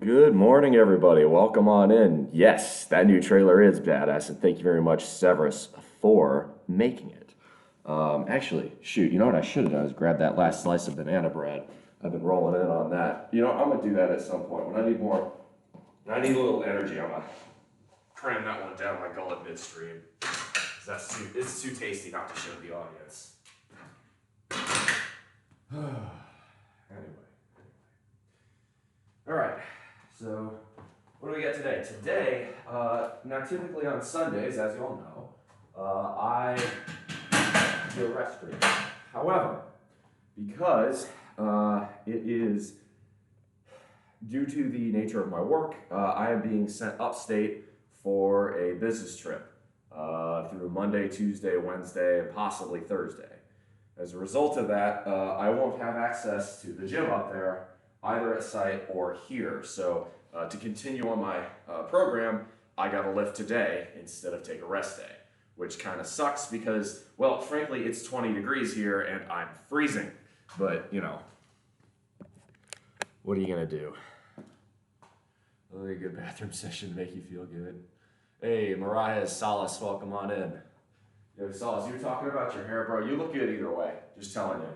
Good morning, everybody. Welcome on in. Yes, that new trailer is badass, and thank you very much, Severus, for making it. Actually, shoot, you know what I should have done is grab that last slice of banana bread. I've been rolling in on that. You know, I'm gonna do that at some point when I need more. When I need a little energy, I'm gonna cram that one down my gullet midstream. 'Cause it's too tasty not to show the audience. Anyway. All right, so what do we got today? Today, now typically on Sundays, as you all know, I do a rest stream. However, because it is due to the nature of my work, I am being sent upstate for a business trip through Monday, Tuesday, Wednesday, and possibly Thursday. As a result of that, I won't have access to the gym up there either at site or here. So to continue on my program, I got to lift today instead of take a rest day, which kind of sucks because, well, frankly, it's 20 degrees here and I'm freezing. But, you know, what are you going to do? A good bathroom session to make you feel good. Hey, Mariah Salas, welcome on in. Yo, Salas, you were talking about your hair, bro. You look good either way. Just telling you.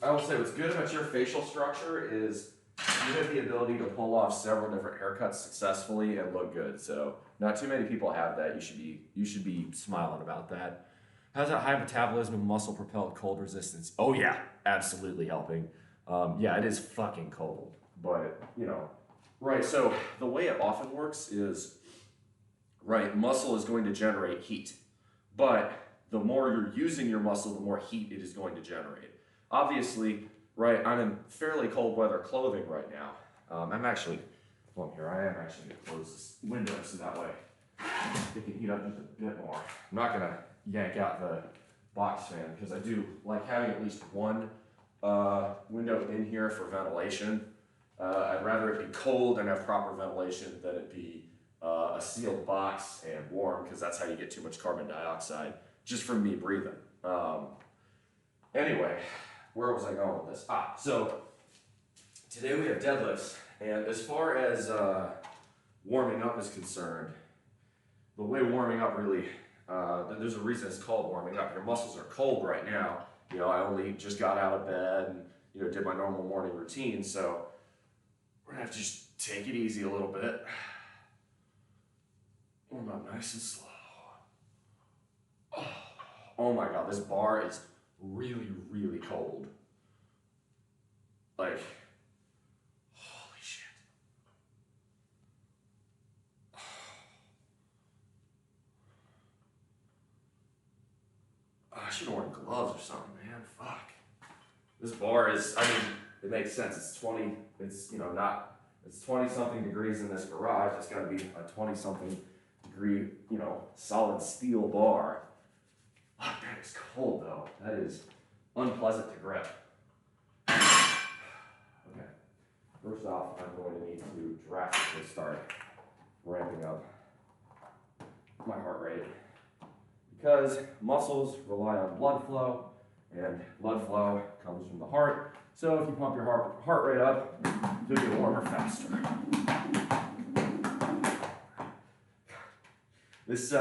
I will say what's good about your facial structure is you have the ability to pull off several different haircuts successfully and look good. So not too many people have that. You should be smiling about that. How's that high metabolism and muscle propelled cold resistance? Oh yeah, absolutely helping. Yeah, it is fucking cold, but you know, right. So the way it often works is, right, muscle is going to generate heat, but the more you're using your muscle, the more heat it is going to generate. Obviously, right, I'm in fairly cold weather clothing right now. I'm actually, well, here I am actually going to close this window so that way it can heat up just a bit more. I'm not going to yank out the box fan because I do like having at least one window in here for ventilation. I'd rather it be cold and have proper ventilation than it be a sealed box and warm, because that's how you get too much carbon dioxide just from me breathing. Anyway, where was I going with this? So today we have deadlifts, and as far as warming up is concerned, the way warming up really, there's a reason it's called warming up. Your muscles are cold right now. You know, I only just got out of bed and, you know, did my normal morning routine, so we're gonna have to just take it easy a little bit. Warm up nice and slow. Oh my God, this bar is really, really cold. Like, holy shit. I should have worn gloves or something, man. Fuck. This bar is, I mean, it makes sense. It's 20, it's, you know, it's 20 something degrees in this garage. It's gotta be a 20 something degree, you know, solid steel bar. Oh, that is cold though. That is unpleasant to grip. Okay. First off, I'm going to need to drastically start ramping up my heart rate, because muscles rely on blood flow, and blood flow comes from the heart. So if you pump your heart rate up, you'll get warmer faster. This,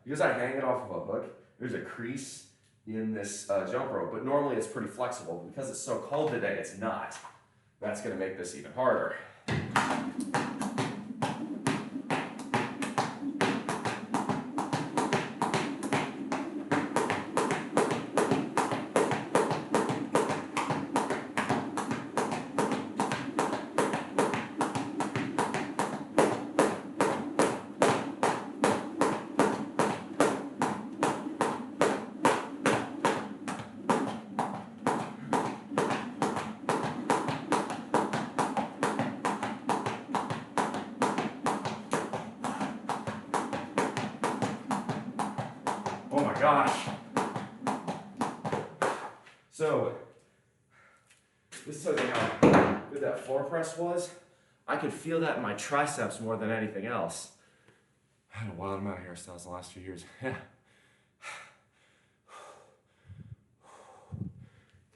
because I hang it off of a hook, there's a crease in this jump rope, but normally it's pretty flexible. Because it's so cold today, it's not. That's gonna make this even harder. Oh my gosh. So, this tells you how good that floor press was. I could feel that in my triceps more than anything else. I had a wild amount of hairstyles the last few years. Yeah.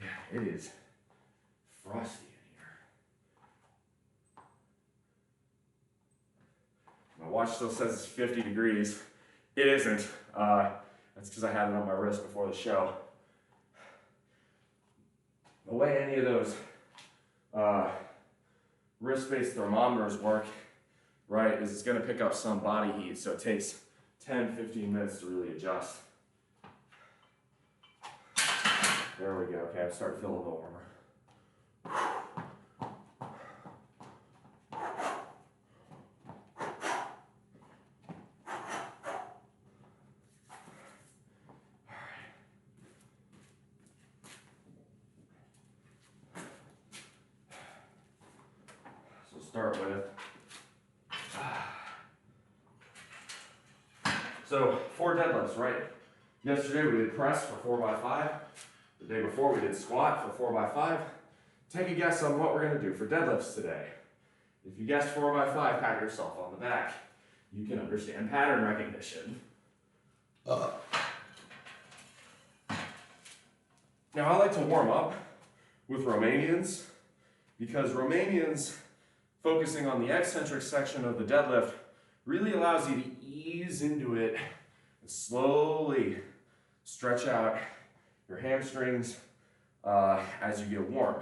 Yeah, it is frosty in My watch still says it's 50 degrees. It isn't. That's because I had it on my wrist before the show. The way any of those wrist-based thermometers work, right, is it's going to pick up some body heat, so it takes 10-15 minutes to really adjust. There we go. Okay, I'm starting to feel a little warmer. Start with. So 4 deadlifts, right? Yesterday we did press for 4x5. The day before we did squat for 4x5. Take a guess on what we're going to do for deadlifts today. If you guessed 4x5, pat yourself on the back. You can understand pattern recognition. Now I like to warm up with Romanians because Romanians focusing on the eccentric section of the deadlift really allows you to ease into it and slowly stretch out your hamstrings as you get warm.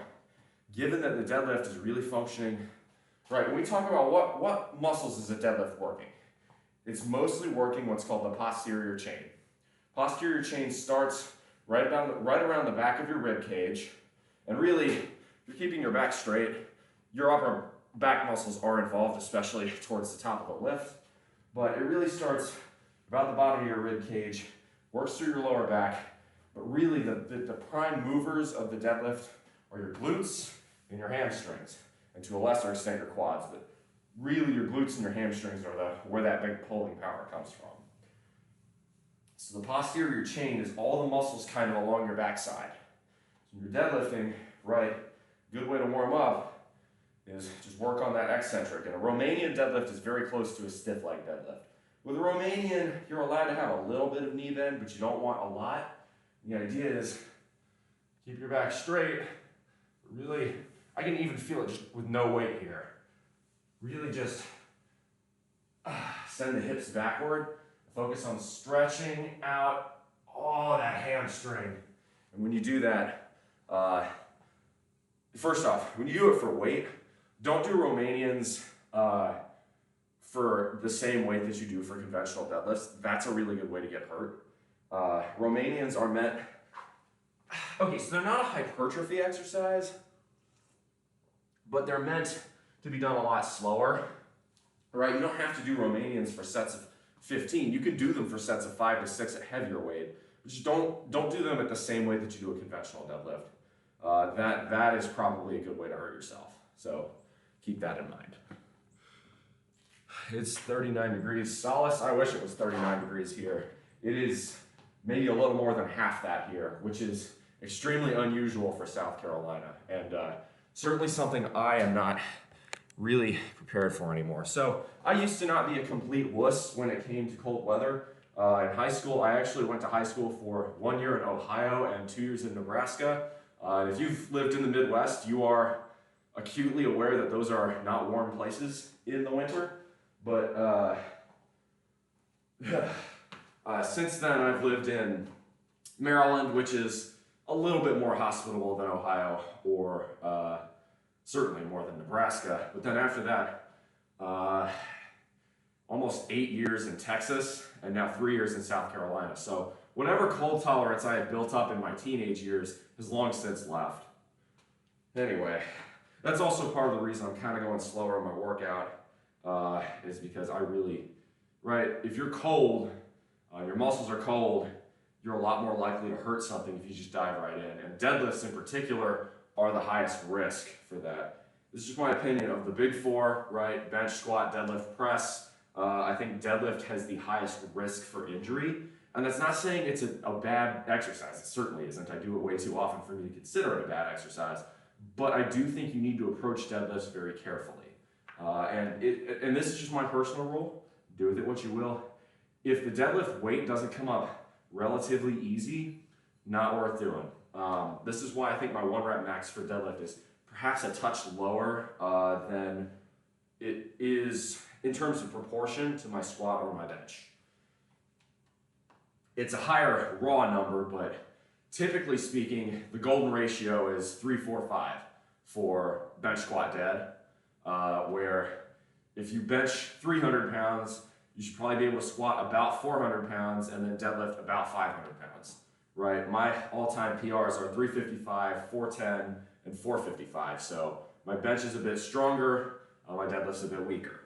Given that the deadlift is really functioning, right, when we talk about what muscles is a deadlift working, it's mostly working what's called the posterior chain. Posterior chain starts right around the back of your rib cage, and really, if you're keeping your back straight, your upper back muscles are involved, especially towards the top of the lift, but it really starts about the bottom of your rib cage, works through your lower back, but really the prime movers of the deadlift are your glutes and your hamstrings, and to a lesser extent your quads, but really your glutes and your hamstrings are where that big pulling power comes from. So the posterior chain is all the muscles kind of along your backside. So when you're deadlifting, right, good way to warm up is just work on that eccentric. And a Romanian deadlift is very close to a stiff leg deadlift. With a Romanian, you're allowed to have a little bit of knee bend, but you don't want a lot. The idea is keep your back straight. Really, I can even feel it just with no weight here. Really just send the hips backward. Focus on stretching out all that hamstring. And when you do that, first off, when you do it for weight, don't do Romanians for the same weight that you do for conventional deadlifts. That's a really good way to get hurt. Romanians are meant, okay, so they're not a hypertrophy exercise, but they're meant to be done a lot slower, right? You don't have to do Romanians for sets of 15. You can do them for sets of 5 to 6 at heavier weight, but just don't do them at the same way that you do a conventional deadlift. That is probably a good way to hurt yourself. So keep that in mind. It's 39 degrees. Solace, I wish it was 39 degrees here. It is maybe a little more than half that here, which is extremely unusual for South Carolina, and certainly something I am not really prepared for anymore. So I used to not be a complete wuss when it came to cold weather. In high school, I actually went to high school for 1 year in Ohio and 2 years in Nebraska. And if you've lived in the Midwest, you are acutely aware that those are not warm places in the winter. But since then, I've lived in Maryland, which is a little bit more hospitable than Ohio, or certainly more than Nebraska. But then after that, almost 8 years in Texas, and now 3 years in South Carolina. So whatever cold tolerance I had built up in my teenage years has long since left. Anyway, that's also part of the reason I'm kind of going slower in my workout, is because I really, right, if you're cold, your muscles are cold, you're a lot more likely to hurt something if you just dive right in. And deadlifts in particular are the highest risk for that. This is just my opinion of the big four, right? Bench, squat, deadlift, press. I think deadlift has the highest risk for injury. And that's not saying it's a bad exercise. It certainly isn't. I do it way too often for me to consider it a bad exercise. But I do think you need to approach deadlifts very carefully. And this is just my personal rule. Do with it what you will. If the deadlift weight doesn't come up relatively easy, not worth doing. This is why I think my 1 rep max for deadlift is perhaps a touch lower than it is in terms of proportion to my squat or my bench. It's a higher raw number, but typically speaking, the golden ratio is 3-4-5 for bench squat dead, where if you bench 300 pounds, you should probably be able to squat about 400 pounds and then deadlift about 500 pounds, right? My all-time PRs are 355, 410, and 455. So my bench is a bit stronger, my deadlift's a bit weaker.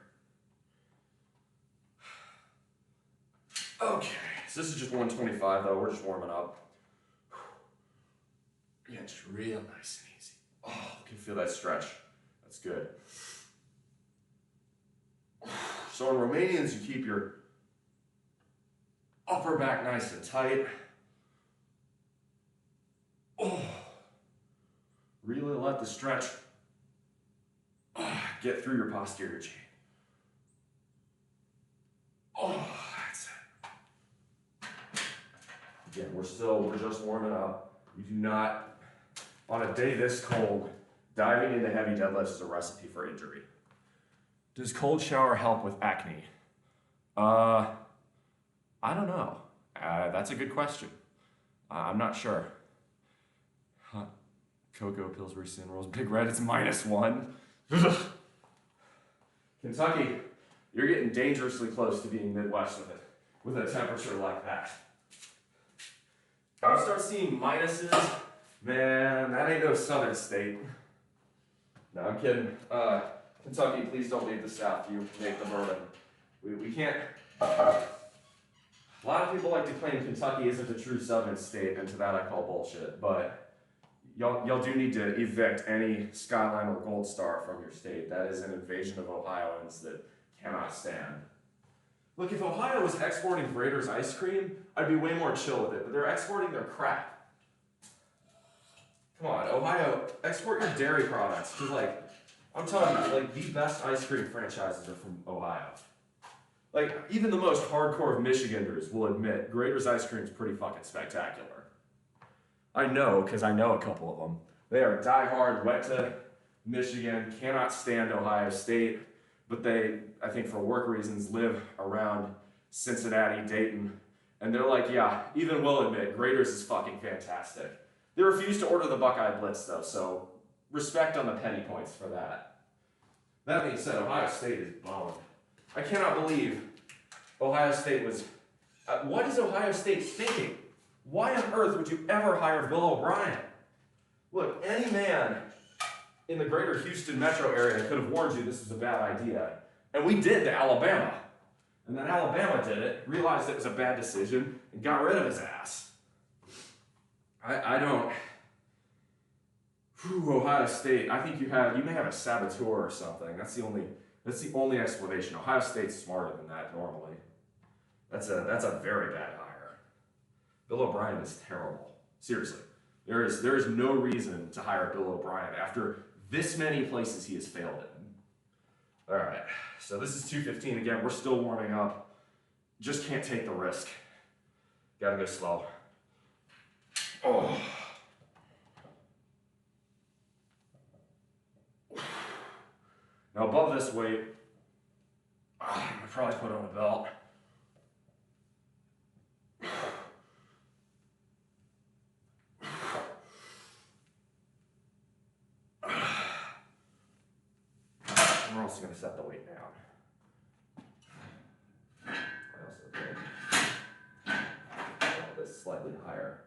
Okay, so this is just 125 though, we're just warming up. Yeah, just real nice and easy. Oh, you can feel that stretch. That's good. So in Romanians, you keep your upper back nice and tight. Oh, really let the stretch get through your posterior chain. Oh, that's it. Again, we're just warming up. You do not, on a day this cold, diving into heavy deadlifts is a recipe for injury. Does cold shower help with acne? I don't know. That's a good question. I'm not sure. Cocoa, Pillsbury, Cinnamon Rolls, Big Red, it's -1. Kentucky, you're getting dangerously close to being Midwest with a temperature like that. When you start seeing minuses, man, that ain't no southern state. No, I'm kidding. Kentucky, please don't leave the South. You make the bourbon. We can't. A lot of people like to claim Kentucky isn't a true southern state, and to that I call bullshit. But y'all do need to evict any Skyline or Gold Star from your state. That is an invasion of Ohioans that cannot stand. Look, if Ohio was exporting Graeter's ice cream, I'd be way more chill with it. But they're exporting their crap. Come on, Ohio, export your dairy products. Because, like, I'm telling you, like, the best ice cream franchises are from Ohio. Like, even the most hardcore of Michiganders will admit Graeter's ice cream is pretty fucking spectacular. I know, because I know a couple of them. They are diehard, went to Michigan, cannot stand Ohio State, but they, I think for work reasons, live around Cincinnati, Dayton, and they're like, yeah, even we'll admit, Graeter's is fucking fantastic. They refuse to order the Buckeye Blitz, though, so respect on the penny points for that. That being said, Ohio State is boned. I cannot believe Ohio State was... what is Ohio State thinking? Why on earth would you ever hire Bill O'Brien? Look, any man in the greater Houston metro area could have warned you this was a bad idea. And we did to Alabama. And then Alabama did it, realized it was a bad decision, and got rid of his ass. I don't... Whew, Ohio State, I think you may have a saboteur or something. That's the only explanation. Ohio State's smarter than that normally. That's a very bad hire. Bill O'Brien is terrible. Seriously. There is no reason to hire Bill O'Brien after this many places he has failed in. All right, so this is 215 again. We're still warming up. Just can't take the risk. Gotta go slow. Oh. Now above this weight, I'm gonna probably put on a belt. And we're also gonna set the weight down. I also did this slightly higher.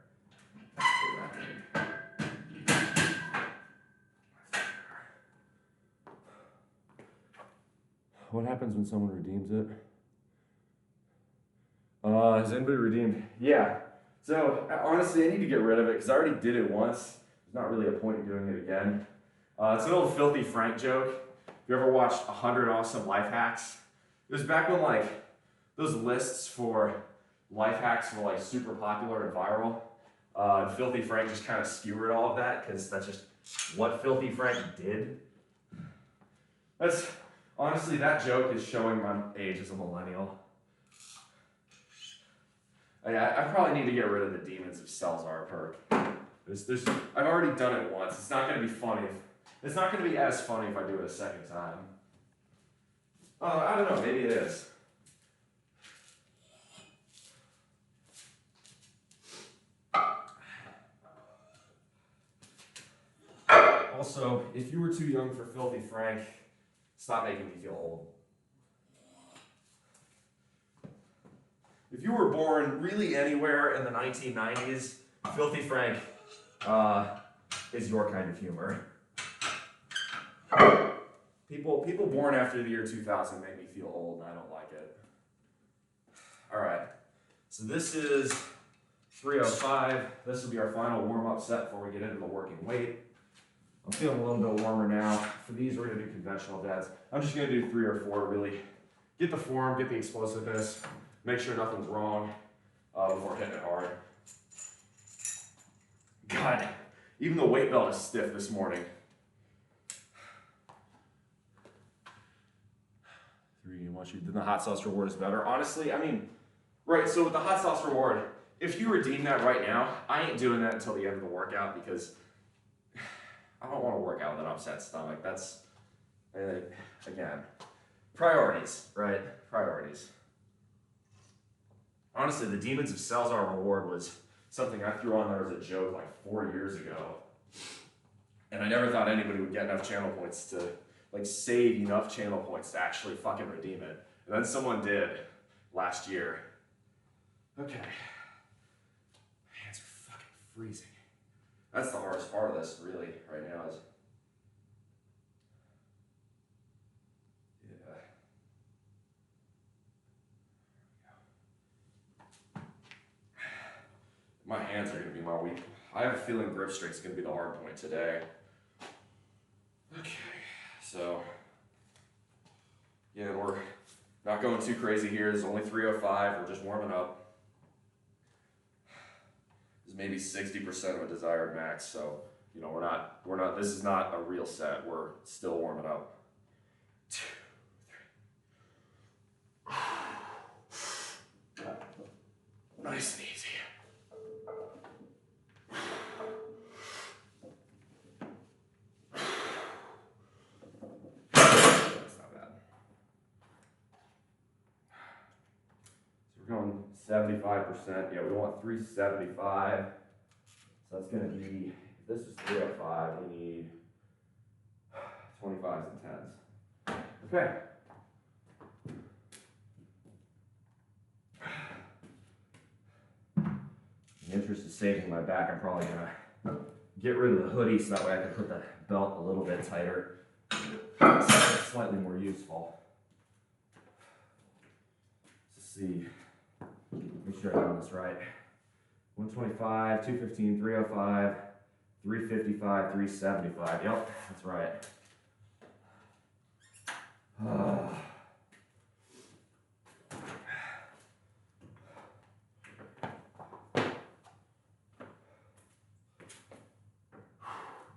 What happens when someone redeems it? Has anybody redeemed? Yeah. So honestly, I need to get rid of it because I already did it once. There's not really a point in doing it again. It's an old Filthy Frank joke. If you ever watched 100 Awesome Life Hacks, it was back when like those lists for life hacks were like super popular and viral. And Filthy Frank just kind of skewered all of that because that's just what Filthy Frank did. Honestly, that joke is showing my age as a millennial. I probably need to get rid of the Demons of Selzar perk. I've already done it once. It's not going to be funny. It's not going to be as funny if I do it a second time. I don't know, maybe it is. Also, if you were too young for Filthy Frank, stop making me feel old. If you were born really anywhere in the 1990s, Filthy Frank is your kind of humor. People born after the year 2000 make me feel old, and I don't like it. All right, so this is 305. This will be our final warm-up set before we get into the working weight. I'm feeling a little bit warmer now. For these, we're gonna do conventional deads. I'm just gonna do 3 or 4, really. Get the form, get the explosiveness, make sure nothing's wrong before hitting it hard. God, even the weight belt is stiff this morning. 3, once you did the hot sauce reward is better. Honestly, I mean, right, so with the hot sauce reward, if you redeem that right now, I ain't doing that until the end of the workout because I don't want to work out with an upset stomach. That's, again, priorities, right? Priorities. Honestly, the Demons of Salzar reward was something I threw on there as a joke like 4 years ago. And I never thought anybody would get enough channel points to, like, save enough channel points to actually fucking redeem it. And then someone did last year. Okay. Hands are fucking freezing. That's the hardest part of this, really, right now is, yeah. My hands are gonna be my weak. I have a feeling grip strength is gonna be the hard point today. Okay, so, yeah, we're not going too crazy here. There's only 305, we're just warming up. Is maybe 60% of a desired max, so you know we're not. This is not a real set. We're still warming up. 2, 3. Nice and easy. That's not bad. So we're going 75%. Yeah, we want 375. So that's going to be, if this is 305, we need 25s and 10s. Okay. In the interest of saving my back, I'm probably going to get rid of the hoodie so that way I can put the belt a little bit tighter. It's slightly more useful. Let's see. Make sure I got this right. 125, 215, 305, 355, 375. Yep, that's right.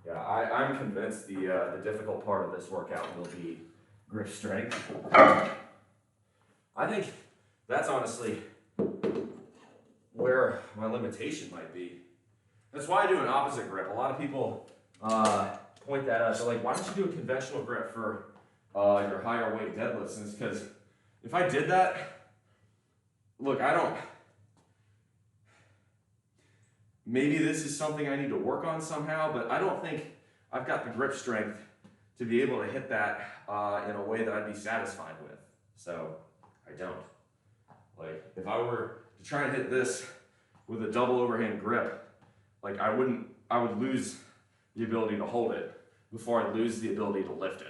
Yeah, I'm convinced the difficult part of this workout will be grip strength. I think that's honestly where my limitation might be. That's why I do an opposite grip. A lot of people point that out. They're like, why don't you do a conventional grip for your higher weight deadlifts? And it's because if I did that, look, maybe this is something I need to work on somehow, but I don't think I've got the grip strength to be able to hit that in a way that I'd be satisfied with. So I don't. Like, if I were to try and hit this with a double overhand grip, like I would lose the ability to hold it before I lose the ability to lift it.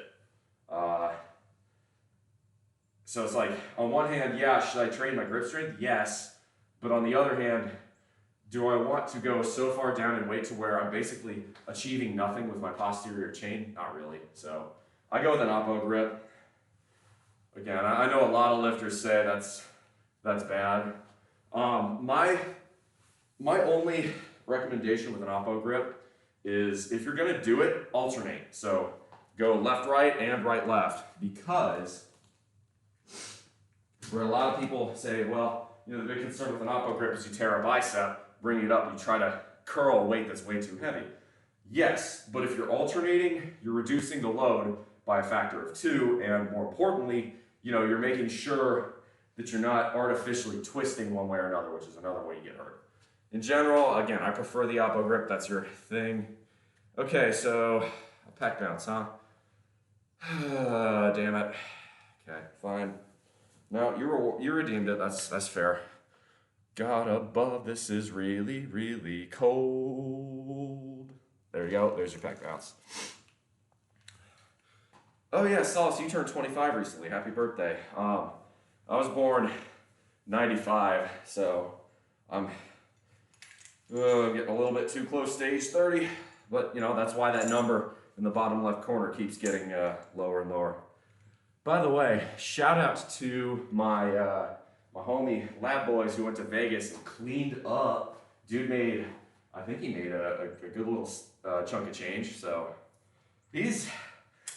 So it's like, on one hand, yeah, should I train my grip strength? Yes. But on the other hand, do I want to go so far down in weight to where I'm basically achieving nothing with my posterior chain? Not really. So I go with an oppo grip. Again, I know a lot of lifters say that's bad. My only recommendation with an oppo grip is if you're gonna do it, alternate. So go left, right, and right, left, because where a lot of people say, well, you know, the big concern with an oppo grip is you tear a bicep, bring it up, you try to curl a weight that's way too heavy. Yes, but if you're alternating, you're reducing the load by a factor of 2, and more importantly, you're making sure that you're not artificially twisting one way or another, which is another way you get hurt. In general, again, I prefer the oppo grip. That's your thing. Okay, so a pec bounce, huh? Damn it. Okay, fine. No, you redeemed it. That's fair. God above, this is really, really cold. There you go. There's your pec bounce. Oh yeah, Solace, you turned 25 recently. Happy birthday. I was born 95, so I'm getting a little bit too close to age 30. But that's why that number in the bottom left corner keeps getting lower and lower. By the way, shout out to my homie Lab Boys who went to Vegas and cleaned up. Dude I think he made a good little chunk of change. So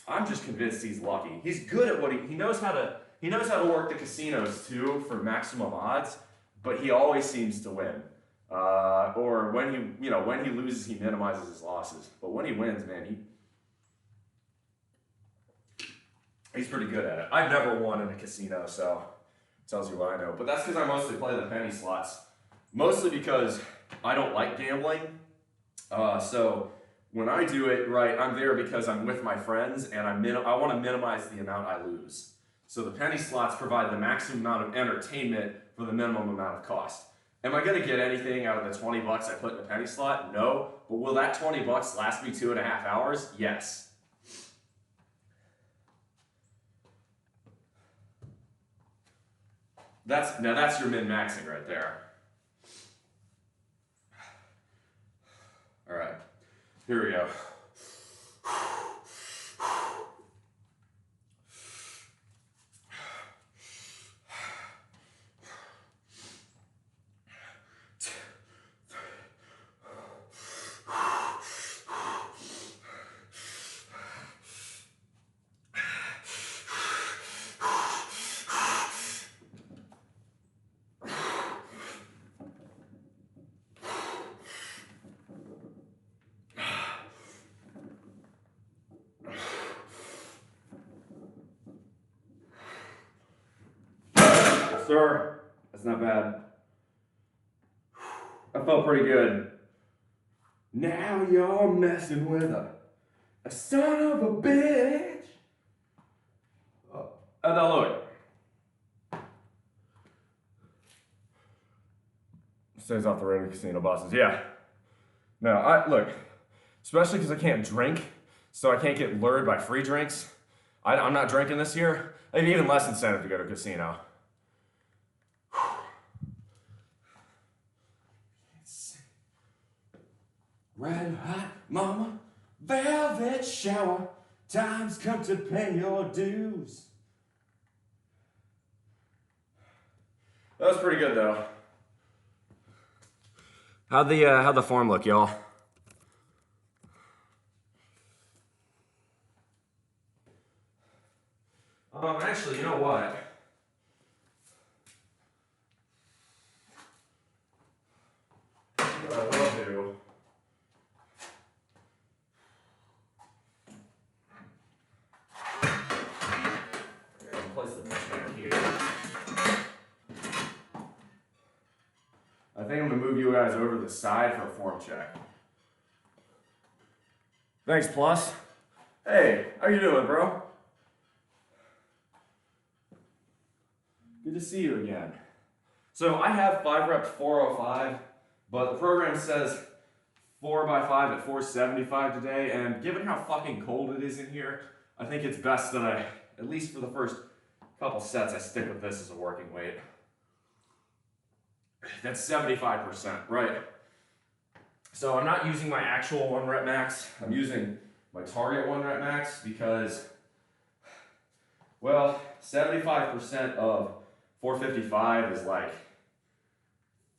I'm just convinced he's lucky. He's good at what he knows how to work the casinos too for maximum odds, but he always seems to win. Or when he loses, he minimizes his losses. But when he wins, man, he's pretty good at it. I've never won in a casino, so it tells you what I know. But that's because I mostly play the penny slots. Mostly because I don't like gambling. So when I do it, right, I'm there because I'm with my friends and I want to minimize the amount I lose. So the penny slots provide the maximum amount of entertainment for the minimum amount of cost. Am I going to get anything out of the 20 bucks I put in the penny slot? No. But will that 20 bucks last me 2.5 hours? Yes. That's your min-maxing right there. All right, here we go. Sir, that's not bad. I felt pretty good. Now you're messing with a son of a bitch. Now look. Stays off the road of casino bosses. Yeah. No, look, especially because I can't drink, so I can't get lured by free drinks. I'm not drinking this year. I have even less incentive to go to a casino. Red hot mama, velvet shower, time's come to pay your dues. That was pretty good though. How'd the form look, y'all? Actually, you know what? What I will do. Place the bench here. I think I'm gonna move you guys over to the side for a form check. Thanks, Plus. Hey, how you doing, bro? Good to see you again. So I have 5 reps 405, but the program says 4x5 at 475 today, and given how fucking cold it is in here, I think it's best that I, at least for the first couple sets, I stick with this as a working weight. That's 75%, right? So I'm not using my actual 1 rep max. I'm using my target 1 rep max because, well, 75% of 455 is like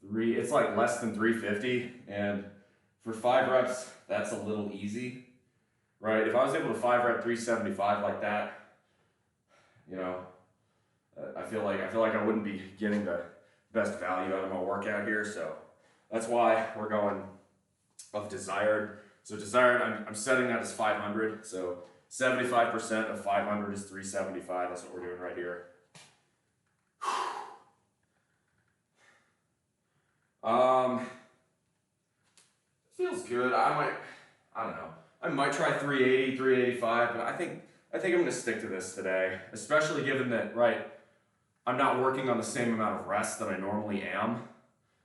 it's like less than 350, and for 5 reps, that's a little easy, right? If I was able to 5 rep 375 like that, I feel like I wouldn't be getting the best value out of my workout here, so that's why we're going of desired. So desired, I'm setting that as 500, so 75% of 500 is 375, that's what we're doing right here. Feels good. I don't know. I might try 380, 385, but I think I'm gonna stick to this today, especially given that, right, I'm not working on the same amount of rest that I normally am.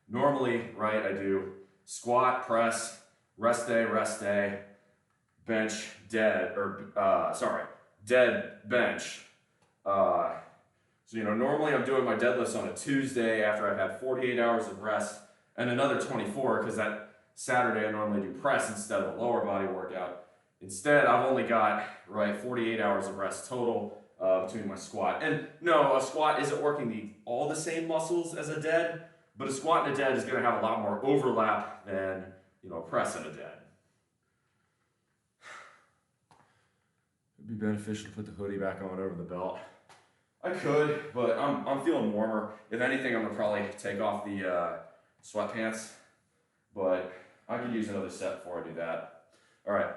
Normally, right, I do squat, press, rest day, bench, dead, dead, bench. So, you know, normally I'm doing my deadlifts on a Tuesday after I've had 48 hours of rest and another 24, because that Saturday I normally do press instead of a lower body workout. Instead, I've only got, right, 48 hours of rest total between my squat. And no, a squat isn't working all the same muscles as a dead, but a squat and a dead is going to have a lot more overlap than, you know, a press and a dead. It'd be beneficial to put the hoodie back on over the belt. I could, but I'm feeling warmer. If anything, I'm gonna probably take off the sweatpants, but I could use another set before I do that. All right,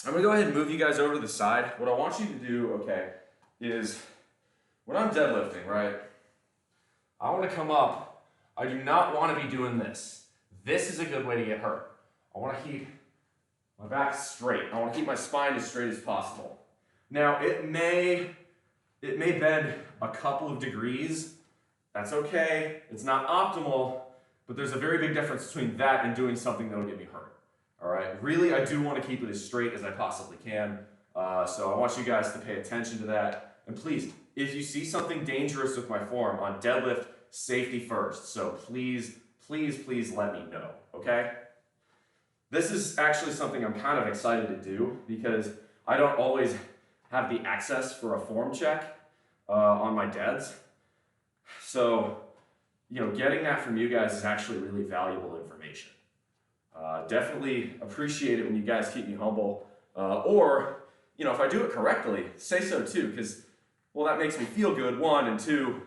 I'm gonna go ahead and move you guys over to the side. What I want you to do, okay, is when I'm deadlifting, right, I wanna come up. I do not wanna be doing this. This is a good way to get hurt. I wanna keep my back straight. I wanna keep my spine as straight as possible. Now, it may bend a couple of degrees. That's okay. It's not optimal, but there's a very big difference between that and doing something that'll get me hurt. All right, really, I do want to keep it as straight as I possibly can. So I want you guys to pay attention to that. And please, if you see something dangerous with my form on deadlift, safety first. So please, please, please let me know, okay? This is actually something I'm kind of excited to do because I don't always have the access for a form check on my deads. So, you know, getting that from you guys is actually really valuable information. Definitely appreciate it when you guys keep me humble. Or, you know, if I do it correctly, say so too, because, well, that makes me feel good, one, and two,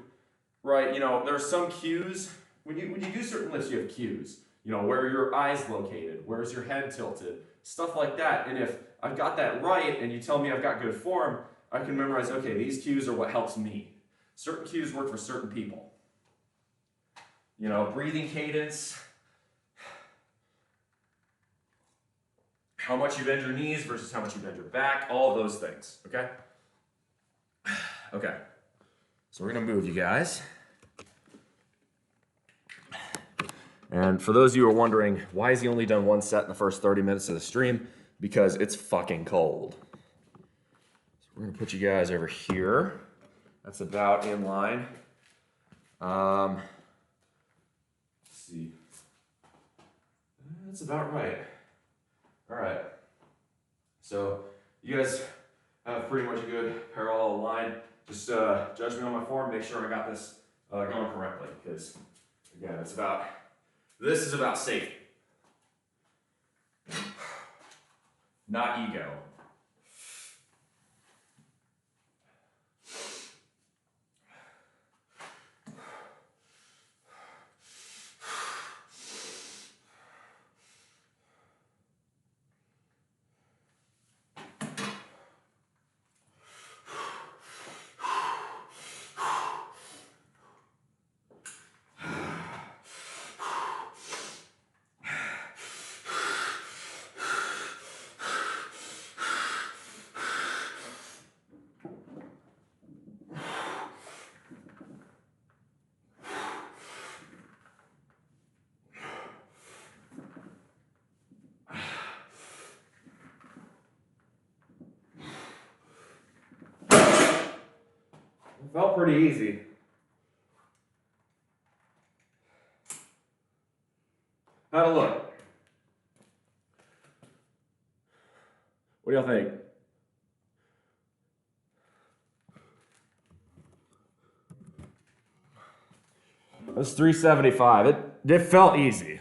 right, you know, there are some cues. When you do certain lifts, you have cues. You know, where are your eyes located? Where's your head tilted? Stuff like that. And if I've got that right and you tell me I've got good form, I can memorize, okay, these cues are what helps me. Certain cues work for certain people. You know, breathing cadence, how much you bend your knees versus how much you bend your back, all of those things, okay? Okay, so we're gonna move you guys. And for those of you who are wondering, why has he only done one set in the first 30 minutes of the stream? Because it's fucking cold. So we're gonna put you guys over here. That's about in line. Let's see. That's about right. All right. So you guys have pretty much a good parallel line. Just judge me on my form, make sure I got this going correctly, because again, this is about safety, not ego. It felt pretty easy. How'd it look? What do y'all think? That's 375. It felt easy.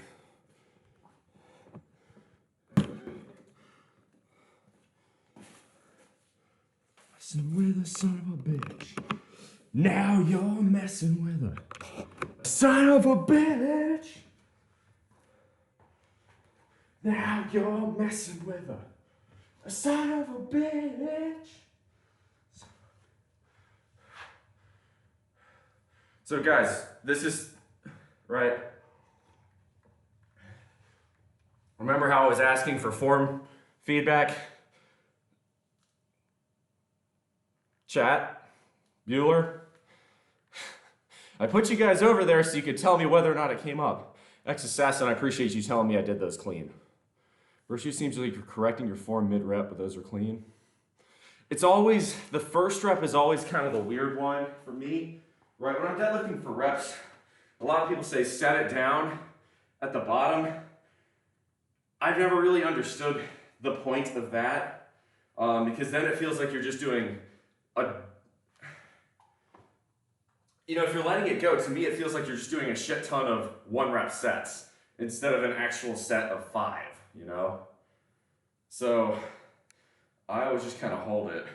Messing with a son of a bitch. Now you're messing with a son of a bitch. Now you're messing with a son of a bitch. So guys, this is, right, Remember how I was asking for form feedback? Chat, Bueller. I put you guys over there so you could tell me whether or not it came up. Ex-Assassin, I appreciate you telling me I did those clean. Virtue seems like you're correcting your form mid-rep, but those are clean. It's always, the first rep is always kind of the weird one for me, right? When I'm deadlifting for reps, a lot of people say set it down at the bottom. I've never really understood the point of that because then it feels like you're just doing a, you know, if you're letting it go, to me it feels like you're just doing a shit ton of 1-rep sets instead of an actual set of 5, you know? So I always just kind of hold it.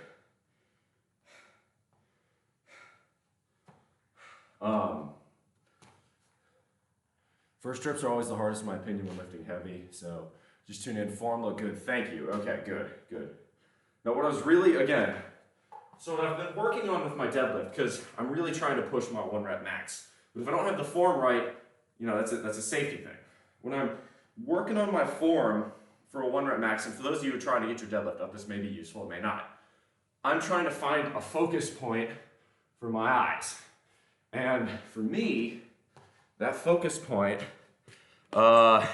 First reps are always the hardest in my opinion when lifting heavy, so just tune in. Form look good. Thank you. Okay, good, good. Now what I was really, again, so what I've been working on with my deadlift, because I'm really trying to push my 1-rep max, but if I don't have the form right, you know, that's a safety thing. When I'm working on my form for a 1-rep max, and for those of you who are trying to get your deadlift up, this may be useful, it may not. I'm trying to find a focus point for my eyes. And for me, that focus point, Big Red,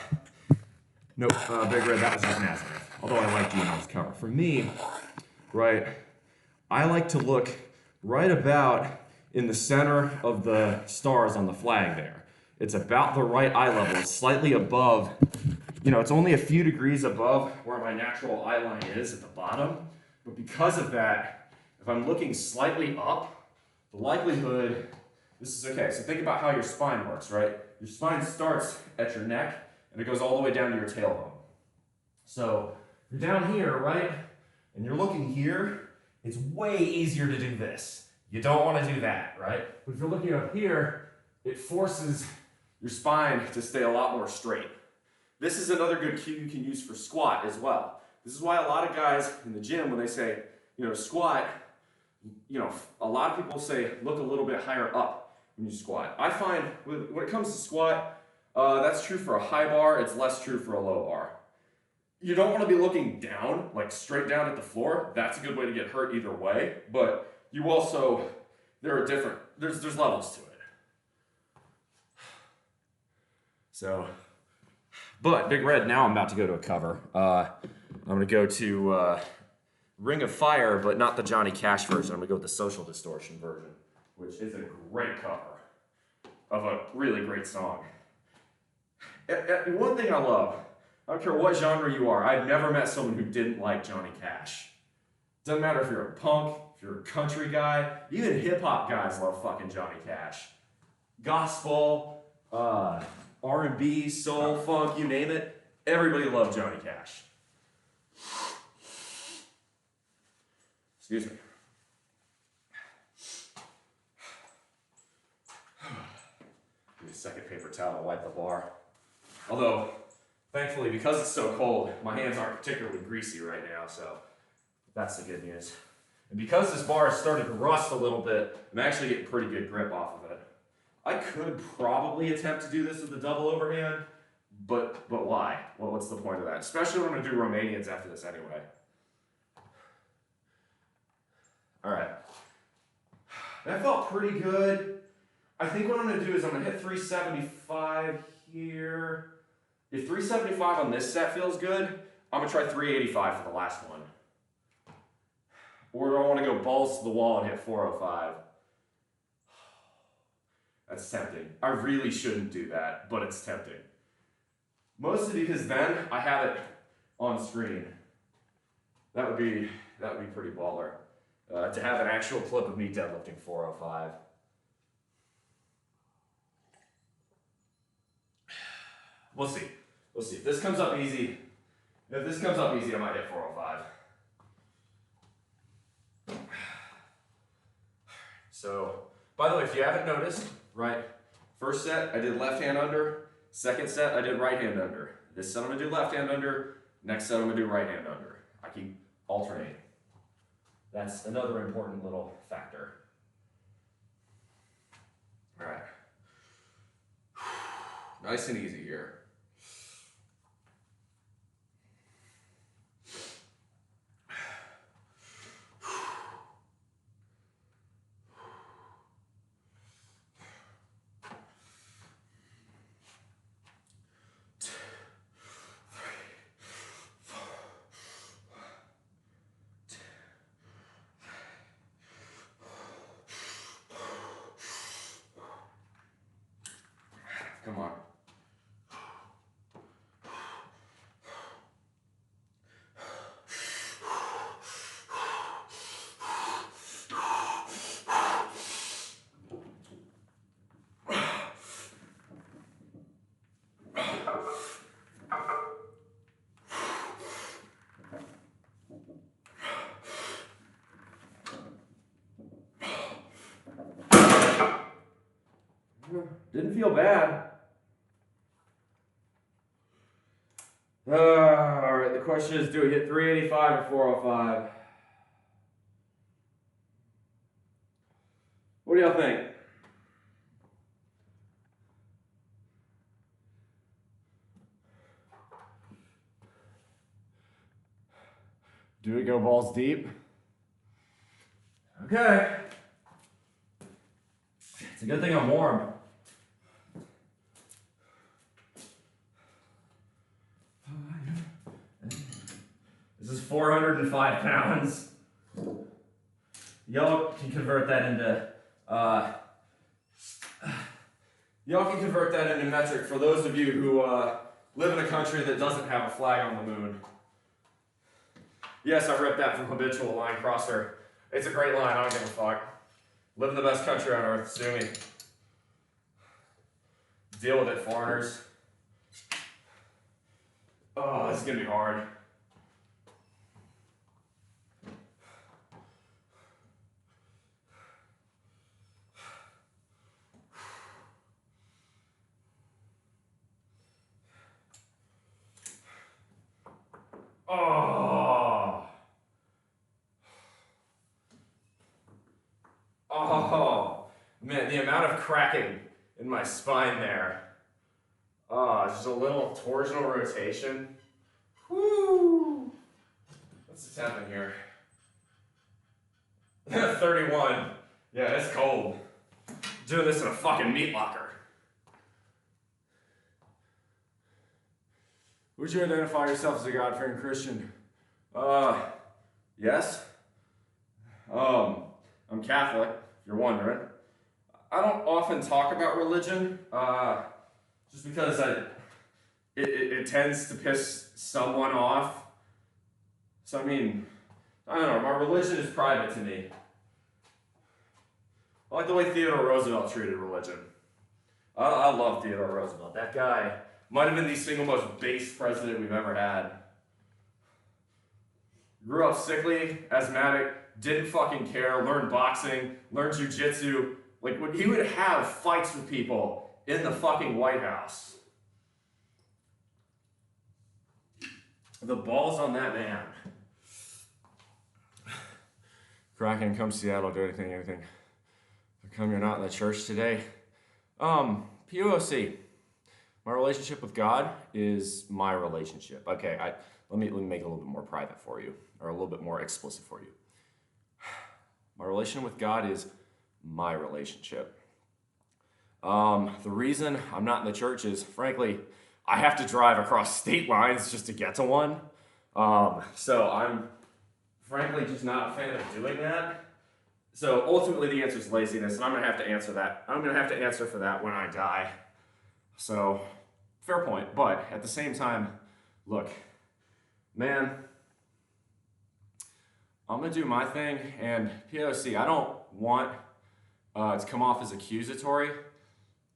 that was just Nazareth. Although I like doing this cover. For me, right, I like to look right about in the center of the stars on the flag there. It's about the right eye level. It's slightly above, you know, it's only a few degrees above where my natural eye line is at the bottom. But because of that, if I'm looking slightly up, the likelihood, this is okay. So think about how your spine works, right? Your spine starts at your neck and it goes all the way down to your tailbone. So you're down here, right? And you're looking here, it's way easier to do this. You don't want to do that, right? But if you're looking up here, it forces your spine to stay a lot more straight. This is another good cue you can use for squat as well. This is why a lot of guys in the gym, when they say, you know, squat, you know, a lot of people say look a little bit higher up when you squat. I find when it comes to squat, that's true for a high bar, it's less true for a low bar. You don't want to be looking down, like straight down at the floor. That's a good way to get hurt either way, but you also, there's levels to it. So, but Big Red, now I'm about to go to a cover. I'm going to go to Ring of Fire, but not the Johnny Cash version. I'm going to go with the Social Distortion version, which is a great cover of a really great song. One thing I love, I don't care what genre you are, I've never met someone who didn't like Johnny Cash. Doesn't matter if you're a punk, if you're a country guy, even hip-hop guys love fucking Johnny Cash. Gospel, R&B, soul, funk, you name it, everybody loved Johnny Cash. Excuse me. Give me a second paper towel to wipe the bar. Although, thankfully, because it's so cold, my hands aren't particularly greasy right now, so that's the good news. And because this bar is starting to rust a little bit, I'm actually getting pretty good grip off of it. I could probably attempt to do this with a double overhand, but why? Well, what's the point of that? Especially when I'm going to do Romanians after this anyway. All right. That felt pretty good. I think what I'm going to do is I'm going to hit 375 here. If 375 on this set feels good, I'm going to try 385 for the last one. Or do I want to go balls to the wall and hit 405? That's tempting. I really shouldn't do that, but it's tempting. Mostly because then I have it on screen. That would be pretty baller. To have an actual clip of me deadlifting 405. We'll see. We'll see. If this comes up easy, I might hit 405. So, by the way, if you haven't noticed, right, first set I did left hand under, second set I did right hand under. This set I'm gonna do left hand under, next set I'm gonna do right hand under. I keep alternating. That's another important little factor. All right. Nice and easy here. Come on. Didn't feel bad. All right, the question is, do we hit 385 or 405? What do y'all think? Do we go balls deep? Okay. It's a good thing I'm warm. This is 405 pounds. Y'all can convert that into metric for those of you who live in a country that doesn't have a flag on the moon. Yes, I ripped that from Habitual Line Crosser. It's a great line, I don't give a fuck. Live in the best country on earth, sue me. Deal with it, foreigners. Oh, this is gonna be hard. Oh. Oh. Man, the amount of cracking in my spine there. Oh, just a little torsional rotation. Woo. What's the temp in here? 31. Yeah, it's cold. Doing this in a fucking meat locker. Would you identify yourself as a God-fearing Christian? Yes. I'm Catholic, if you're wondering. I don't often talk about religion, just because it tends to piss someone off. So I mean, I don't know, my religion is private to me. I like the way Theodore Roosevelt treated religion. I love Theodore Roosevelt. That guy might have been the single most base president we've ever had. Grew up sickly, asthmatic, didn't fucking care, learned boxing, learned jujitsu. Like, when he would have fights with people in the fucking White House. The balls on that man. Kraken, come Seattle, do anything. How come you're not in the church today? POC. My relationship with God is my relationship. Okay, let me make it a little bit more private for you, or a little bit more explicit for you. My relationship with God is my relationship. The reason I'm not in the church is, frankly, I have to drive across state lines just to get to one. So I'm, frankly, just not a fan of doing that. So ultimately the answer is laziness, and I'm gonna have to answer that. I'm gonna have to answer for that when I die. So, fair point, but at the same time, look, man, I'm gonna do my thing, and POC, I don't want to come off as accusatory,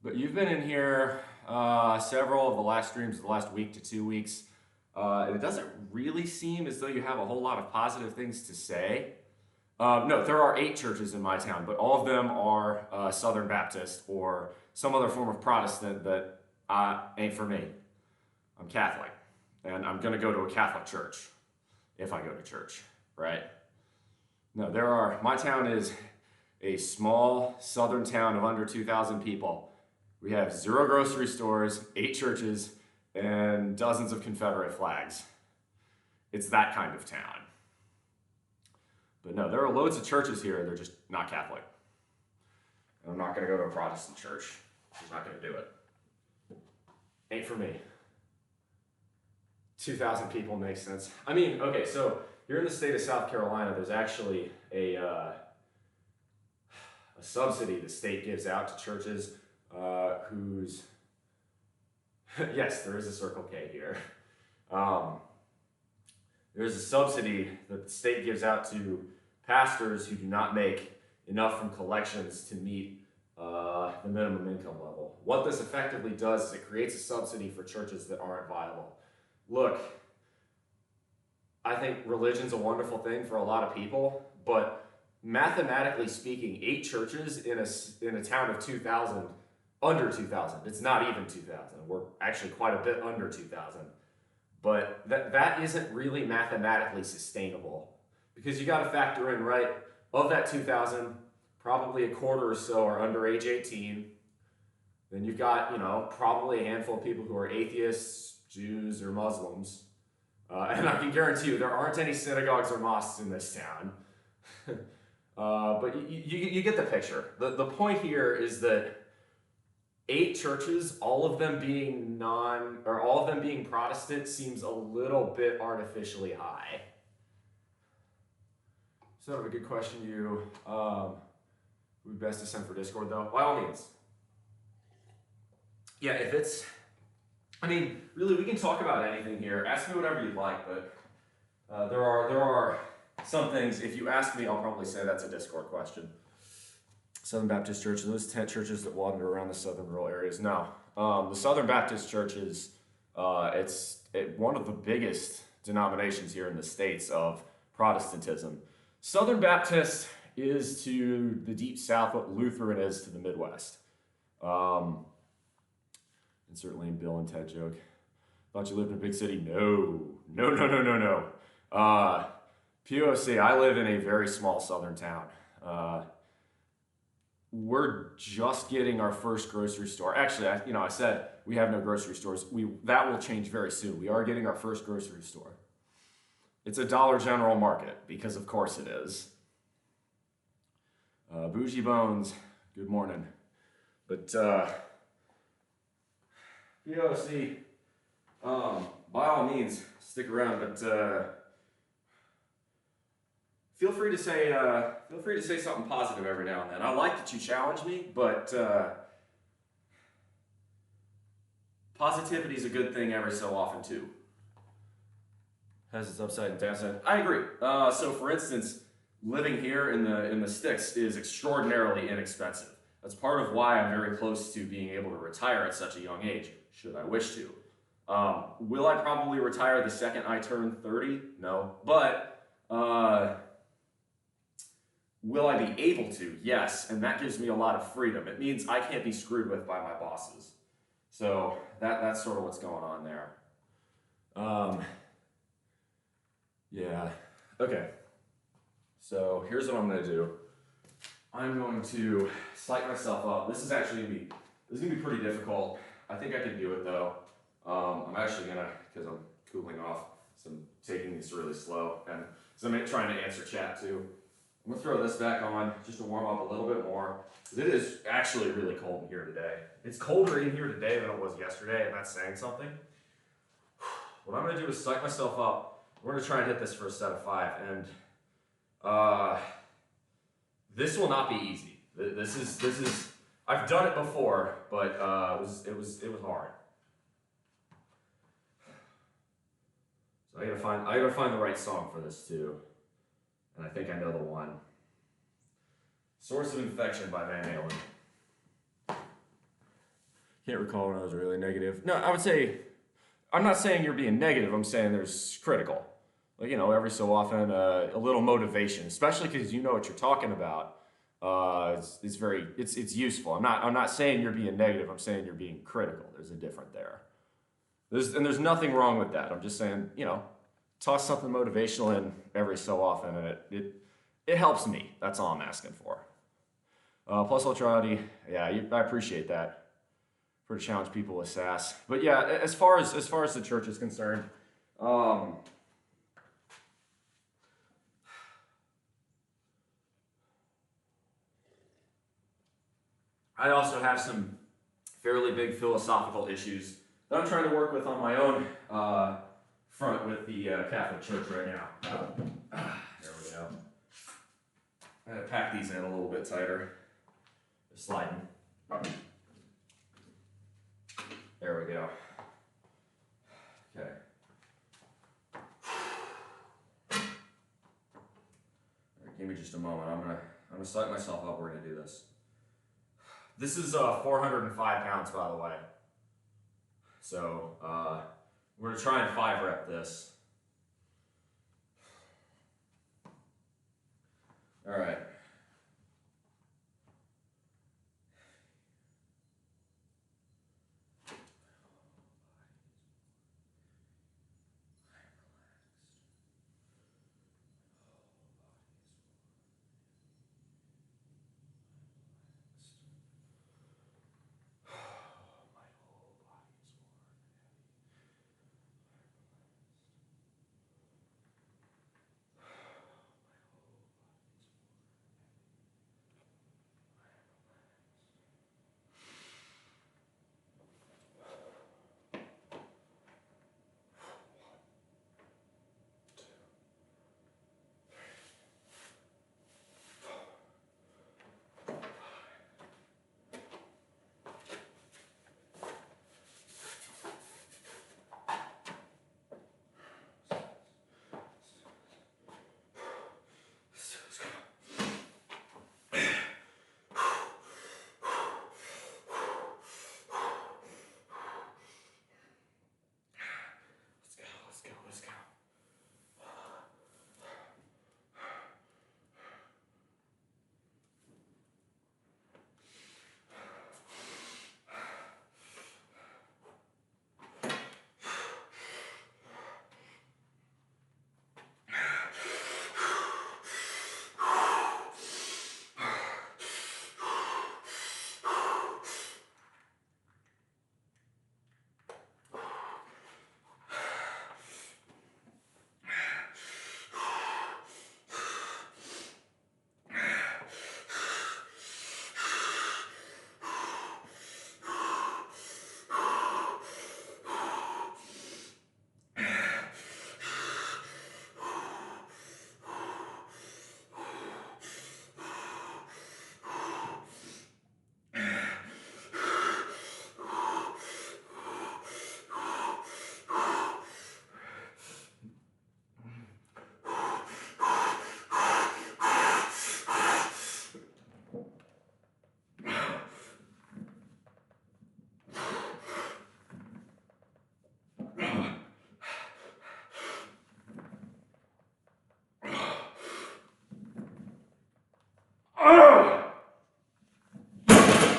but you've been in here several of the last streams, the last week to 2 weeks, and it doesn't really seem as though you have a whole lot of positive things to say. No, there are 8 churches in my town, but all of them are Southern Baptist or some other form of Protestant that ain't for me. I'm Catholic, and I'm gonna go to a Catholic church if I go to church, right? No, my town is a small southern town of under 2,000 people. We have 0 grocery stores, 8 churches, and dozens of Confederate flags. It's that kind of town. But no, there are loads of churches here, they're just not Catholic. And I'm not gonna go to a Protestant church. Just not gonna do it. Ain't for me. 2,000 people makes sense. I mean, okay, so here in the state of South Carolina, there's actually a subsidy the state gives out to churches whose Yes, there is a Circle K here. There's a subsidy that the state gives out to pastors who do not make enough from collections to meet the minimum income level. What this effectively does is it creates a subsidy for churches that aren't viable. Look, I think religion's a wonderful thing for a lot of people, but mathematically speaking, 8 churches in a town of 2,000, under 2,000, it's not even 2,000, we're actually quite a bit under 2,000, but that isn't really mathematically sustainable, because you got to factor in, right, of that 2,000, probably a quarter or so are under age 18, then you've got, you know, probably a handful of people who are atheists, Jews, or Muslims, and I can guarantee you there aren't any synagogues or mosques in this town. But you get the picture. The point here is that 8 churches, all of them being Protestant, seems a little bit artificially high. So a good question, you. Would be best to send for Discord though? By all means. Yeah, if it's, I mean, really, we can talk about anything here. Ask me whatever you'd like, but there are some things. If you ask me, I'll probably say that's a Discord question. Southern Baptist Church, those 10 churches that wander around the southern rural areas. No, the Southern Baptist Church is it's one of the biggest denominations here in the States of Protestantism. Southern Baptist is to the deep south what Lutheran is to the Midwest. And certainly in Bill and Ted joke. Thought you lived in a big city? No. POC, I live in a very small southern town. We're just getting our first grocery store. Actually, I said we have no grocery stores. That will change very soon. We are getting our first grocery store. It's a Dollar General Market, because of course it is. Bougie Bones, good morning. But POC, by all means, stick around. But feel free to say something positive every now and then. I like that you challenge me, but positivity is a good thing every so often too. Has its upside and downside. I agree. So, for instance, living here in the sticks is extraordinarily inexpensive. That's part of why I'm very close to being able to retire at such a young age, should I wish to. Will I probably retire the second I turn 30? No. But will I be able to? Yes. And that gives me a lot of freedom. It means I can't be screwed with by my bosses. So that's sort of what's going on there. Yeah. Okay. So here's what I'm going to do. I'm going to psych myself up. This is actually going to be pretty difficult. I think I can do it though. I'm actually going to, because I'm cooling off, so I'm taking this really slow. And so I'm trying to answer chat too. I'm going to throw this back on just to warm up a little bit more. It is actually really cold in here today. It's colder in here today than it was yesterday, and that's saying something. What I'm going to do is psych myself up. We're going to try and hit this for a set of 5. And this will not be easy. This is I've done it before, but it was hard. So I gotta find the right song for this too. And I think I know the one. Source of Infection by Van Halen. Can't recall when I was really negative. No, I would say, I'm not saying you're being negative, I'm saying there's critical. Like, every so often, a little motivation, especially because you know what you're talking about. It's useful. I'm not saying you're being negative. I'm saying you're being critical. There's a difference there. There's nothing wrong with that. I'm just saying, toss something motivational in every so often, and it helps me. That's all I'm asking for. Plus ultrality, yeah, I appreciate that for to challenge people with sass. But yeah, as far as the church is concerned, I also have some fairly big philosophical issues that I'm trying to work with on my own front with the Catholic Church right now. There we go. I'm going to pack these in a little bit tighter. They're sliding. There we go. Give me just a moment. I'm gonna psych myself up. We're gonna do this. This is 405 pounds, by the way. So we're gonna try and 5 rep this. All right.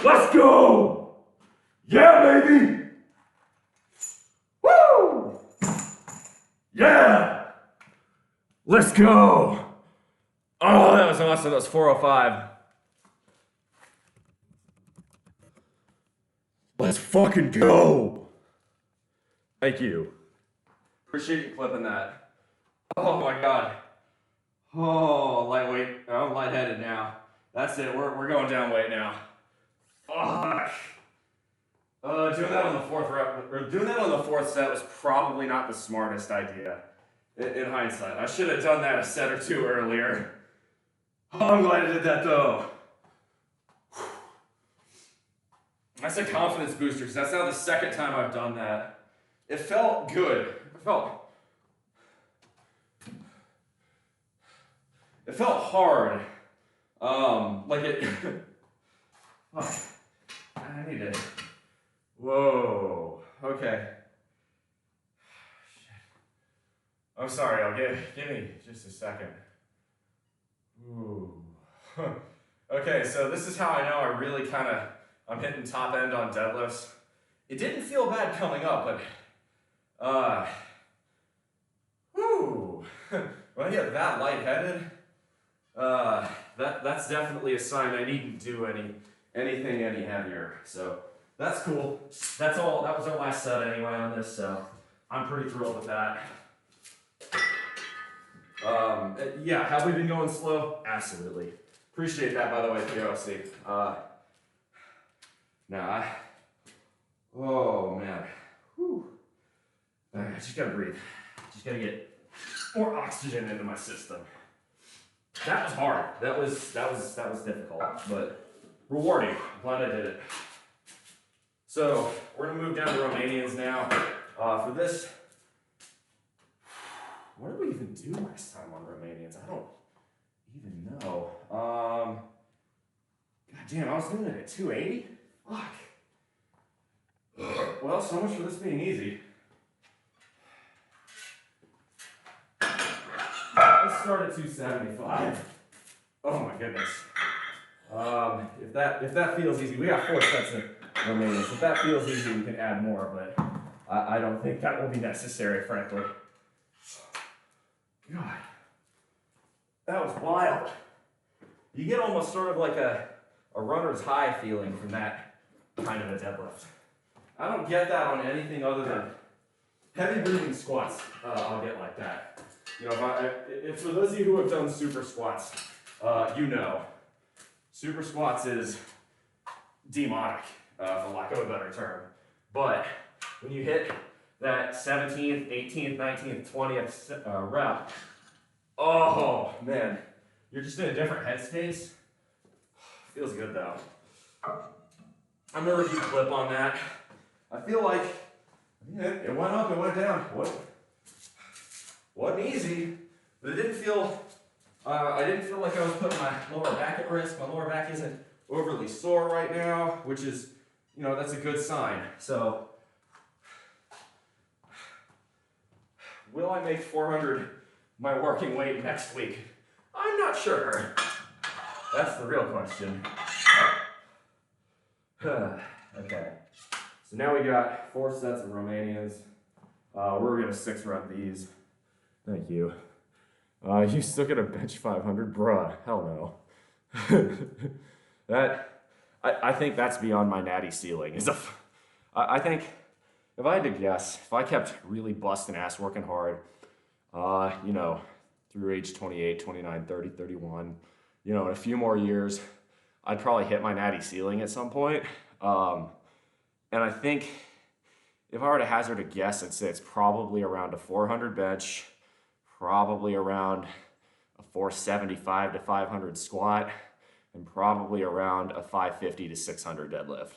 Let's go! Yeah, baby! Woo! Yeah! Let's go! Oh, that was awesome. That was 405. Let's fucking go! Thank you. Appreciate you clipping that. Oh my god. Oh, lightweight. I'm lightheaded now. That's it. We're going down weight now. Fuck. Doing that on the 4th rep, or doing that on the 4th set was probably not the smartest idea. In hindsight, I should have done that a set or 2 earlier. Oh, I'm glad I did that though. That's a confidence booster because that's now the 2nd time I've done that. It felt good. It felt hard. Like it. Oh, I need to. Whoa. Okay. Shit. I'm sorry. I'll give me just a second. Ooh. Okay. So this is how I know I really I'm hitting top end on deadlifts. It didn't feel bad coming up, but whoo. When I get that lightheaded, that's definitely a sign I needn't do anything any heavier. So that's cool. That's all. That was our last set anyway on this, so I'm pretty thrilled with that. Yeah, have we been going slow? Absolutely. Appreciate that, by the way, POC. Oh man. Whew. I just gotta breathe. Just gotta get more oxygen into my system. That was hard. That was difficult, but rewarding. I'm glad I did it. So we're gonna move down to Romanians now. For this, what did we even do last time on Romanians? I don't even know. God damn, I was doing it at 280? Fuck. Well, so much for this being easy. Let's start at 275. Oh my goodness. If that feels easy, we got 4 sets of remaining. If that feels easy, we can add more, but I don't think that will be necessary, frankly. God, that was wild. You get almost sort of like a runner's high feeling from that kind of a deadlift. I don't get that on anything other than heavy breathing squats. I'll get like that. You know, if for those of you who have done super squats, you know, super squats is demonic, for lack of a better term. But when you hit that 17th, 18th, 19th, 20th rep, oh man, you're just in a different headspace. Feels good though. I'm gonna review clip on that. I feel like it went up, it went down. Wasn't easy, but it didn't feel. I didn't feel like I was putting my lower back at risk. My lower back isn't overly sore right now, which is, you know, that's a good sign. So, will I make 400 my working weight next week? I'm not sure. That's the real question. Okay, so now we got 4 sets of Romanians. We're gonna 6 rep these. Thank you. You still get a bench 500? Bruh, hell no. I think that's beyond my natty ceiling. I think, if I had to guess, if I kept really busting ass working hard, you know, through age 28, 29, 30, 31, you know, in a few more years, I'd probably hit my natty ceiling at some point. And I think if I were to hazard a guess, I'd say it's probably around a 400 bench, probably around a 475 to 500 squat, and probably around a 550 to 600 deadlift.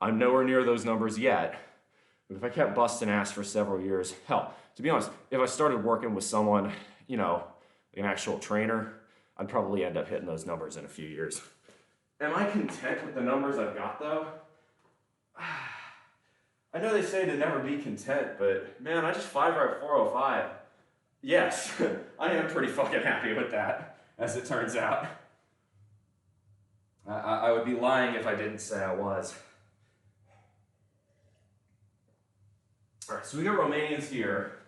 I'm nowhere near those numbers yet, but if I kept busting ass for several years, hell, to be honest, if I started working with someone, you know, an actual trainer, I'd probably end up hitting those numbers in a few years. Am I content with the numbers I've got though? I know they say to never be content, but man, I just 5 rep 405. Yes, I am pretty fucking happy with that, as it turns out. I would be lying if I didn't say I was. All right, so we got Romanians here.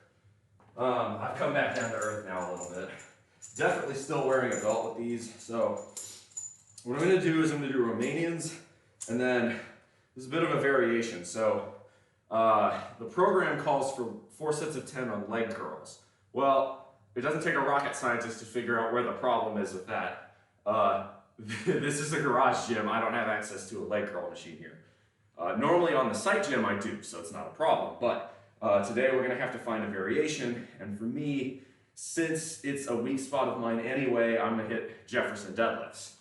I've come back down to earth now a little bit. Definitely still wearing a belt with these, so what I'm gonna do is I'm gonna do Romanians, and then there's a bit of a variation. So the program calls for 4 sets of 10 on leg curls. Well, it doesn't take a rocket scientist to figure out where the problem is with that. This is a garage gym. I don't have access to a leg curl machine here. Normally on the site gym I do, so it's not a problem. But today we're gonna have to find a variation, and for me, since it's a weak spot of mine anyway, I'm gonna hit Jefferson deadlifts.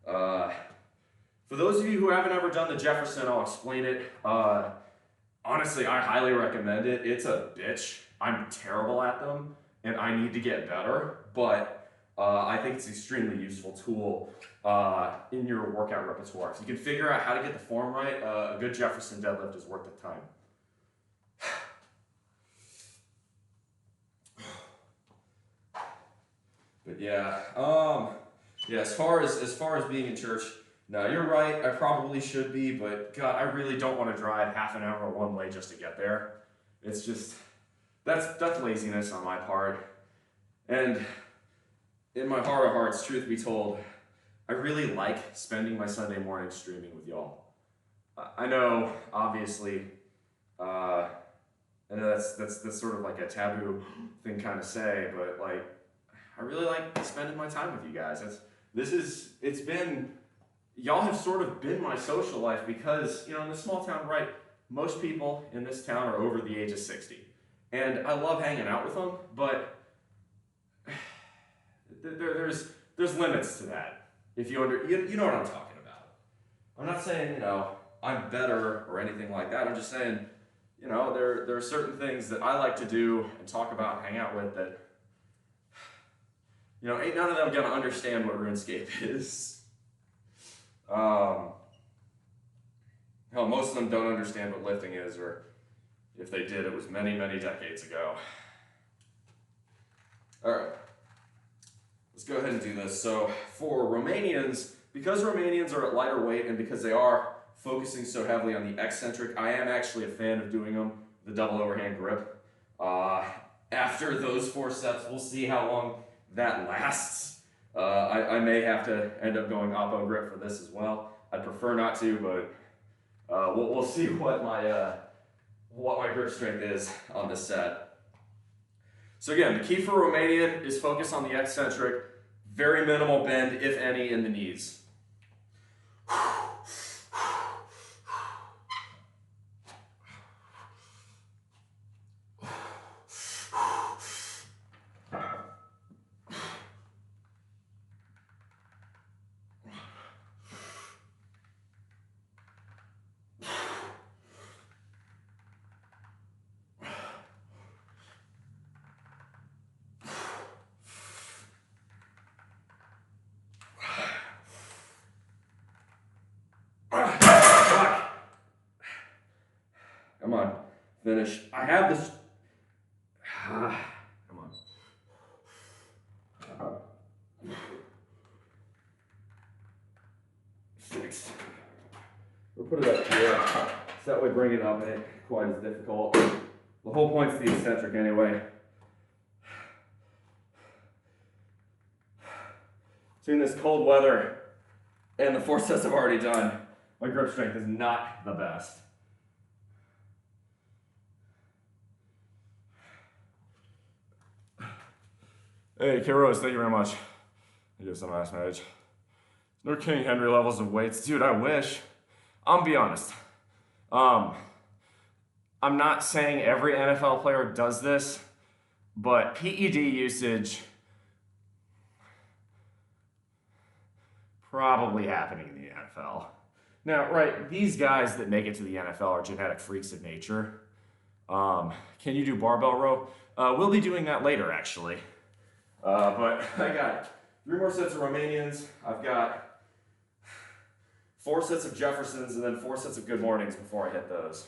For those of you who haven't ever done the Jefferson, I'll explain it. Honestly, I highly recommend it. It's a bitch. I'm terrible at them, and I need to get better, but I think it's an extremely useful tool in your workout repertoire. If you can figure out how to get the form right, a good Jefferson deadlift is worth the time. But yeah, as far as being in church, no, you're right, I probably should be, but God, I really don't want to drive half an hour one way just to get there. It's just, that's laziness on my part. And in my heart of hearts, truth be told, I really like spending my Sunday morning streaming with y'all. I know, obviously, I know that's sort of like a taboo thing kind of say, but like, I really like spending my time with you guys. It's been, y'all have sort of been my social life because, you know, in this small town, right, most people in this town are over the age of 60. And I love hanging out with them, but there's limits to that. If you know what I'm talking about. I'm not saying, you know, I'm better or anything like that. I'm just saying, you know, there are certain things that I like to do and talk about and hang out with that You know, ain't none of them gonna understand what RuneScape is. Hell, most of them don't understand what lifting is, or if they did, it was many, many decades ago. All right, let's go ahead and do this. So for Romanians, because Romanians are at lighter weight and because they are focusing so heavily on the eccentric, I am actually a fan of doing them the double overhand grip. After those 4 sets, we'll see how long that lasts. I may have to end up going oppo grip for this as well. I'd prefer not to, but we'll see what my grip strength is on this set. So again, the key for Romanian is focus on the eccentric, very minimal bend, if any, in the knees. Come on, finish. I have this. Come on. 6. We'll put it up here. So that way bring it up ain't quite as difficult. The whole point's the eccentric anyway. Between this cold weather and the 4 sets I've already done, my grip strength is not the best. Hey, K Rose, thank you very much. I give some last match. No King Henry levels of weights. Dude, I wish. I'll be honest. I'm not saying every NFL player does this, but PED usage probably happening in the NFL. Now, right, these guys that make it to the NFL are genetic freaks of nature. Can you do barbell row? We'll be doing that later, actually. But I got 3 more sets of Romanians. I've got 4 sets of Jeffersons and then 4 sets of Good Mornings before I hit those.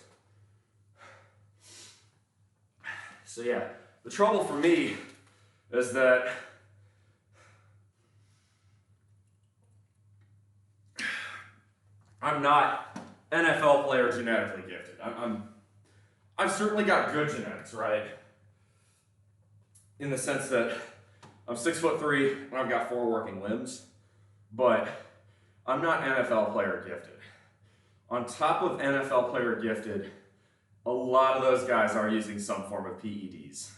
So yeah, the trouble for me is that I'm not NFL player genetically gifted. I've certainly got good genetics, right? In the sense that I'm 6'3" and I've got 4 working limbs, but I'm not NFL player gifted. On top of NFL player gifted, a lot of those guys are using some form of PEDs.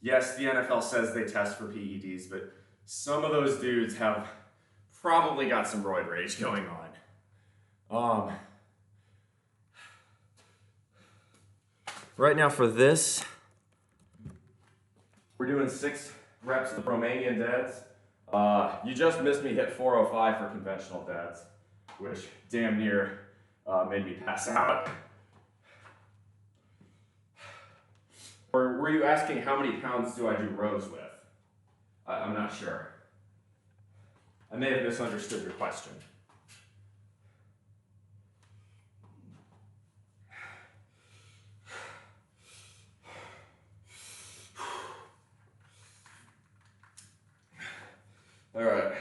Yes, the NFL says they test for PEDs, but some of those dudes have probably got some roid rage going on. Right now for this, we're doing 6 reps of Romanian deads. You just missed me hit 405 for conventional deads, which damn near made me pass out. Or were you asking how many pounds do I do rows with? I'm not sure. I may have misunderstood your question. All right.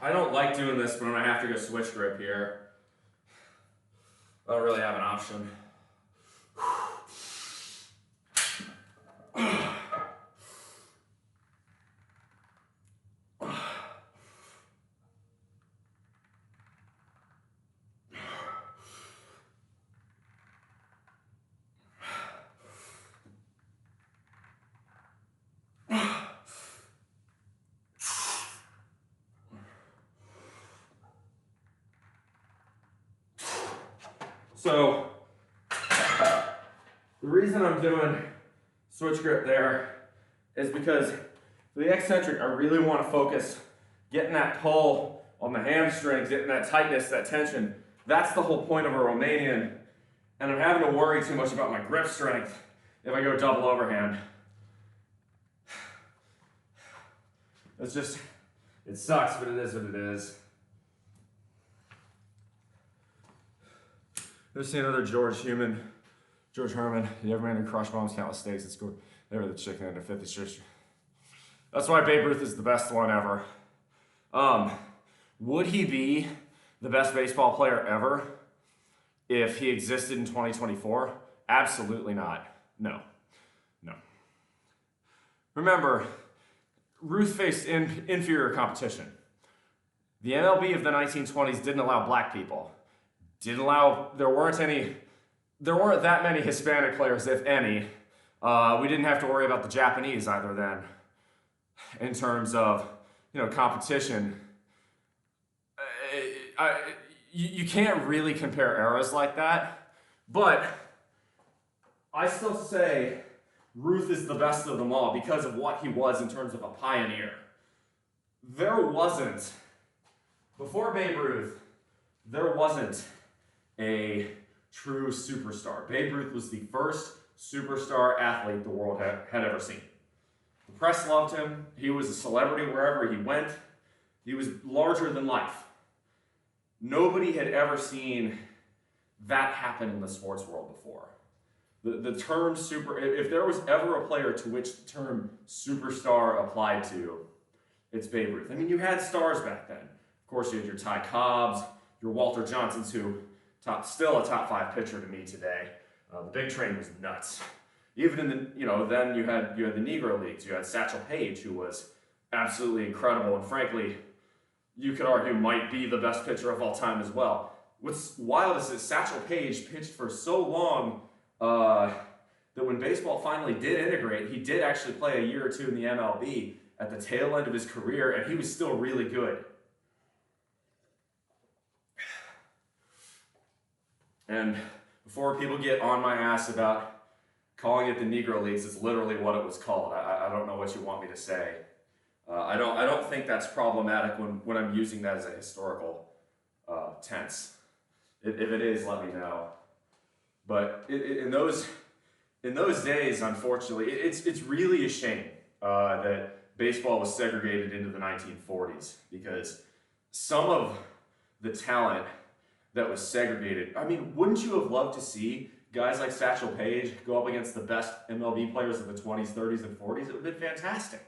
I don't like doing this, but I'm gonna have to go switch grip here. I don't really have an option. So, the reason I'm doing switch grip there is because for the eccentric, I really want to focus getting that pull on the hamstrings, getting that tightness, that tension. That's the whole point of a Romanian, and I'm having to worry too much about my grip strength if I go double overhand. It's just, it sucks, but it is what it is. There's another George Herman. The everyman who crushed bombs, countless stakes, and scored. They were the chicken in the 50s. That's why Babe Ruth is the best one ever. Would he be the best baseball player ever if he existed in 2024? Absolutely not. No. Remember, Ruth faced inferior competition. The MLB of the 1920s didn't allow black people. There weren't that many Hispanic players, if any. We didn't have to worry about the Japanese either then. In terms of, competition. You can't really compare eras like that, but I still say Ruth is the best of them all because of what he was in terms of a pioneer. Before Babe Ruth, there wasn't a true superstar. Babe Ruth was the first superstar athlete the world had ever seen. The press loved him. He was a celebrity wherever he went. He was larger than life. Nobody had ever seen that happen in the sports world before. The term if there was ever a player to which the term superstar applied to, it's Babe Ruth. I mean, you had stars back then. Of course, you had your Ty Cobbs, your Walter Johnsons, who still a top 5 pitcher to me today. The big train was nuts. Even in the, then you had the Negro Leagues. You had Satchel Paige, who was absolutely incredible, and frankly, you could argue might be the best pitcher of all time as well. What's wild is that Satchel Paige pitched for so long that when baseball finally did integrate, he did actually play a year or two in the MLB at the tail end of his career, and he was still really good. And before people get on my ass about calling it the Negro Leagues, it's literally what it was called. I don't know what you want me to say. I don't think that's problematic when I'm using that as a historical tense. If it is, let me know. But in those days, unfortunately, it's really a shame that baseball was segregated into the 1940s, because some of the talent that was segregated, I mean, wouldn't you have loved to see guys like Satchel Paige go up against the best MLB players of the 20s, 30s, and 40s? It would have been fantastic.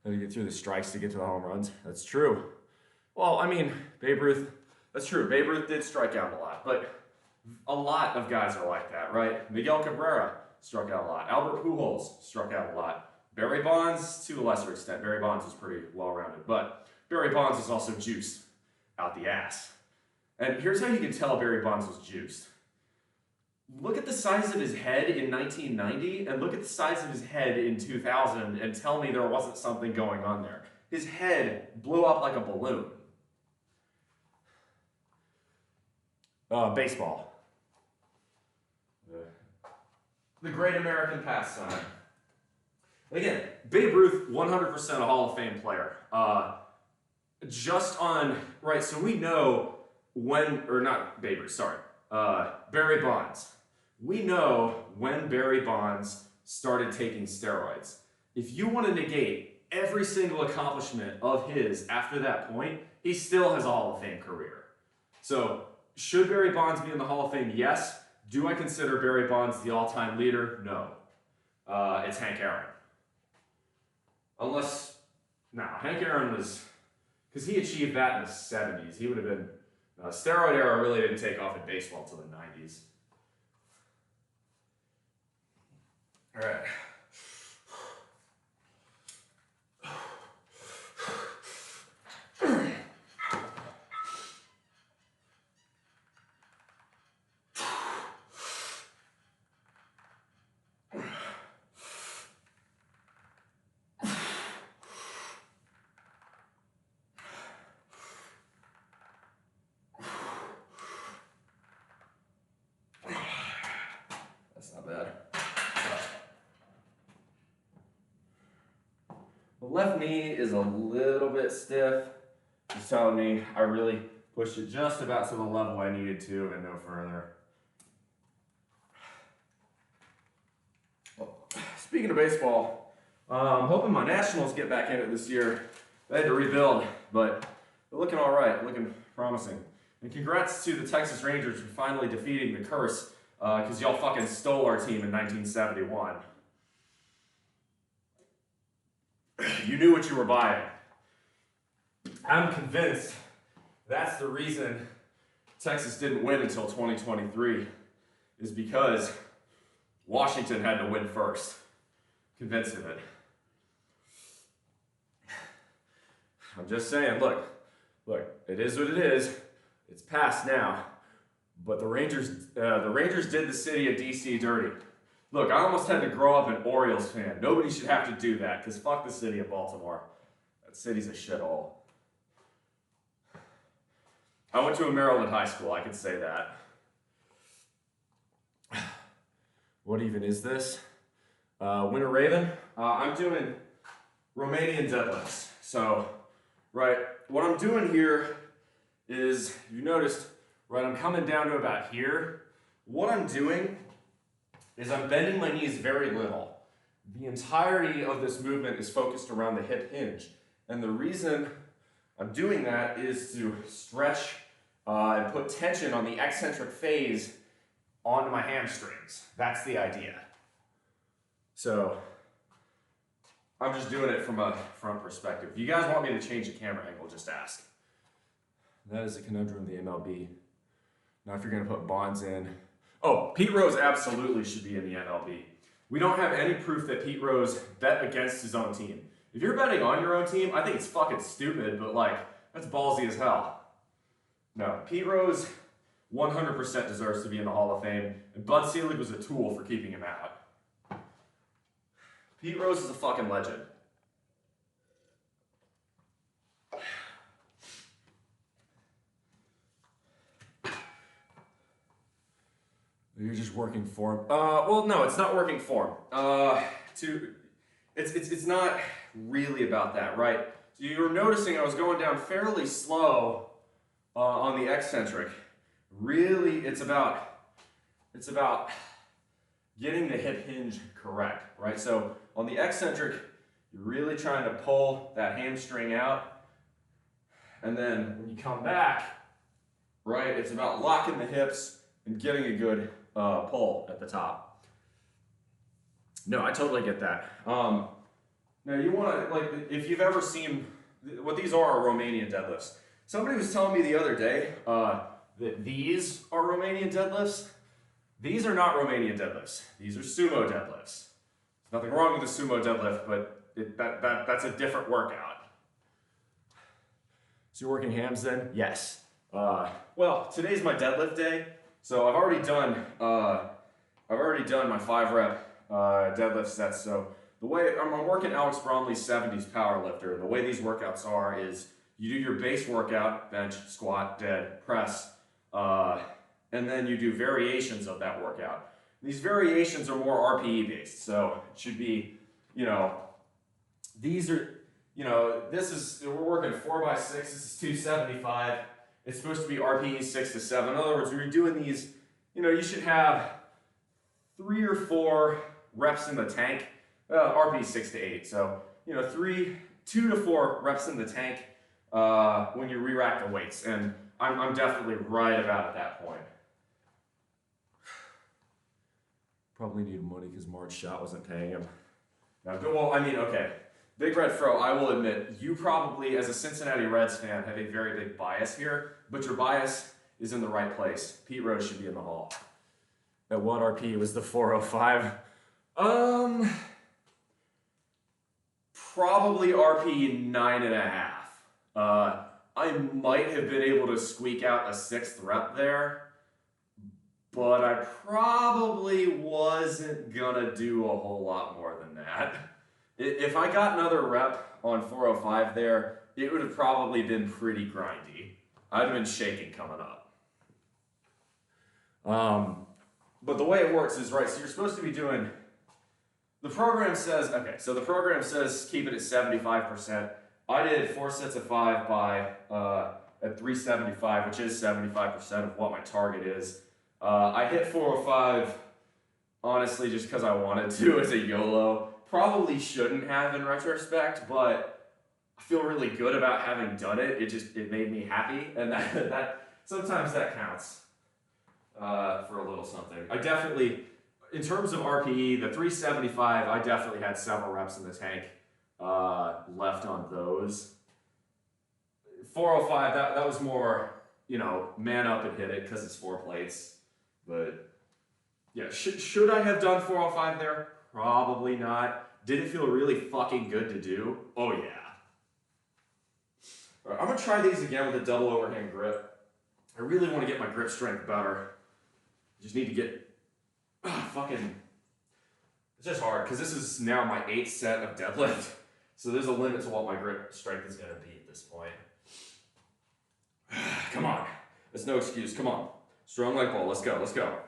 Had to get through the strikes to get to the home runs. That's true. Well, I mean, Babe Ruth, that's true. Babe Ruth did strike out a lot, but a lot of guys are like that, right? Miguel Cabrera struck out a lot. Albert Pujols struck out a lot. Barry Bonds, to a lesser extent. Barry Bonds was pretty well-rounded, but Barry Bonds was also juiced out the ass. And here's how you can tell Barry Bonds was juiced. Look at the size of his head in 1990 and look at the size of his head in 2000 and tell me there wasn't something going on there. His head blew up like a balloon. Baseball. The great American pastime. Again, Babe Ruth, 100% a Hall of Fame player. So we know Barry Bonds. We know when Barry Bonds started taking steroids. If you want to negate every single accomplishment of his after that point, he still has a Hall of Fame career. So, should Barry Bonds be in the Hall of Fame? Yes. Do I consider Barry Bonds the all-time leader? No. It's Hank Aaron. Hank Aaron was, because he achieved that in the 70s. He would have been, steroid era really didn't take off in baseball until the 90s. All right. That's not bad. The left knee is a little bit stiff. It's telling me I really pushed it just about to the level I needed to and no further. Well, speaking of baseball, I'm hoping my Nationals get back in it this year. They had to rebuild, but they're looking all right, looking promising. And congrats to the Texas Rangers for finally defeating the curse, because y'all fucking stole our team in 1971. You knew what you were buying. I'm convinced that's the reason Texas didn't win until 2023, is because Washington had to win first. Convinced of it. I'm just saying, look, it is what it is. It's past now. But the Rangers did the city of DC dirty. Look, I almost had to grow up an Orioles fan. Nobody should have to do that, because fuck the city of Baltimore. That city's a shithole. I went to a Maryland high school, I can say that. What even is this? Winter Raven. I'm doing Romanian deadlifts. So, right, what I'm doing here is, you noticed, right, I'm coming down to about here. What I'm doing is I'm bending my knees very little. The entirety of this movement is focused around the hip hinge. And the reason I'm doing that is to stretch and put tension on the eccentric phase onto my hamstrings. That's the idea. So I'm just doing it from a front perspective. If you guys want me to change the camera angle, just ask. That is a conundrum of the MLB. Now if you're gonna put Bonds in. Oh, Pete Rose absolutely should be in the MLB. We don't have any proof that Pete Rose bet against his own team. If you're betting on your own team, I think it's fucking stupid, but like, that's ballsy as hell. No, Pete Rose 100% deserves to be in the Hall of Fame, and Bud Selig was a tool for keeping him out. Pete Rose is a fucking legend. You're just working form. Well, no, it's not working form. It's not really about that, right? So you were noticing I was going down fairly slow on the eccentric. Really, it's about getting the hip hinge correct, right? So on the eccentric, you're really trying to pull that hamstring out, and then when you come back, right, it's about locking the hips and getting a good pull at the top. No, I totally get that. Now you want to, like, if you've ever seen, what these are Romanian deadlifts. Somebody was telling me the other day that these are Romanian deadlifts. These are not Romanian deadlifts. These are sumo deadlifts. There's nothing wrong with the sumo deadlift, but that's a different workout. So you're working hams then? Yes. Well, today's my deadlift day. So I've already done my 5-rep deadlift sets. So the way I'm working Alex Bromley's 70s powerlifter, and the way these workouts are is you do your base workout, bench, squat, dead, press, and then you do variations of that workout. These variations are more RPE based. So it should be, these are, we're working 4x6, this is 275. It's supposed to be RPE 6 to 7. In other words, when you're doing these, you should have 3 or 4 reps in the tank. RPE 6 to 8. So, 2 to 4 reps in the tank when you re-rack the weights. And I'm definitely right about at that point. Probably needed money because Marge Shot wasn't paying him. Now, okay. Big Red Fro, I will admit, you probably, as a Cincinnati Reds fan, have a very big bias here, but your bias is in the right place. Pete Rose should be in the Hall. At what RP was the 405? Probably RP 9.5. I might have been able to squeak out a 6th rep there, but I probably wasn't gonna do a whole lot more than that. If I got another rep on 405 there, it would have probably been pretty grindy. I'd have been shaking coming up. But the way it works is, right, so you're supposed to be doing, the program says keep it at 75%. I did 4 sets of 5 at 375, which is 75% of what my target is. I hit 405, honestly, just because I wanted to as a YOLO. Probably shouldn't have in retrospect, but I feel really good about having done it. It made me happy, and that sometimes that counts for a little something. I definitely, in terms of RPE, the 375, I definitely had several reps in the tank left on those. 405, that was more, you know, man up and hit it because it's 4 plates. But yeah, should I have done 405 there? Probably not. Did it feel really fucking good to do? Oh yeah. All right, I'm gonna try these again with a double overhand grip. I really want to get my grip strength better. Just need to get fucking. It's just hard because this is now my 8th set of deadlift, so there's a limit to what my grip strength is gonna be at this point. Come on, there's no excuse. Come on, strong leg pull. Let's go. Let's go.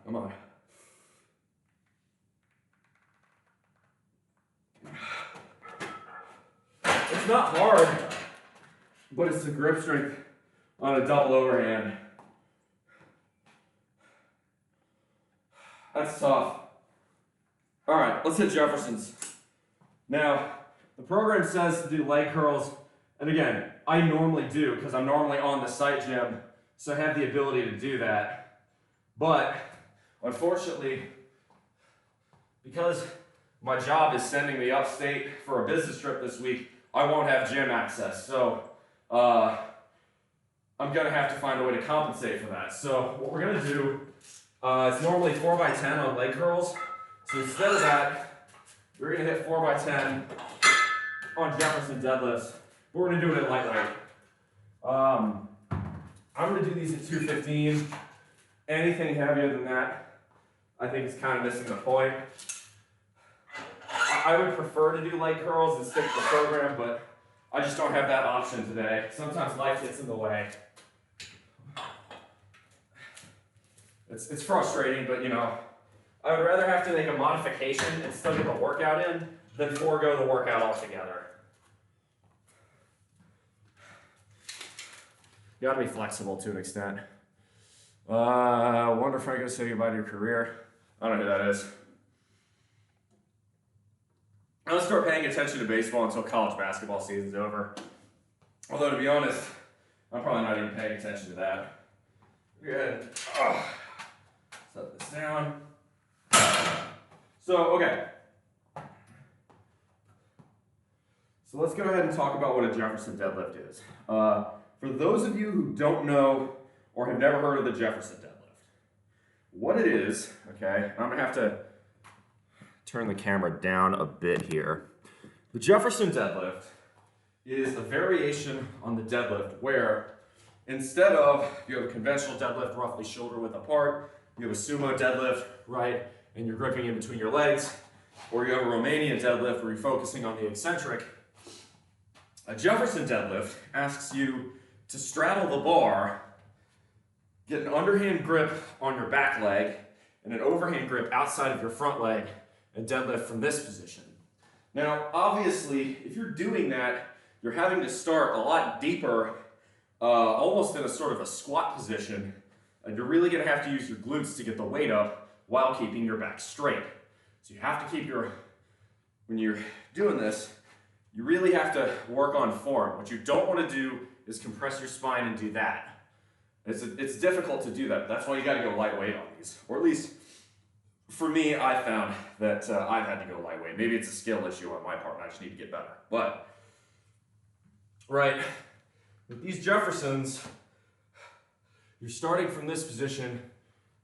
Come on. It's not hard, but it's the grip strength on a double overhand. That's tough. All right, let's hit Jeffersons. Now, the program says to do leg curls, and again, I normally do because I'm normally on the site gym, so I have the ability to do that. But unfortunately, because my job is sending me upstate for a business trip this week, I won't have gym access. So I'm gonna have to find a way to compensate for that. So what we're gonna do, it's normally 4x10 on leg curls. So instead of that, we're gonna hit 4x10 on Jefferson deadlifts. But we're gonna do it at lightweight. I'm gonna do these at 215. Anything heavier than that, I think is kind of missing the point. I would prefer to do leg curls and stick to the program, but I just don't have that option today. Sometimes life gets in the way. It's frustrating, but you know, I would rather have to make a modification and still get the workout in than forego the workout altogether. You gotta be flexible to an extent. Wonder if I could say goodbye to your career. I don't know who that is. I'm gonna start paying attention to baseball until college basketball season's over. Although to be honest, I'm probably not even paying attention to that. Good. Set this down. So, okay. So let's go ahead and talk about what a Jefferson deadlift is. For those of you who don't know or have never heard of the Jefferson deadlift, what it is, okay, I'm gonna have to turn the camera down a bit here. The Jefferson deadlift is a variation on the deadlift where instead of you have a conventional deadlift roughly shoulder width apart, you have a sumo deadlift, right, and you're gripping in between your legs, or you have a Romanian deadlift where you're focusing on the eccentric. A Jefferson deadlift asks you to straddle the bar, get an underhand grip on your back leg, and an overhand grip outside of your front leg, and deadlift from this position. Now, obviously, if you're doing that, you're having to start a lot deeper, almost in a sort of a squat position, and you're really gonna have to use your glutes to get the weight up while keeping your back straight. So you have to keep when you're doing this, you really have to work on form. What you don't wanna do is compress your spine and do that. It's difficult to do that. That's why you gotta go lightweight on these, or at least, for me, I found that I've had to go lightweight. Maybe it's a skill issue on my part and I just need to get better. But, right, with these Jeffersons, you're starting from this position,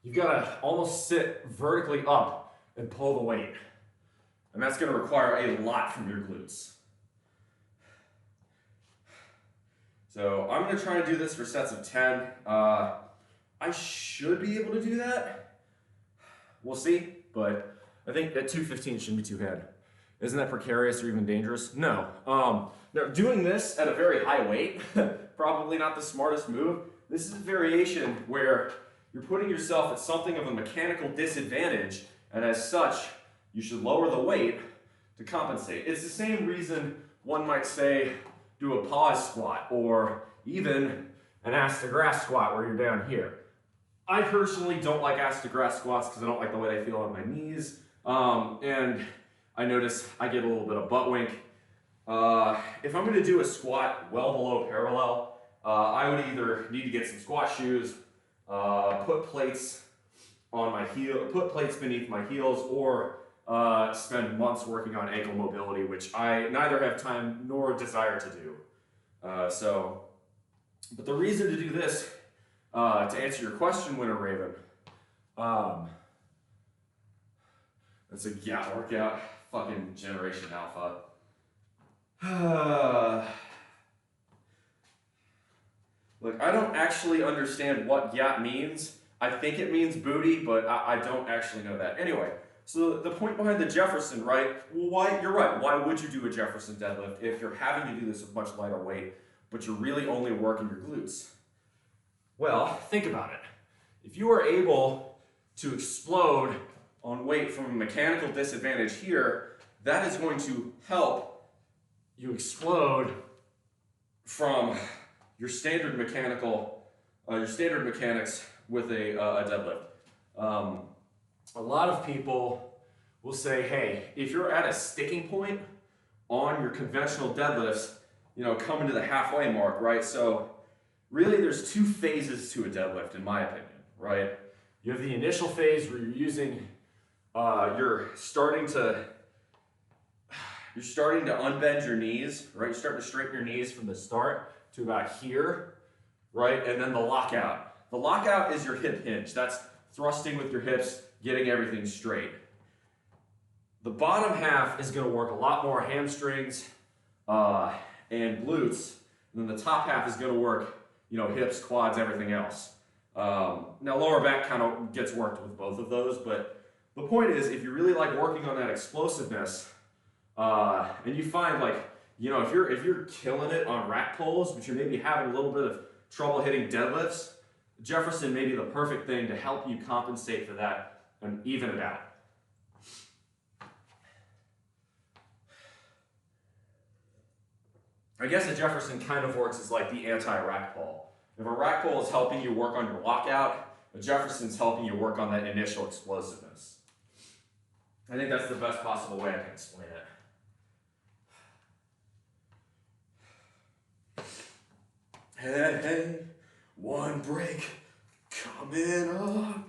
you've got to almost sit vertically up and pull the weight. And that's going to require a lot from your glutes. So I'm going to try to do this for sets of 10. I should be able to do that. We'll see, but I think at 215 shouldn't be too bad. Isn't that precarious or even dangerous? No. Now doing this at a very high weight, probably not the smartest move. This is a variation where you're putting yourself at something of a mechanical disadvantage, and as such, you should lower the weight to compensate. It's the same reason one might say do a pause squat, or even an ass to grass squat where you're down here. I personally don't like ass to grass squats because I don't like the way they feel on my knees, and I notice I get a little bit of butt wink. If I'm going to do a squat well below parallel, I would either need to get some squat shoes, put plates on my heel, put plates beneath my heels, or spend months working on ankle mobility, which I neither have time nor desire to do. But the reason to do this, to answer your question, Winter Raven, that's a GAT workout, fucking Generation Alpha. Look, I don't actually understand what GAT means. I think it means booty, but I don't actually know that. Anyway, so the point behind the Jefferson, right? Well, you're right. Why would you do a Jefferson deadlift if you're having to do this with much lighter weight, but you're really only working your glutes? Well, think about it. If you are able to explode on weight from a mechanical disadvantage here, that is going to help you explode from your standard mechanics with a deadlift. A lot of people will say, hey, if you're at a sticking point on your conventional deadlifts, you know, coming to the halfway mark, right? So really there's two phases to a deadlift, in my opinion, right? You have the initial phase where you're using, you're starting to unbend your knees, right? You're starting to straighten your knees from the start to about here, right? And then the lockout. The lockout is your hip hinge. That's thrusting with your hips, getting everything straight. The bottom half is going to work a lot more hamstrings and glutes, and then the top half is going to work, you know, hips, quads, everything else. Now lower back kind of gets worked with both of those, but the point is, if you really like working on that explosiveness, and you find, like, you know, if you're killing it on rack pulls, but you're maybe having a little bit of trouble hitting deadlifts, Jefferson may be the perfect thing to help you compensate for that and even it out. I guess a Jefferson kind of works as like the anti-rack pull. If a rack pull is helping you work on your lockout, a Jefferson's helping you work on that initial explosiveness. I think that's the best possible way I can explain it. Hey, hey, one break coming up.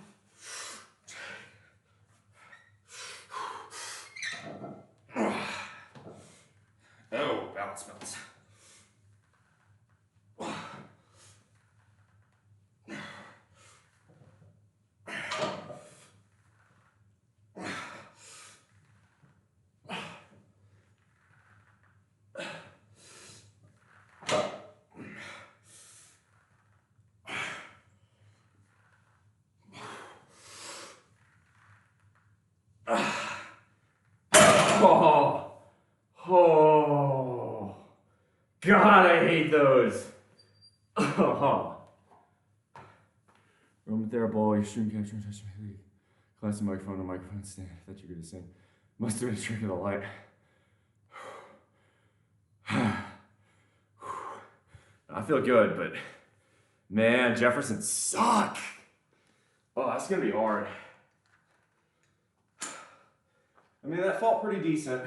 Oh, balance melts. Oh, God, I hate those. Oh. Roman Theraball, your stream capture, touch my league. Classic microphone and microphone stand. I thought you were going to sing. Must have been a trick of the light. I feel good, but man, Jefferson suck. Oh, that's going to be hard. I mean, that felt pretty decent.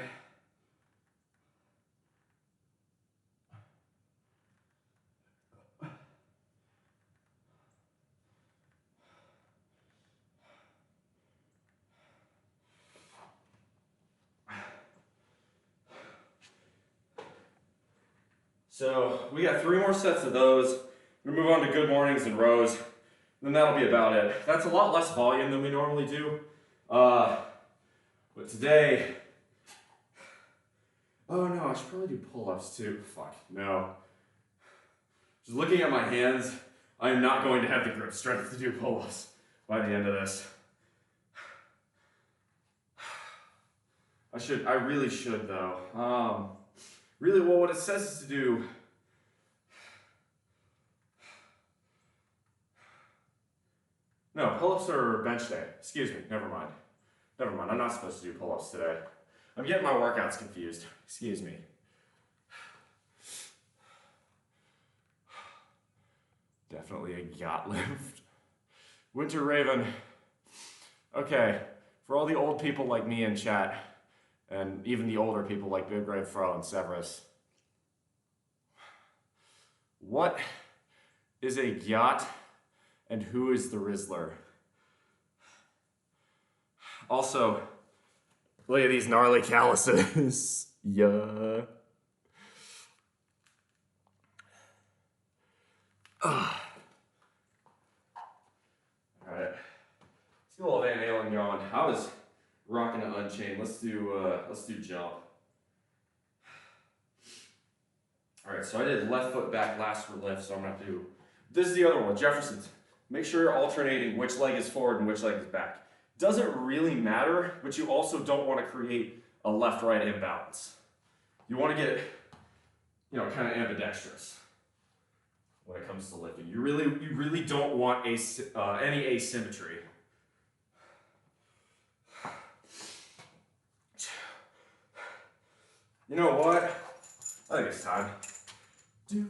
So we got 3 more sets of those. We'll move on to good mornings and rows. Then that'll be about it. That's a lot less volume than we normally do. But today, oh no, I should probably do pull-ups too. Fuck, no. Just looking at my hands, I am not going to have the grip strength to do pull-ups by the end of this. I really should though. Really, well, what it says is to do. No, pull-ups are bench day. Excuse me, never mind. Never mind, I'm not supposed to do pull-ups today. I'm getting my workouts confused. Excuse me. Definitely a yacht lift. Winter Raven. Okay, for all the old people like me in chat, and even the older people like Big Red Fro and Severus, what is a yacht and who is the Rizzler? Also, look at these gnarly calluses. Yeah. Alright. Let's get a little Van Halen going. I was rocking it unchained. Let's do jump. Alright, so I did left foot back last for lift, so I'm gonna do this is the other one, Jefferson's. Make sure you're alternating which leg is forward and which leg is back. Doesn't really matter, but you also don't want to create a left-right imbalance. You want to get, kind of ambidextrous when it comes to lifting. You really don't want any asymmetry. You know what? I think it's time. Do.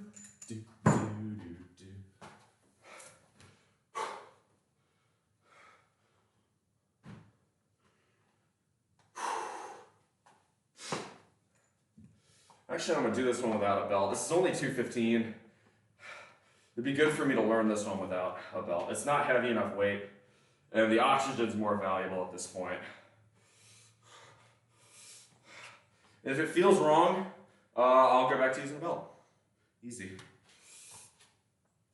Actually, I'm going to do this one without a belt. This is only 215. It'd be good for me to learn this one without a belt. It's not heavy enough weight, and the oxygen's more valuable at this point. And if it feels wrong, I'll go back to using a belt. Easy.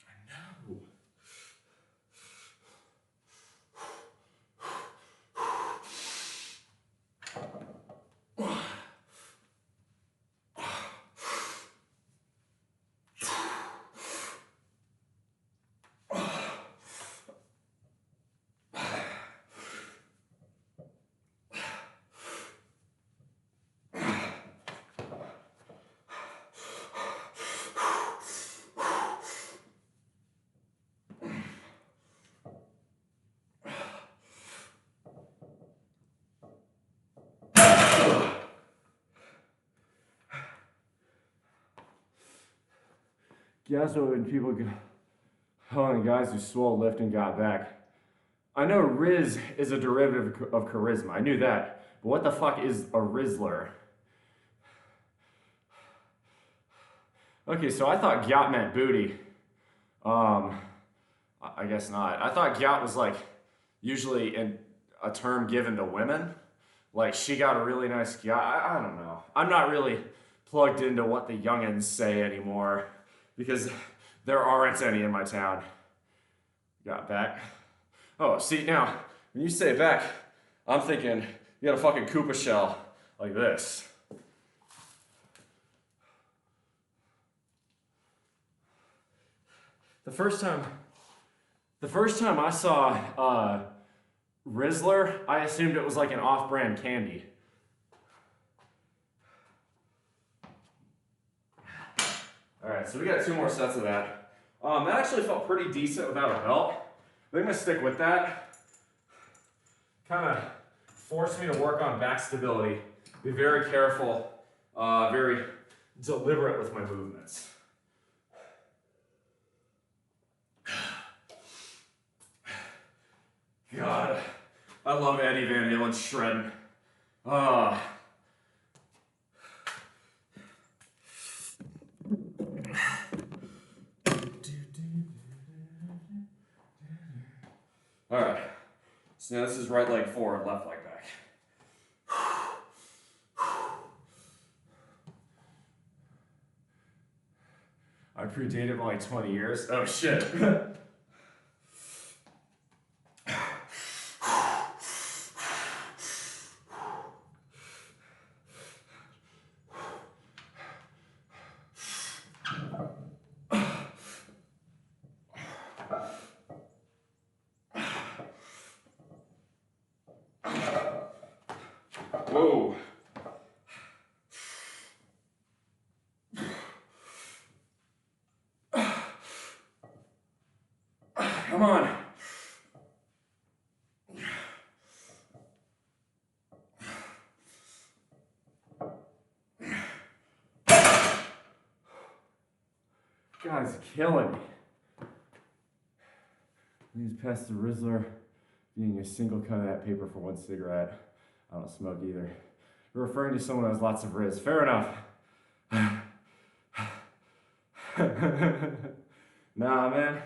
I know. Guess what when people go, and guys who swole lift and got back. I know Riz is a derivative of charisma. I knew that. But what the fuck is a Rizzler? Okay, so I thought gyat meant booty. I guess not. I thought gyat was like usually a term given to women. Like she got a really nice gyat. I don't know. I'm not really plugged into what the youngins say anymore because there aren't any in my town. Got back. Oh, see now, when you say back, I'm thinking you got a fucking Koopa shell like this. The first time I saw Rizzler, I assumed it was like an off-brand candy. All right, so we got 2 more sets of that. That actually felt pretty decent without a belt. I think I'm gonna stick with that. Kind of forced me to work on back stability. Be very careful, very deliberate with my movements. God, I love Eddie Van Halen shredding. All right, so now this is right leg forward, left leg back. I predated by like 20 years. Oh shit. Whoa, Come on. God, it's killing me. Please pass the Rizzler. Being a single cut of that paper for one cigarette. I don't smoke either. You're referring to someone who has lots of Riz. Fair enough. Nah, man.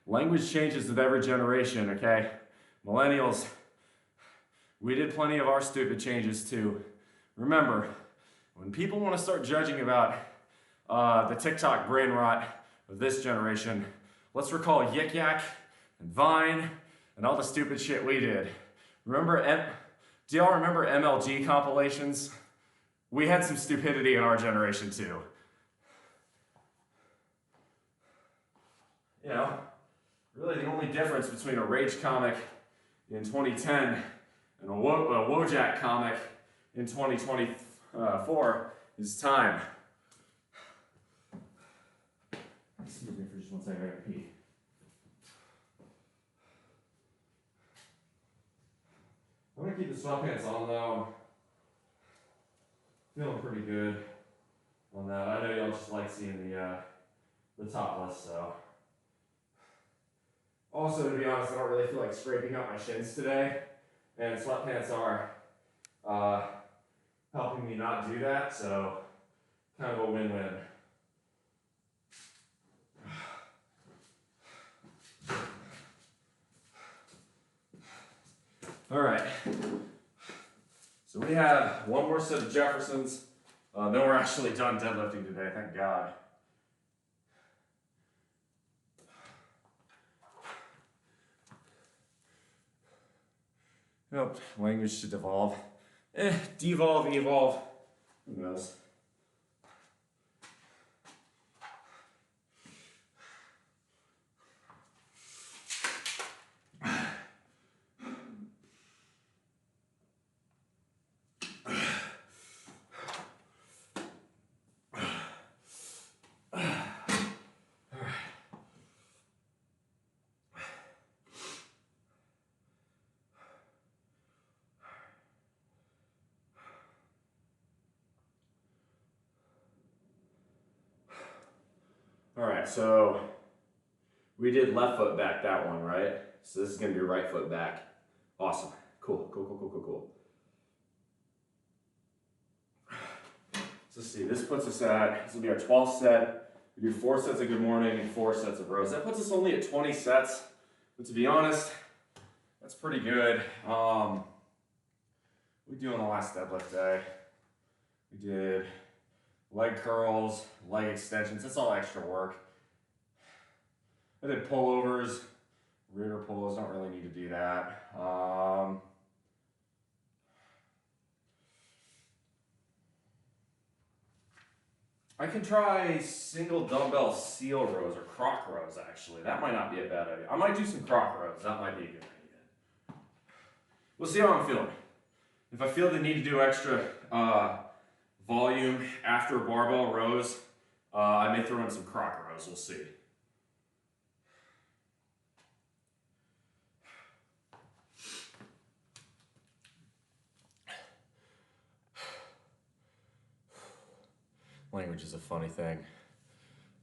Language changes with every generation, okay? Millennials, we did plenty of our stupid changes too. Remember, when people want to start judging about the TikTok brain rot of this generation, let's recall Yik Yak and Vine and all the stupid shit we did. Remember, do y'all remember MLG compilations? We had some stupidity in our generation too. You know, really the only difference between a Rage comic in 2010 and a Wojak comic in 2024 is time. Excuse me for just 1 second, I gotta pee. I'm gonna keep the sweatpants on though. Feeling pretty good on that. I know y'all just like seeing the topless, so. Also, to be honest, I don't really feel like scraping up my shins today, and sweatpants are helping me not do that, so kind of a win-win. All right, so we have one more set of Jeffersons, then we're actually done deadlifting today, thank God. Nope, language should devolve. Devolve, evolve, who knows? All right, so we did left foot back that one, right? So this is gonna be right foot back. Awesome, cool. So let's see, this puts us at, this will be our 12th set. We do 4 sets of good morning and 4 sets of rows. That puts us only at 20 sets, but to be honest, that's pretty good. What we do on the last deadlift day? We did leg curls, leg extensions, that's all extra work. I did pullovers, rear pulls, don't really need to do that. I can try single dumbbell seal rows or croc rows actually. That might not be a bad idea. I might do some croc rows, that might be a good idea. We'll see how I'm feeling. If I feel the need to do extra volume after barbell rows, I may throw in some croc rows, we'll see. Language is a funny thing.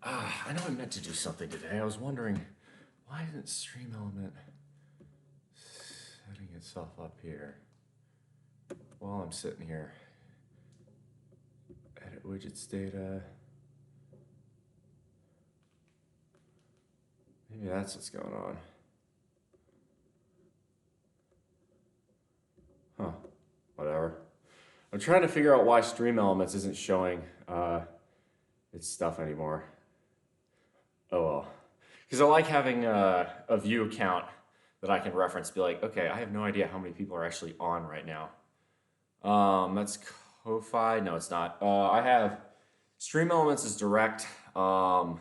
I know I meant to do something today. I was wondering, why isn't Stream Element setting itself up here while I'm sitting here? Edit widgets data. Maybe that's what's going on. Huh, whatever. I'm trying to figure out why Stream Elements isn't showing its stuff anymore. Oh well. Because I like having a view count that I can reference, be like, okay, I have no idea how many people are actually on right now. That's Ko-Fi, no it's not. I have Stream Elements is direct, but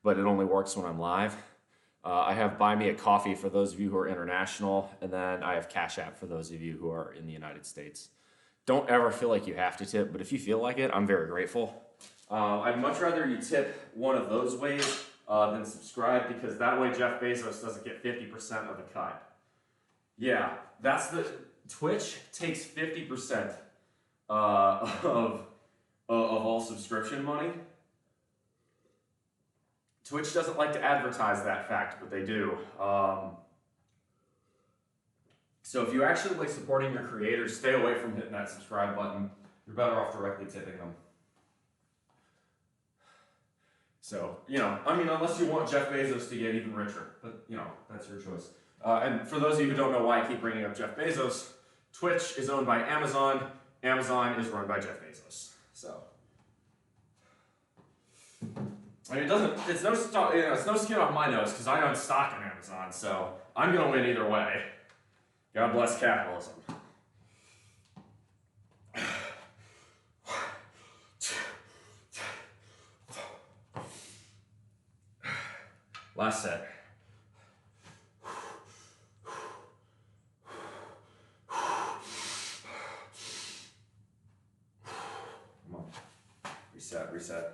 it only works when I'm live. I have Buy Me a Coffee for those of you who are international, and then I have Cash App for those of you who are in the United States. Don't ever feel like you have to tip, but if you feel like it, I'm very grateful. I'd much rather you tip one of those ways then subscribe, because that way Jeff Bezos doesn't get 50% of the cut. Yeah, that's the Twitch takes 50% of all subscription money. Twitch doesn't like to advertise that fact, but they do. So if you actually like supporting your creators, stay away from hitting that subscribe button. You're better off directly tipping them. So, you know, I mean, unless you want Jeff Bezos to get even richer, but, you know, that's your choice. And for those of you who don't know why I keep bringing up Jeff Bezos, Twitch is owned by Amazon. Amazon is run by Jeff Bezos. So, I mean, it's no skin off my nose, because I own stock in Amazon, so I'm going to win either way. God bless capitalism. Last set. Come on. Reset.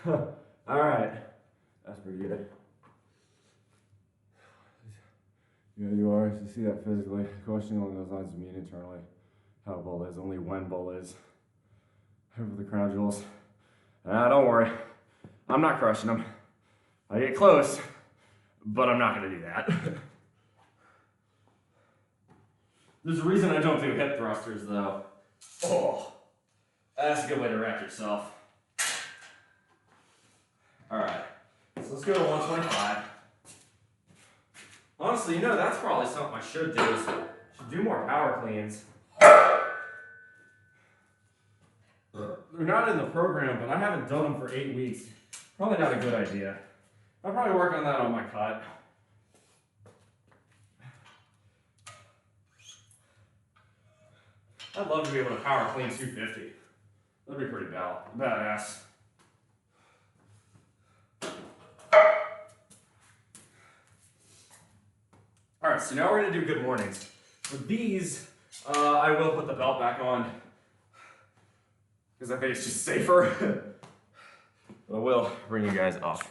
All right, that's pretty good. Yeah, you are. To see that physically. Question along those lines of mean internally how bull is, only when bull is. Over the crown jewels. Don't worry. I'm not crushing them. I get close, but I'm not going to do that. There's a reason I don't do hip thrusters, though. Oh, that's a good way to wreck yourself. All right, so let's go to 125. Honestly, you know, that's probably something I should do. Is should do more power cleans. They're not in the program, but I haven't done them for 8 weeks. Probably not a good idea. I'll probably work on that on my cut. I'd love to be able to power clean 250. That'd be pretty badass. All right, so now we're gonna do good mornings. With these, I will put the belt back on because I think it's just safer. But I will bring you guys up.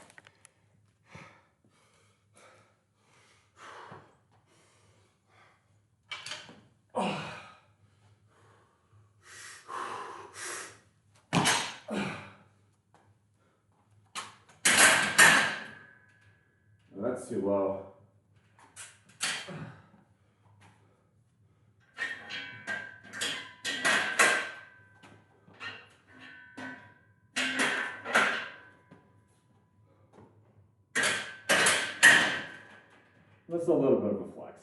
That's too low. That's a little bit of a flex.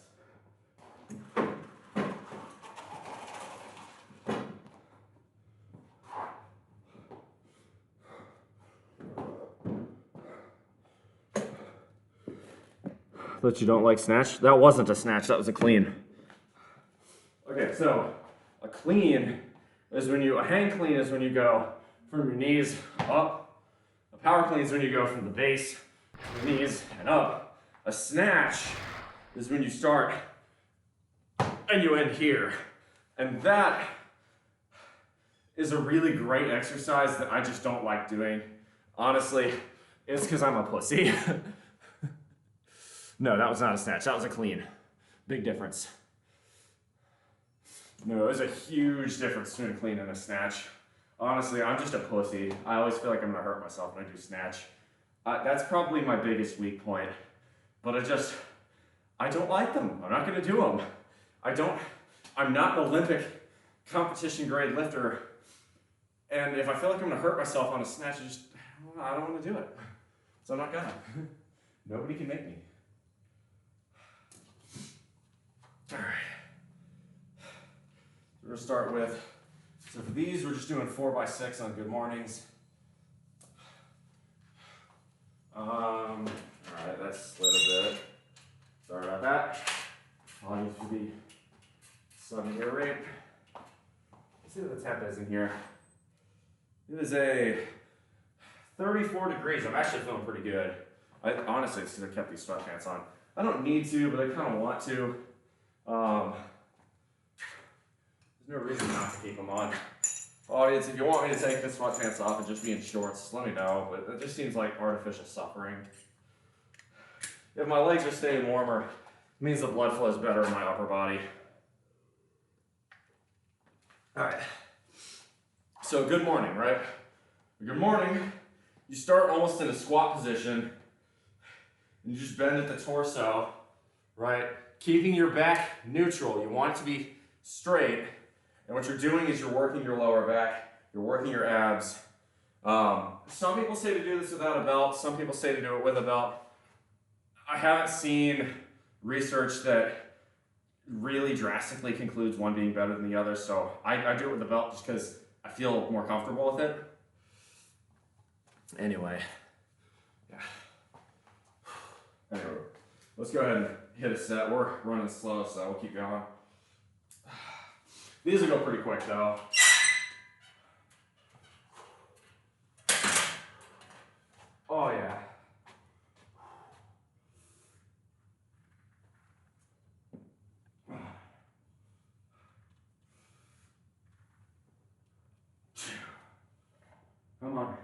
That you don't like snatch? That wasn't a snatch, that was a clean. Okay, so a clean is a hang clean is when you go from your knees up. A power clean is when you go from the base, your knees, and up. A snatch is when you start and you end here. And that is a really great exercise that I just don't like doing. Honestly, it's because I'm a pussy. No, that was not a snatch. That was a clean. Big difference. No, there's a huge difference between a clean and a snatch. Honestly, I'm just a pussy. I always feel like I'm gonna hurt myself when I do snatch. That's probably my biggest weak point. But I don't like them. I'm not gonna do them. I'm not an Olympic competition grade lifter. And if I feel like I'm gonna hurt myself on a snatch, I don't wanna do it. So I'm not gonna. Nobody can make me. we're gonna start with, so for these, we're just doing 4x6 on good mornings. All right, that slid a bit. Sorry about that. Audience should be sudden ear rape. Let's see what the temp is in here. It is a 34 degrees. I'm actually feeling pretty good. I honestly should have kept these sweatpants on. I don't need to, but I kind of want to. There's no reason not to keep them on. Audience, if you want me to take the sweatpants off and just be in shorts, just let me know, but it just seems like artificial suffering. If my legs are staying warmer, it means the blood flow is better in my upper body. All right. So good morning, right? Good morning. You start almost in a squat position, and you just bend at the torso, right? Keeping your back neutral. You want it to be straight. And what you're doing is you're working your lower back, you're working your abs. Some people say to do this without a belt, some people say to do it with a belt. I haven't seen research that really drastically concludes one being better than the other, so I do it with a belt just because I feel more comfortable with it. Anyway, yeah. Anyway, let's go ahead and hit a set. We're running slow, so we'll keep going. These will go pretty quick though. Oh yeah. Come on.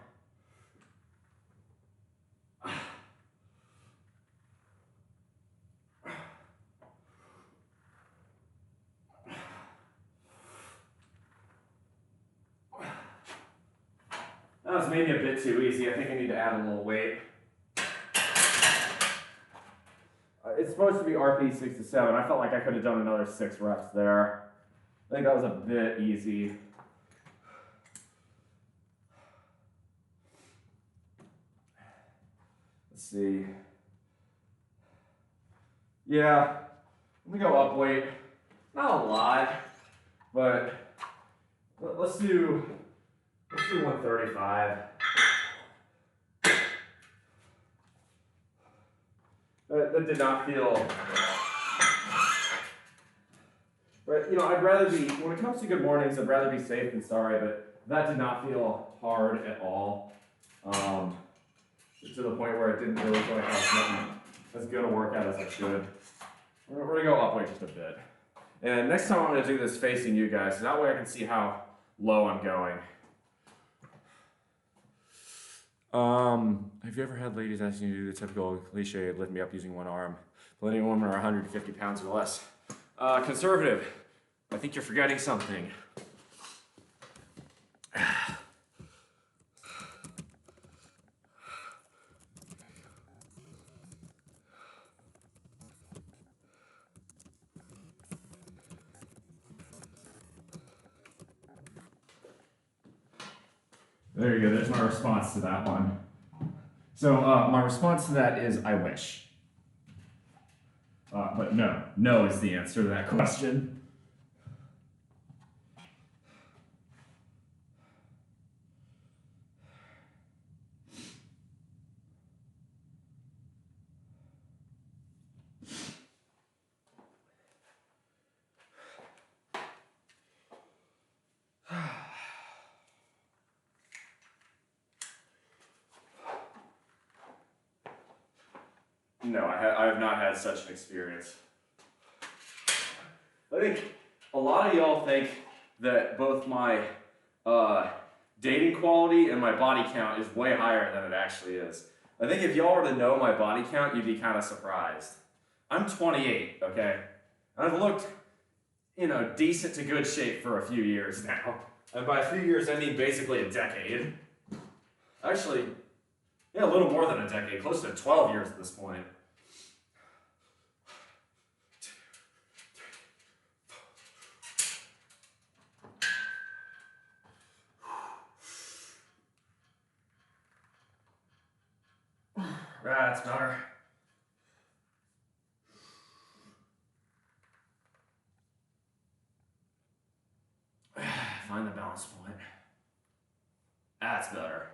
That was maybe a bit too easy. I think I need to add a little weight. It's supposed to be RP 6 to 7. I felt like I could have done another 6 reps there. I think that was a bit easy. Let's see. Yeah, let me go up weight. Not a lot, but let's do 135. That did not feel right. You know, I'd rather be, when it comes to good mornings, I'd rather be safe than sorry, but that did not feel hard at all. To the point where it didn't really feel like I was getting as good a workout as I should. We're gonna go up weight just a bit. And next time I'm gonna do this facing you guys, so that way I can see how low I'm going. Have you ever had ladies asking you to do the typical cliche, lift me up using one arm? Plenty of women are 150 pounds or less. Conservative, I think you're forgetting something. There you go, there's my response to that one. So my response to that is, I wish. But no is the answer to that question. No, I have not had such an experience. I think a lot of y'all think that both my dating quality and my body count is way higher than it actually is. I think if y'all were to know my body count, you'd be kind of surprised. I'm 28, okay? I've looked, you know, decent to good shape for a few years now. And by a few years, I mean basically a decade. Actually, yeah, a little more than a decade, close to 12 years at this point. That's better. find the balance point. That's better.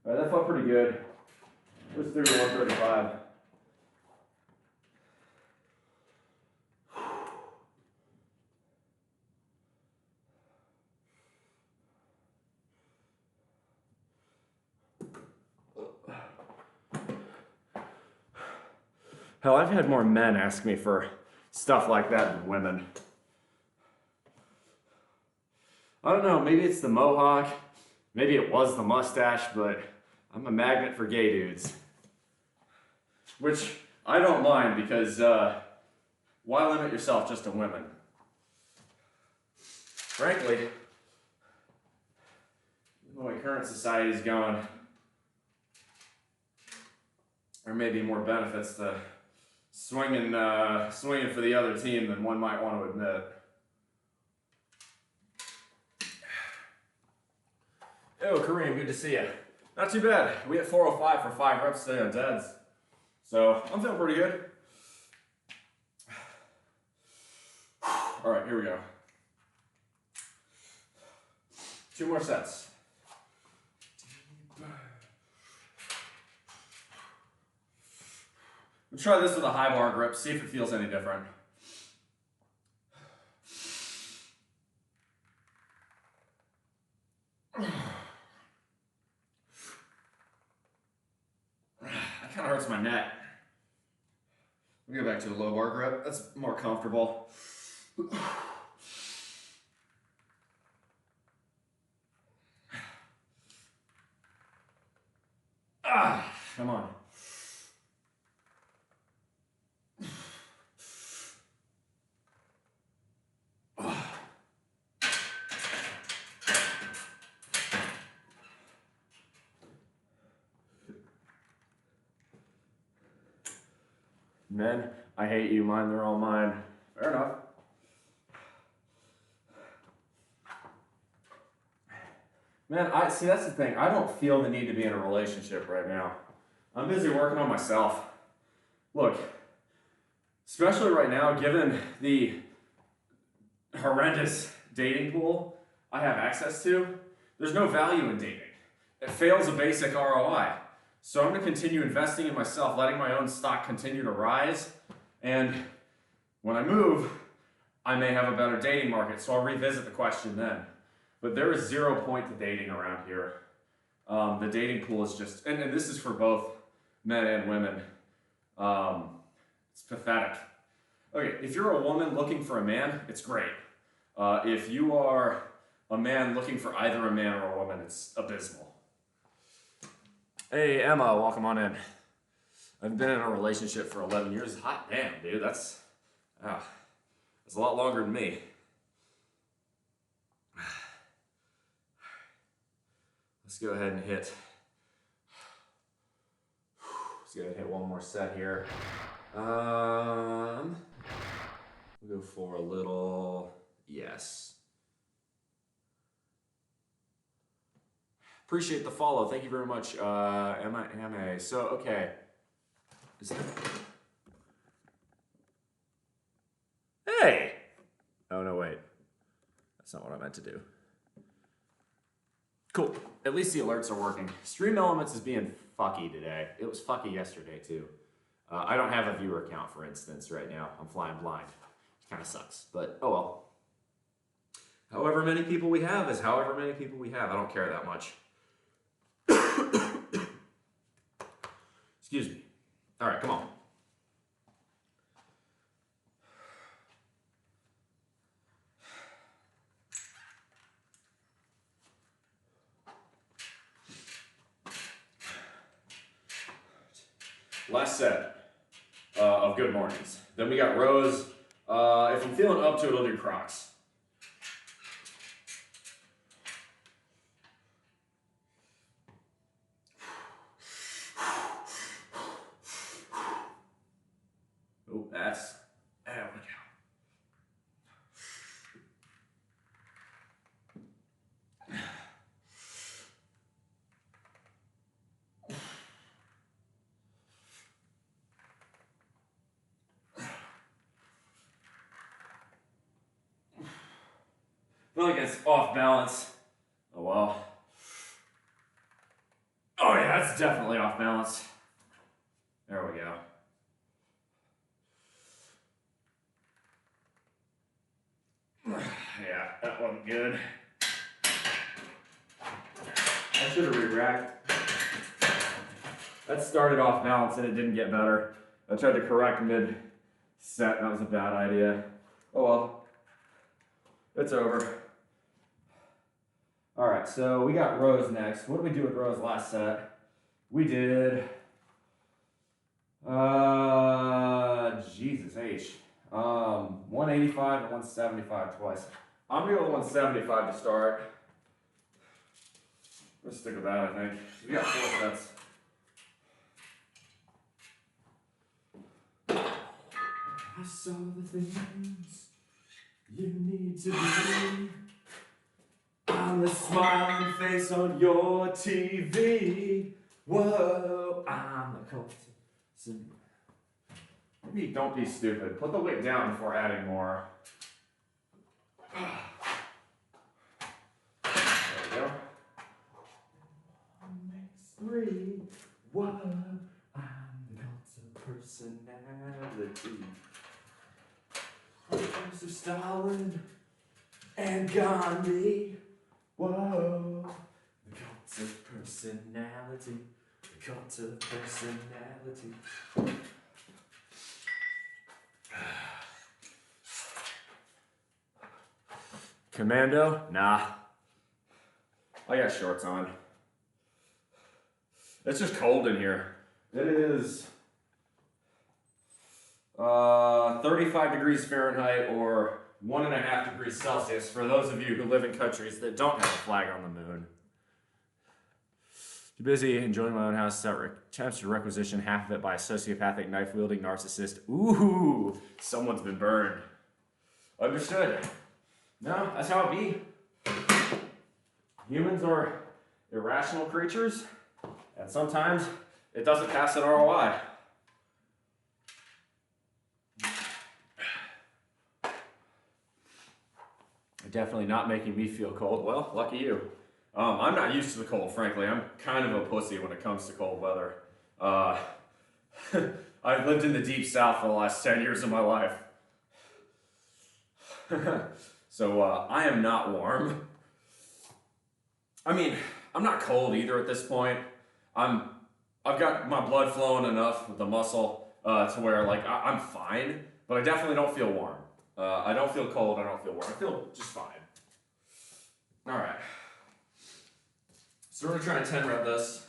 All right, that felt pretty good. Let's do 135. Hell, I've had more men ask me for stuff like that than women. I don't know, maybe it's the mohawk, maybe it was the mustache, but I'm a magnet for gay dudes. Which I don't mind because why limit yourself just to women? Frankly, the way current society is going, there may be more benefits to swinging for the other team than one might want to admit. Oh, Kareem, good to see you. Not too bad. We hit 405 for 5 reps today on deads. So I'm feeling pretty good. All right, here we go. 2 more sets. We'll try this with a high bar grip, see if it feels any different. That kind of hurts my neck. We'll go back to a low bar grip. That's more comfortable. Come on. Men, I hate you, mine, they're all mine. Fair enough. Man, see, that's the thing. I don't feel the need to be in a relationship right now. I'm busy working on myself. Look, especially right now, given the horrendous dating pool I have access to, there's no value in dating. It fails a basic ROI. So I'm going to continue investing in myself, letting my own stock continue to rise. And when I move, I may have a better dating market. So I'll revisit the question then. But there is 0 point to dating around here. The dating pool is just, and this is for both men and women. It's pathetic. Okay, if you're a woman looking for a man, it's great. If you are a man looking for either a man or a woman, it's abysmal. Hey, Emma, welcome on in. I've been in a relationship for 11 years. Hot damn, dude, that's a lot longer than me. Let's go ahead and hit. Let's go ahead and hit one more set here. We'll go for a little yes. Appreciate the follow. Thank you very much, Emma. So, okay. Hey! Oh, no, wait. That's not what I meant to do. Cool. At least the alerts are working. Stream Elements is being fucky today. It was fucky yesterday, too. I don't have a viewer count, for instance, right now. I'm flying blind. It kind of sucks, but oh well. However many people we have is however many people we have. I don't care that much. Excuse me. All right, come on. Last set of good mornings. Then we got rows. If I'm feeling up to it, I'll do Crocs. feel like it's off balance. Oh well. Oh yeah, that's definitely off balance. There we go. Yeah, that wasn't good. I should have re-racked. That started off balance and it didn't get better. I tried to correct mid-set, that was a bad idea. Oh well, it's over. All right, so we got rows next. What did we do with rows last set? We did, Jesus H. 185 and 175 twice. I'm gonna go with 175 to start. Let's stick with that, I think. We got 4 sets. I saw the things you need to be. I'm the smiling face on your TV. Whoa, I'm the culture. Maybe don't be stupid. Put the weight down before adding more. There we go. 1 makes 3. Whoa, I'm the cult of personality. There's a Stalin and Gandhi. Whoa, the cult of personality. The cult of personality. Commando? Nah. I got shorts on. It's just cold in here. It is 35 degrees Fahrenheit or 1.5 degrees Celsius for those of you who live in countries that don't have a flag on the moon. Too busy enjoying my own house. Attempts to requisition half of it by a sociopathic, knife-wielding narcissist. Ooh, someone's been burned. Understood. No, that's how it be. Humans are irrational creatures, and sometimes it doesn't pass an ROI. Definitely not making me feel cold. Well, lucky you. I'm not used to the cold, frankly. I'm kind of a pussy when it comes to cold weather. I've lived in the deep south for the last 10 years of my life. So I am not warm. I mean, I'm not cold either at this point. I've got my blood flowing enough with the muscle to where like I'm fine, but I definitely don't feel warm. I don't feel cold, I don't feel warm. I feel just fine. All right. So we're gonna try and 10 rep this.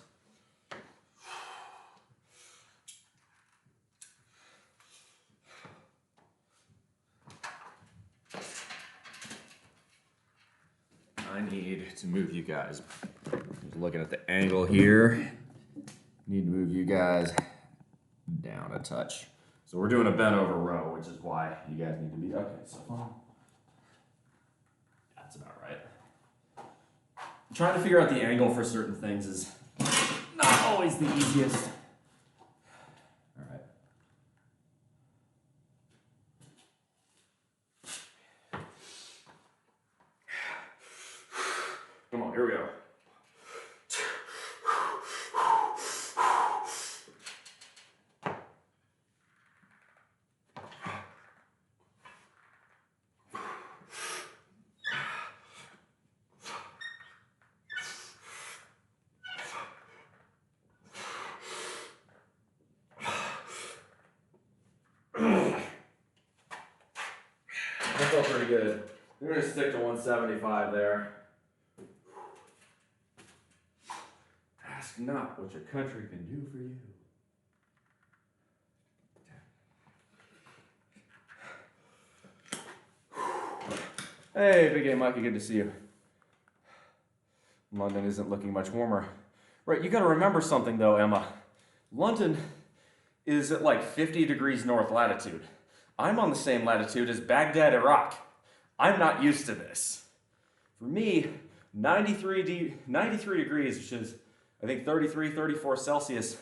I need to move you guys. Just looking at the angle here. Need to move you guys down a touch. So we're doing a bent over row, which is why you guys need to be, okay, so that's about right. Trying to figure out the angle for certain things is not always the easiest. All right. Come on, here we go. That felt pretty good. We're going to stick to 175 there. Ask not what your country can do for you. Hey, Big A Mikey, good to see you. London isn't looking much warmer. Right, you got to remember something though, Emma. London is at like 50 degrees north latitude. I'm on the same latitude as Baghdad, Iraq. I'm not used to this. For me, 93 degrees, which is, I think, 33, 34 Celsius,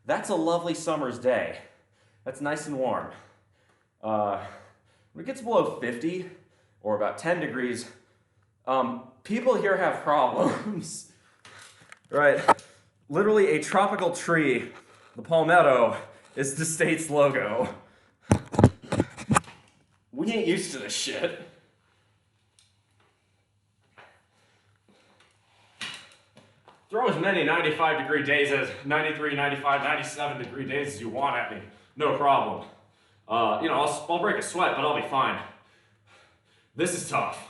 that's a lovely summer's day. That's nice and warm. When it gets below 50, or about 10 degrees, People here have problems, right? Literally a tropical tree, the palmetto, is the state's logo. We ain't used to this shit. Throw as many 95-degree days as 93, 95, 97-degree days as you want at me. No problem. I'll break a sweat, but I'll be fine. This is tough.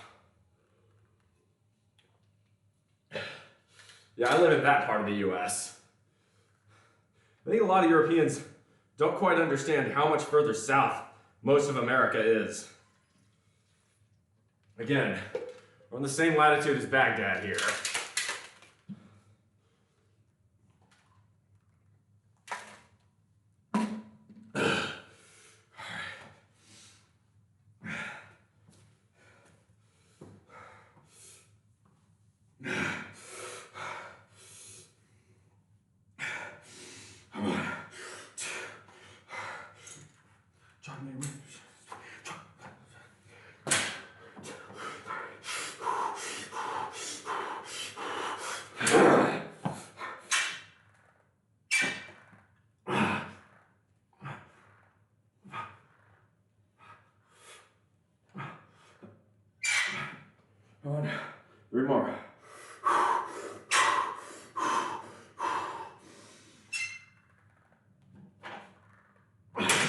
Yeah, I live in that part of the US. I think a lot of Europeans don't quite understand how much further south most of America is. Again, we're on the same latitude as Baghdad here. One, 3 more.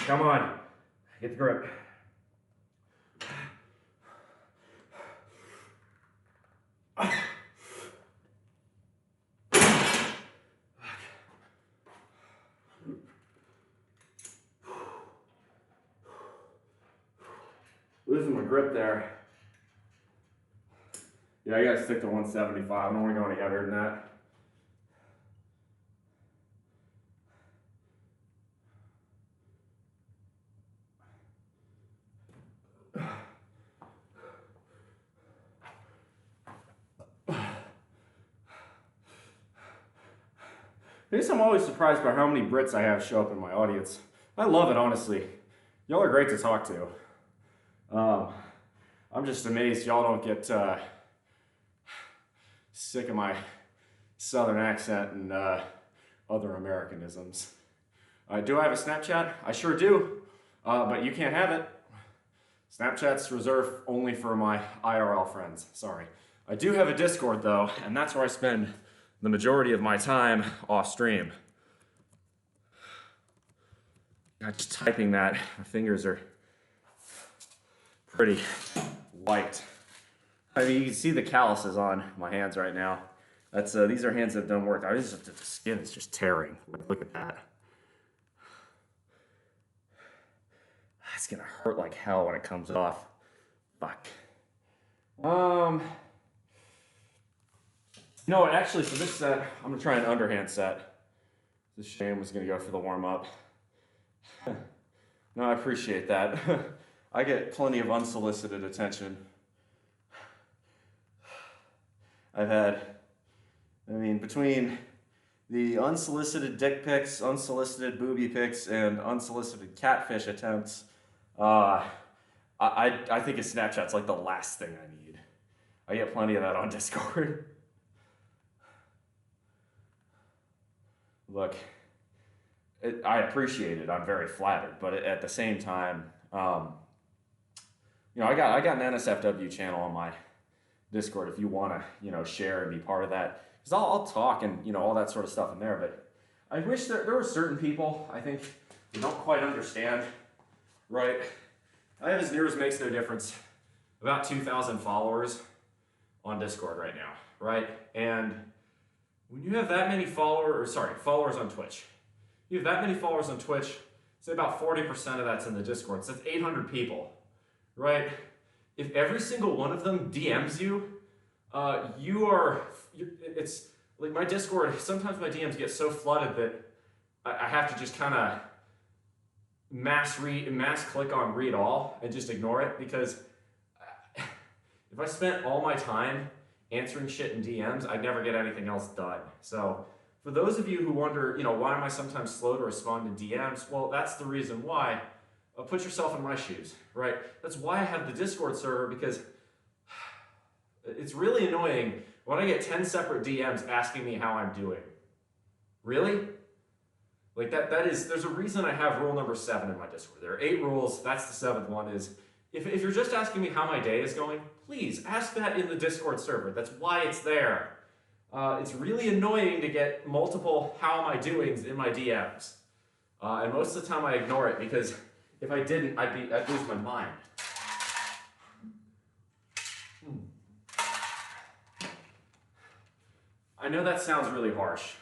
Come on, get the grip. Losing my grip there. Yeah, I gotta stick to 175. I don't want to go any heavier than that. I guess I'm always surprised by how many Brits I have show up in my audience. I love it, honestly. Y'all are great to talk to. I'm just amazed y'all don't get sick of my southern accent and other Americanisms. Do I have a Snapchat? I sure do, but you can't have it. Snapchat's reserved only for my IRL friends, sorry. I do have a Discord though, and that's where I spend the majority of my time off stream. Just typing that, my fingers are pretty white. I mean, you can see the calluses on my hands right now. That's these are hands that have done work. The skin is just tearing. Look at that. It's gonna hurt like hell when it comes off. Fuck. No, actually, for this set, I'm gonna try an underhand set. This Shane was gonna go for the warm up. No, I appreciate that. I get plenty of unsolicited attention. Between the unsolicited dick pics, unsolicited booby pics, and unsolicited catfish attempts, I think a Snapchat's like the last thing I need. I get plenty of that on Discord. Look, I appreciate it. I'm very flattered, but at the same time, I got an NSFW channel on my Discord if you want to, share and be part of that. Because I'll talk and, all that sort of stuff in there. But I wish there were certain people, I think, who don't quite understand, right? I have, as near as makes no difference, about 2,000 followers on Discord right now, right? And when you have that many followers on Twitch. You have that many followers on Twitch, say about 40% of that's in the Discord. So that's 800 people, right? If every single one of them DMs you, it's like my Discord, sometimes my DMs get so flooded that I have to just kind of mass click on read all and just ignore it, because if I spent all my time answering shit in DMs, I'd never get anything else done. So for those of you who wonder, why am I sometimes slow to respond to DMs? Well, that's the reason why. Put yourself in my shoes, right? That's why I have the Discord server, because It's really annoying when I get 10 separate DMs asking me how I'm doing. Really? Like there's a reason I have rule number 7 in my Discord. There are 8 rules, that's the 7th one is, if you're just asking me how my day is going, please ask that in the Discord server. That's why it's there. It's really annoying to get multiple how am I doings in my DMs. And most of the time I ignore it because if I didn't, I'd lose my mind. I know that sounds really harsh.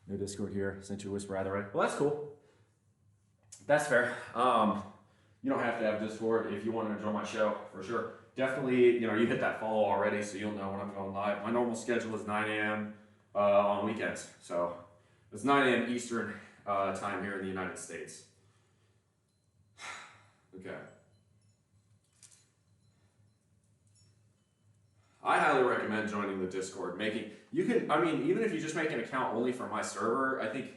No Discord here, since you whisper either way. Well, that's cool. That's fair. You don't have to have Discord if you want to join my show, for sure. Definitely, you hit that follow already, so you'll know when I'm going live. My normal schedule is 9 a.m. On weekends, so it's 9 a.m. Eastern time here in the United States. Okay. I highly recommend joining the Discord. Even if you just make an account only for my server, I think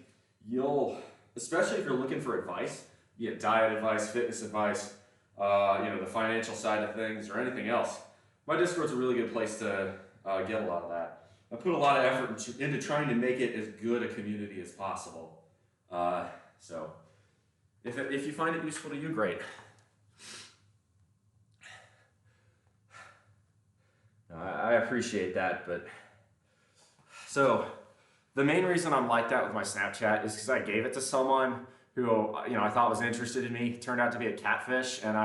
especially if you're looking for advice, be it diet advice, fitness advice, the financial side of things, or anything else, my Discord's a really good place to get a lot of that. I put a lot of effort into trying to make it as good a community as possible. So, if you find it useful to you, great. I appreciate that, but so the main reason I'm like that with my Snapchat is because I gave it to someone who I thought was interested in me. Turned out to be a catfish, and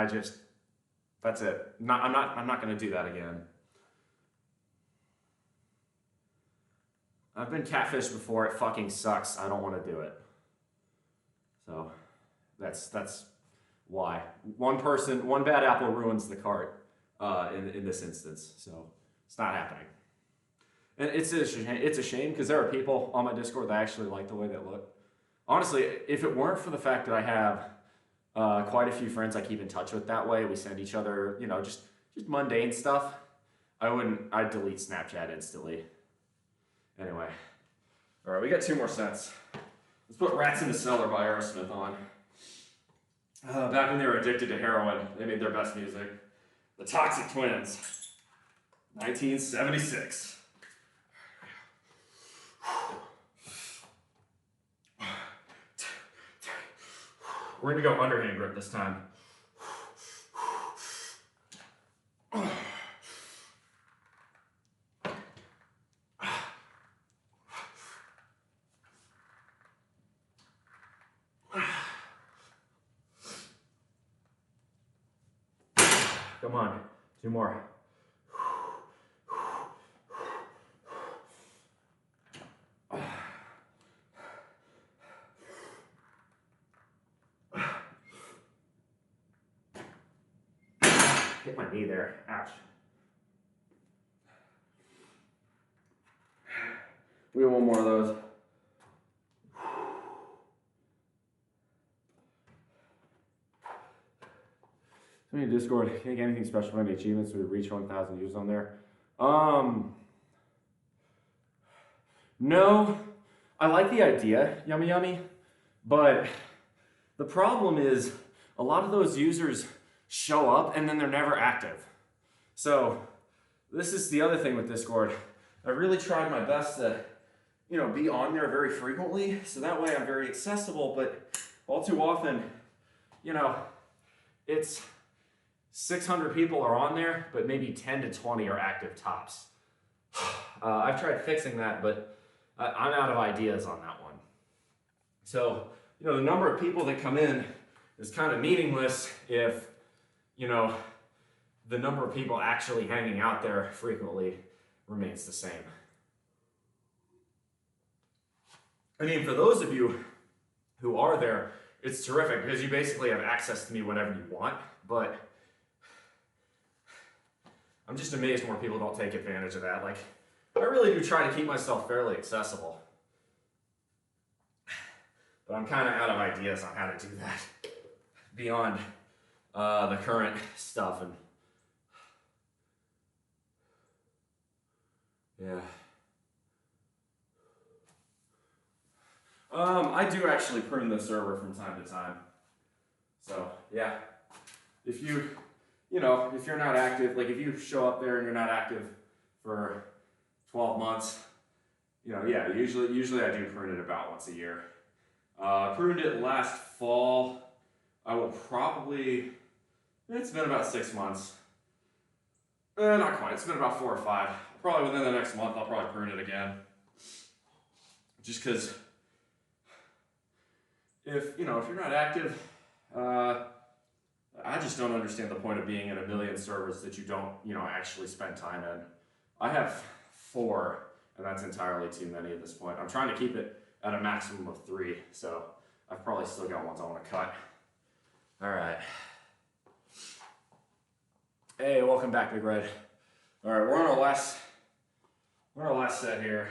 that's it. I'm not going to do that again. I've been catfished before. It fucking sucks. I don't want to do it. So that's why one bad apple ruins the cart in this instance. So it's not happening. And it's a shame because there are people on my Discord that actually like the way they look. Honestly, if it weren't for the fact that I have quite a few friends I keep in touch with that way, we send each other, just mundane stuff, I'd delete Snapchat instantly. Anyway. All right, we got 2 more sets. Let's put Rats in the Cellar by Aerosmith on. Back when they were addicted to heroin, they made their best music. The Toxic Twins, 1976. We're gonna go underhand grip this time. Come on, 2 more. Hit my knee there. Ouch. We have 1 more of those. I mean, Discord, can't get anything special for any achievements. We reach 1,000 users on there. No, I like the idea, yummy yummy, but the problem is a lot of those users show up and then they're never active. So this is the other thing with Discord. I really tried my best to, be on there very frequently, so that way I'm very accessible, but all too often, it's 600 people are on there, but maybe 10 to 20 are active tops. I've tried fixing that, but I'm out of ideas on that one. So, the number of people that come in is kind of meaningless if, the number of people actually hanging out there frequently remains the same. I mean, for those of you who are there, it's terrific because you basically have access to me whenever you want, but I'm just amazed more people don't take advantage of that. Like, I really do try to keep myself fairly accessible, but I'm kind of out of ideas on how to do that beyond the current stuff. And yeah. I do actually prune the server from time to time. So yeah, if you you know, if you're not active, like if you show up there and you're not active for 12 months, you know, yeah, usually I do prune it about once a year. Pruned it last fall. I will probably, it's been about 6 months. Not quite, it's been about 4 or 5. Probably within the next month, I'll probably prune it again. Just because, if you're not active, I just don't understand the point of being in a million servers that you don't, actually spend time in. I have 4, and that's entirely too many at this point. I'm trying to keep it at a maximum of 3, so I've probably still got ones I want to cut. All right. Hey, welcome back, Big Red. All right, we're on our last set here.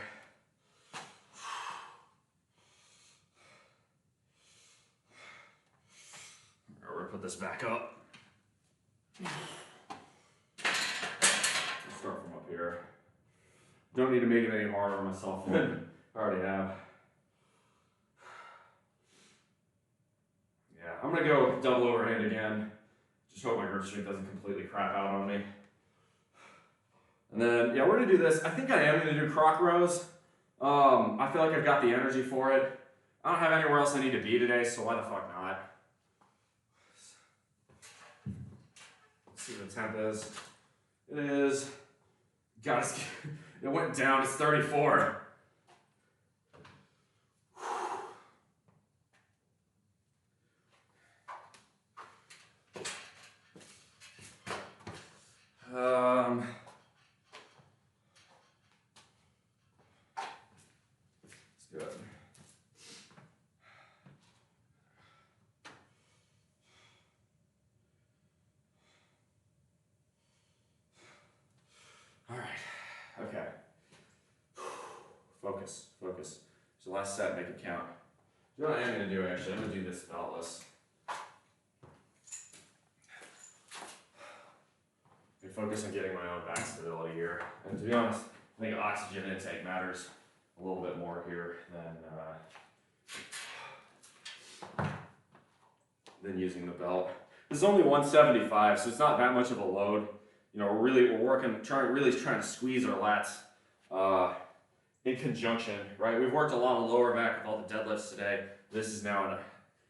We're gonna put this back up. Start from up here. Don't need to make it any harder on myself than I already have. Yeah, I'm gonna go double overhand again. Just hope my grip strength doesn't completely crap out on me. And then, yeah, we're gonna do this. I think I am gonna do croc rows. I feel like I've got the energy for it. I don't have anywhere else I need to be today, so why the fuck not? Let's see what the temp is. It is, guys, it went down, it's 34. Let's do it. All right, okay. Focus. So last set, make it count. You know what I am gonna do actually? I'm gonna do this beltless. Focus on getting my own back stability here. And to be honest, I think oxygen intake matters a little bit more here than using the belt. This is only 175, so it's not that much of a load. We're trying to squeeze our lats in conjunction, right? We've worked a lot of lower back with all the deadlifts today. This is now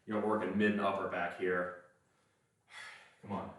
working mid and upper back here. Come on.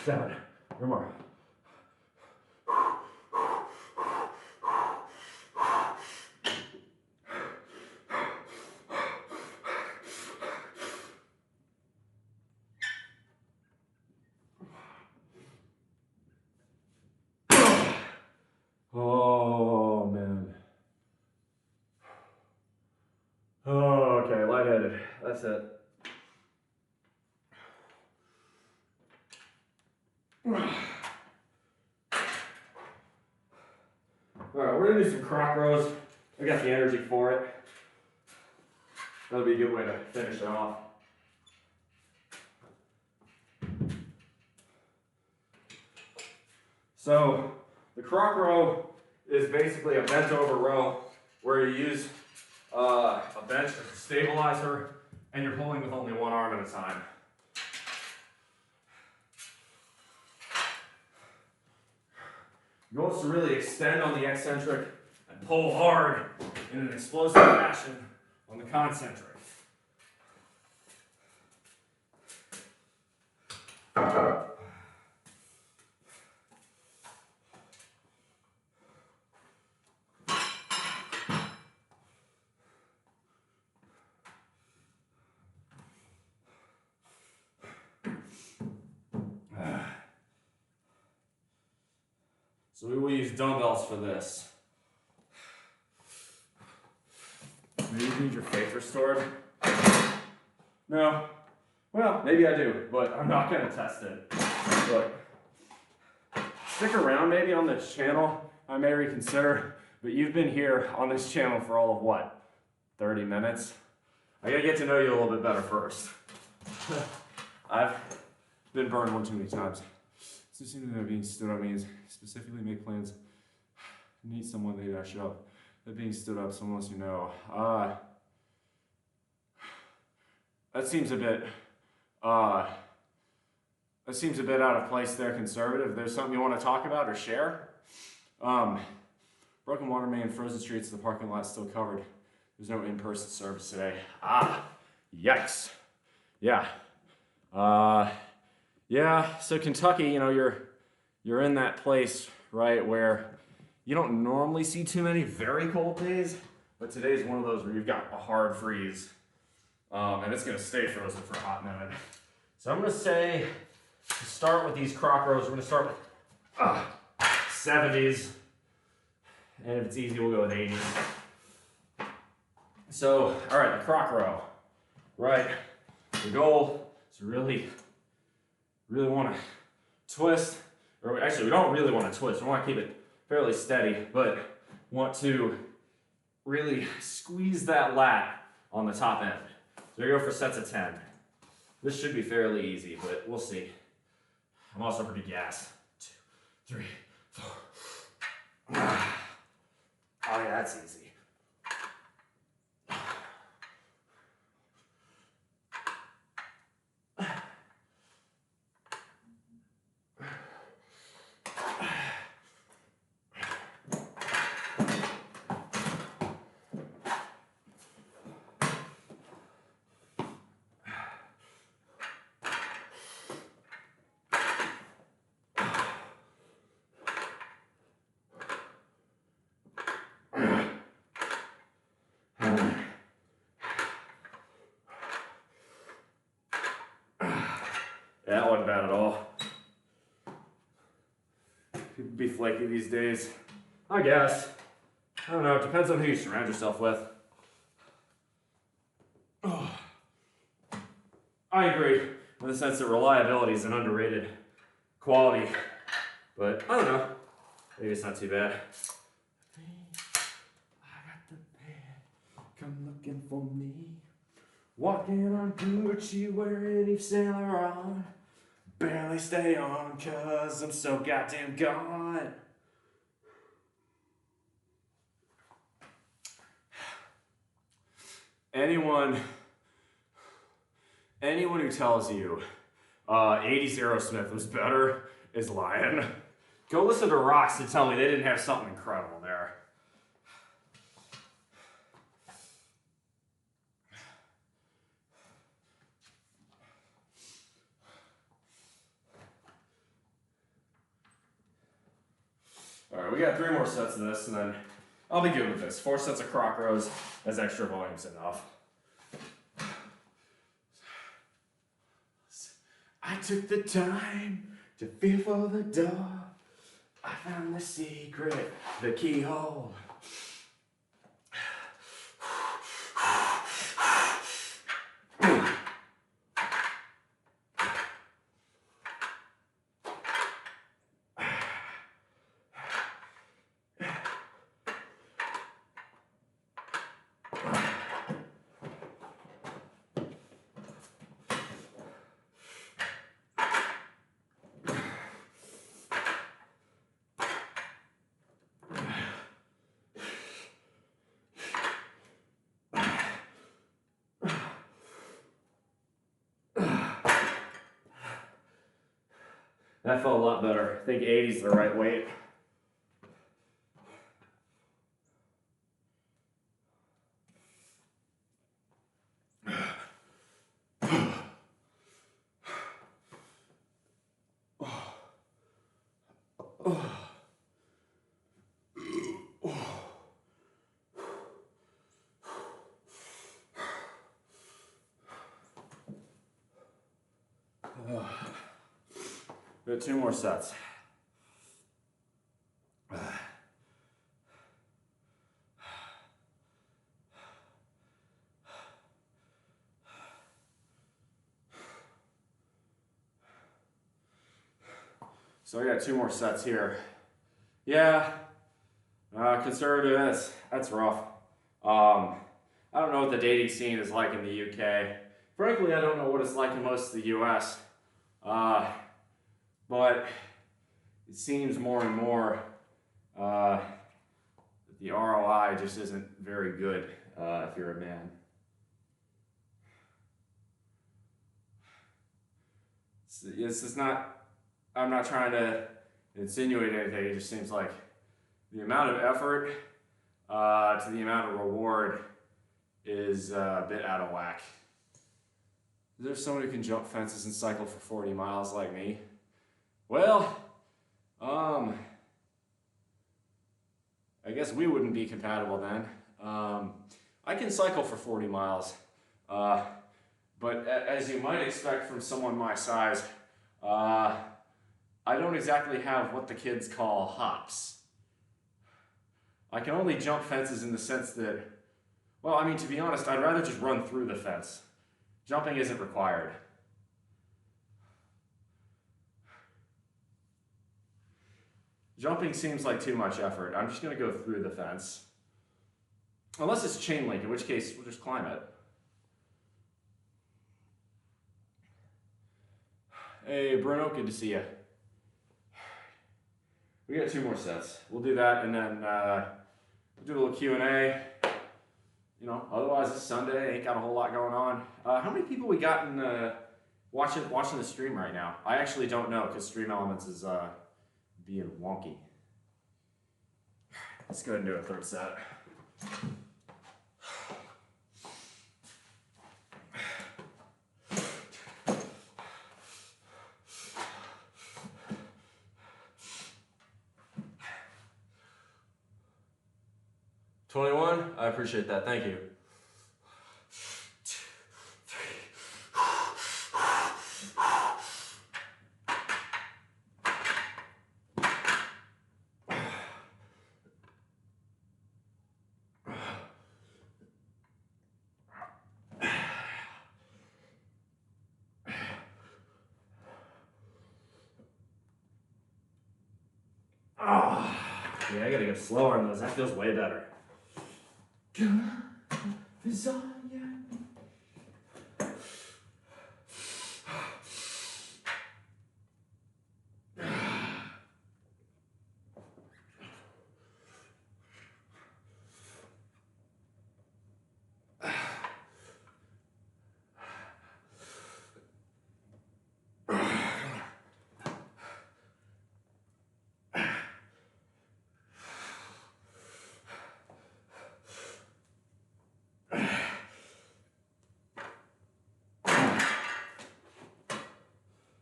Seven. One more. Oh, man. Oh, okay, lightheaded. That's it. Alright, we're gonna do some croc rows. I got the energy for it. That'll be a good way to finish it off. So, the croc row is basically a bent over row where you use a bench as a stabilizer and you're pulling with only one arm at a time. The goal is to really extend on the eccentric and pull hard in an explosive fashion on the concentric. So we will use dumbbells for this. Maybe you need your faith restored? No. Well, maybe I do, but I'm not gonna test it. But stick around maybe on this channel. I may reconsider, but you've been here on this channel for all of what? 30 minutes? I gotta get to know you a little bit better first. I've been burned one too many times. So it seems that being stood up means specifically make plans. Need someone they dash up. That being stood up, someone else you know. That seems a bit out of place there, conservative. There's something you want to talk about or share? Broken water main, frozen streets, the parking lot still covered. There's no in-person service today. Yikes. Yeah. Yeah, so Kentucky, you know, you're in that place, right, where you don't normally see too many very cold days, but today's one of those where you've got a hard freeze, and it's gonna stay frozen for a hot minute. So I'm gonna say, to start with these croc rows, we're gonna start with 70s, and if it's easy, we'll go with 80s. So, all right, the croc row, right? The goal is to really want to twist, or actually we don't really want to twist, we want to keep it fairly steady, but want to really squeeze that lat on the top end. So we go for sets of 10. This should be fairly easy, but we'll see. I'm also pretty gassed. 2, 3, 4. Oh yeah, that's easy. That wasn't bad at all. People be flaky these days. I guess. I don't know, it depends on who you surround yourself with. Oh. I agree in the sense that reliability is an underrated quality, but I don't know. Maybe it's not too bad. I got the bed, come looking for me. Walking on Gucci, wearing Yves Saint Laurent. Barely stay on, cause I'm so goddamn gone. Anyone who tells you 80s Aerosmith was better is lying. Go listen to Rocks to tell me they didn't have something incredible there. All right, we got 3 more sets of this, and then I'll be good with this. 4 sets of croc rows as extra volume's enough. I took the time to feel for the door. I found the secret, the keyhole. That felt a lot better. I think 80's the right weight. We have 2 more sets. So I got 2 more sets here. Yeah, conservative, that's rough. I don't know what the dating scene is like in the UK. Frankly, I don't know what it's like in most of the US. But it seems more and more that the ROI just isn't very good if you're a man. It's just not, I'm not trying to insinuate anything, it just seems like the amount of effort to the amount of reward is a bit out of whack. Is there someone who can jump fences and cycle for 40 miles like me? Well, I guess we wouldn't be compatible then. I can cycle for 40 miles, but as you might expect from someone my size, I don't exactly have what the kids call hops. I can only jump fences in the sense that, well, I mean, to be honest, I'd rather just run through the fence. Jumping isn't required. Jumping seems like too much effort. I'm just going to go through the fence. Unless it's chain link, in which case we'll just climb it. Hey, Bruno, good to see you. We got 2 more sets. We'll do that, and then we'll do a little Q&A. You know, otherwise it's Sunday, ain't got a whole lot going on. How many people we got in watching the stream right now? I actually don't know, because Stream Elements is being wonky. Let's go ahead and do a 3rd set. I appreciate that, thank you. Yeah, I gotta go slower on those. That feels way better.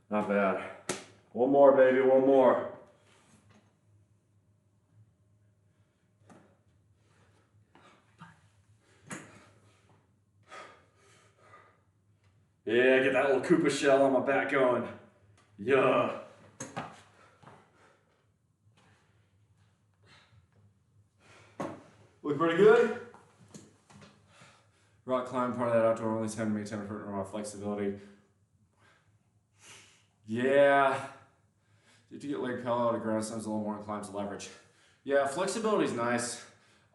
Not bad. One more, baby, one more. Yeah, get that little Koopa shell on my back going. Yeah. Look pretty good. Rock climb, part of that outdoor only 10 to make 10% more flexibility. Yeah. You have to get leg pedal out of ground, sometimes a little more inclined to leverage. Yeah, flexibility is nice.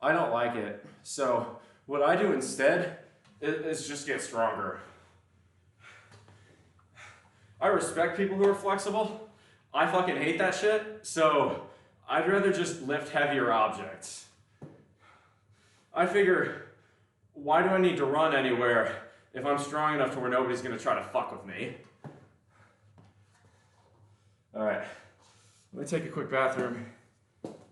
I don't like it. So what I do instead is just get stronger. I respect people who are flexible. I fucking hate that shit. So I'd rather just lift heavier objects. I figure, why do I need to run anywhere if I'm strong enough to where nobody's gonna try to fuck with me? All right, let me take a quick bathroom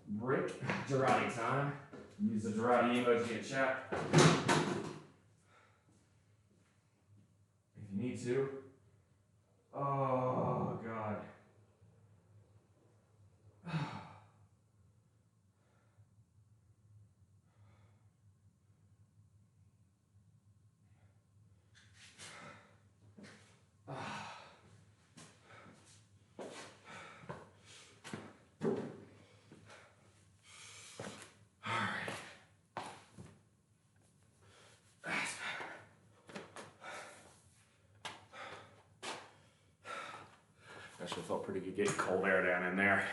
break. Girardi time. Use the Girardi emoji in chat. If you need to. Oh, God. Actually felt pretty good getting cold air down in there.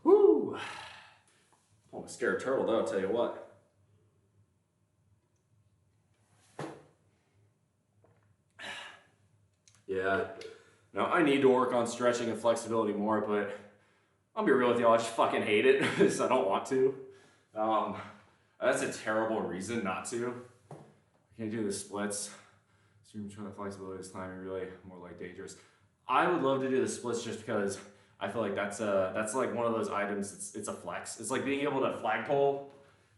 Woo! Oh, I'm a scared turtle though, I'll tell you what. Yeah. Now I need to work on stretching and flexibility more, but I'll be real with y'all, I just fucking hate it because I don't want to. That's a terrible reason not to. I can't do the splits. So you're trying to flexibility this time, you're really more like dangerous. I would love to do the splits just because I feel like that's like one of those items, it's a flex. It's like being able to flagpole.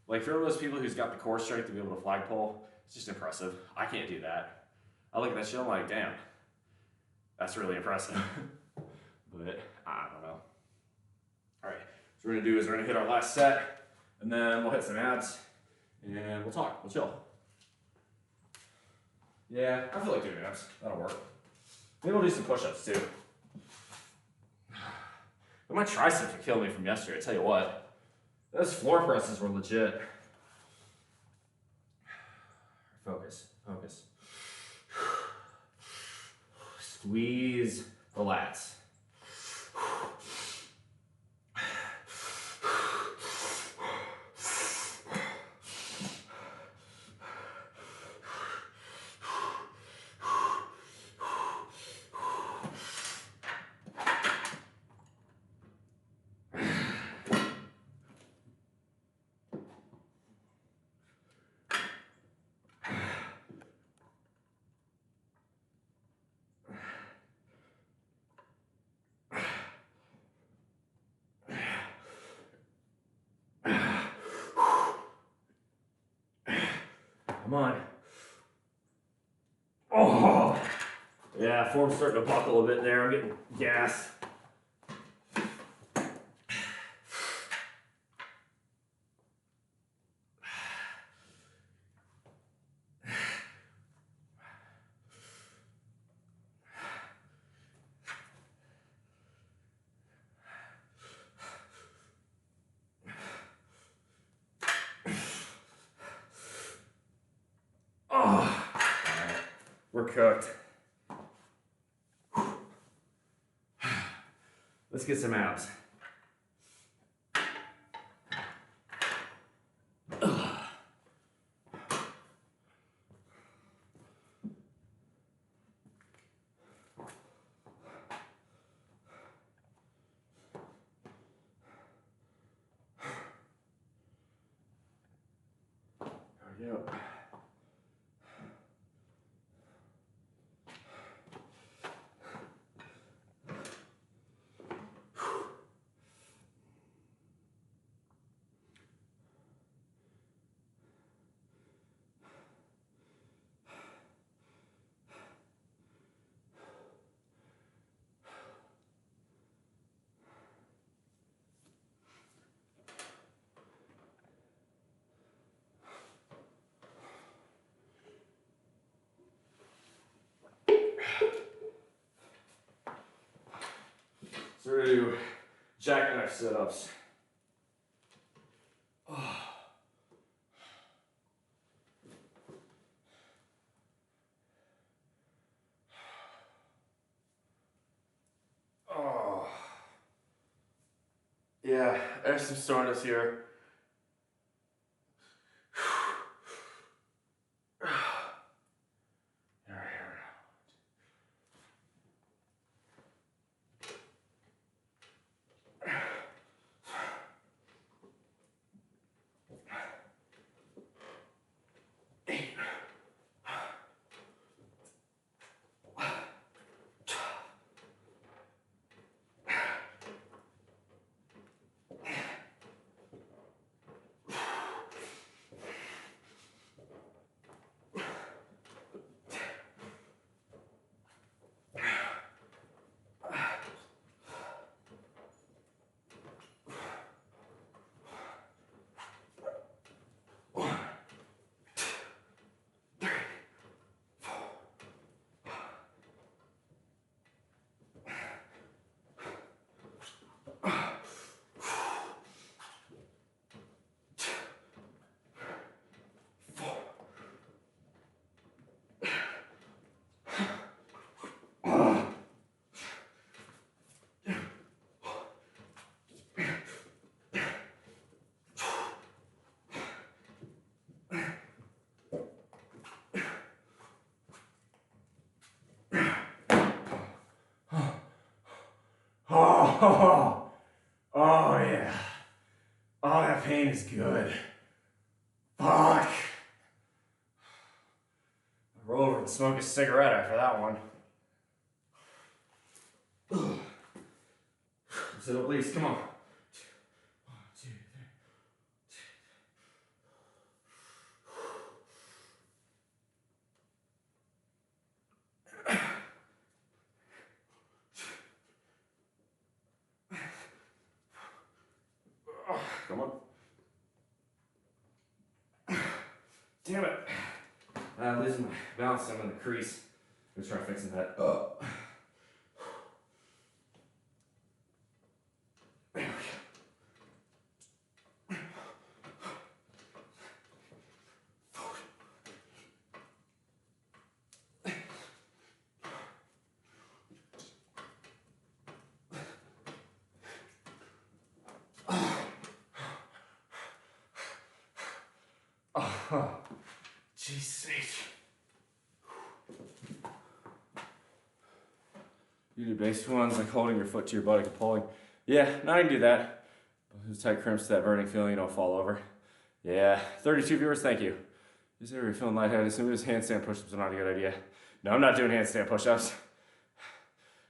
Like for those people who's got the core strength to be able to flagpole, it's just impressive. I can't do that. I look at that shit, I'm like, damn, that's really impressive. But I don't know. All right, so what we're gonna do is we're gonna hit our last set, and then we'll hit some abs, and we'll talk, we'll chill. Yeah, I feel like doing abs. That'll work. Maybe we'll do some push-ups too. But my triceps are killing me from yesterday, I tell you what. Those floor presses were legit. Focus, focus. Squeeze the lats. Come on. Oh! Yeah, form's starting to buckle a bit there. I'm getting gas. Oh! Right. We're cooked. Let's get some abs. There we go. So we're gonna do jackknife sit-ups. Oh. Oh. Yeah, there's some soreness here. Oh, oh yeah. Oh, that pain is good. Fuck. Roll over and smoke a cigarette after that one. Sit up, please. Come on. Come on. Damn it. I'm losing my balance. I'm in the crease. I'm trying fixing that. There we go. Oh, Jesus H. You do basic ones like holding your foot to your buttock and pulling. Yeah, now I can do that. Those tight crimps to that burning feeling, you don't fall over. Yeah, 32 viewers, thank you. Is there you're feeling lightheaded? As soon as handstand push-ups are not a good idea. No, I'm not doing handstand push-ups.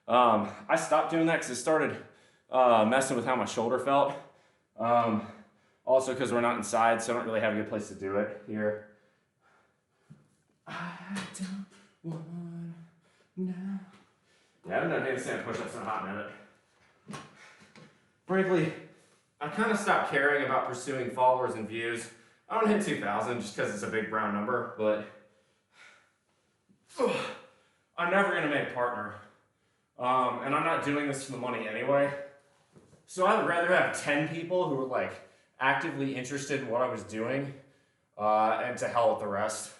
I stopped doing that because it started messing with how my shoulder felt. Also because we're not inside, so I don't really have a good place to do it here. I don't want now. Yeah, I haven't done handstand push-ups in a hot minute. Frankly, I kind of stopped caring about pursuing followers and views. I don't hit 2,000 just because it's a big brown number, but I'm never going to make a partner. And I'm not doing this for the money anyway. So I would rather have 10 people who are like actively interested in what I was doing, and to hell with the rest.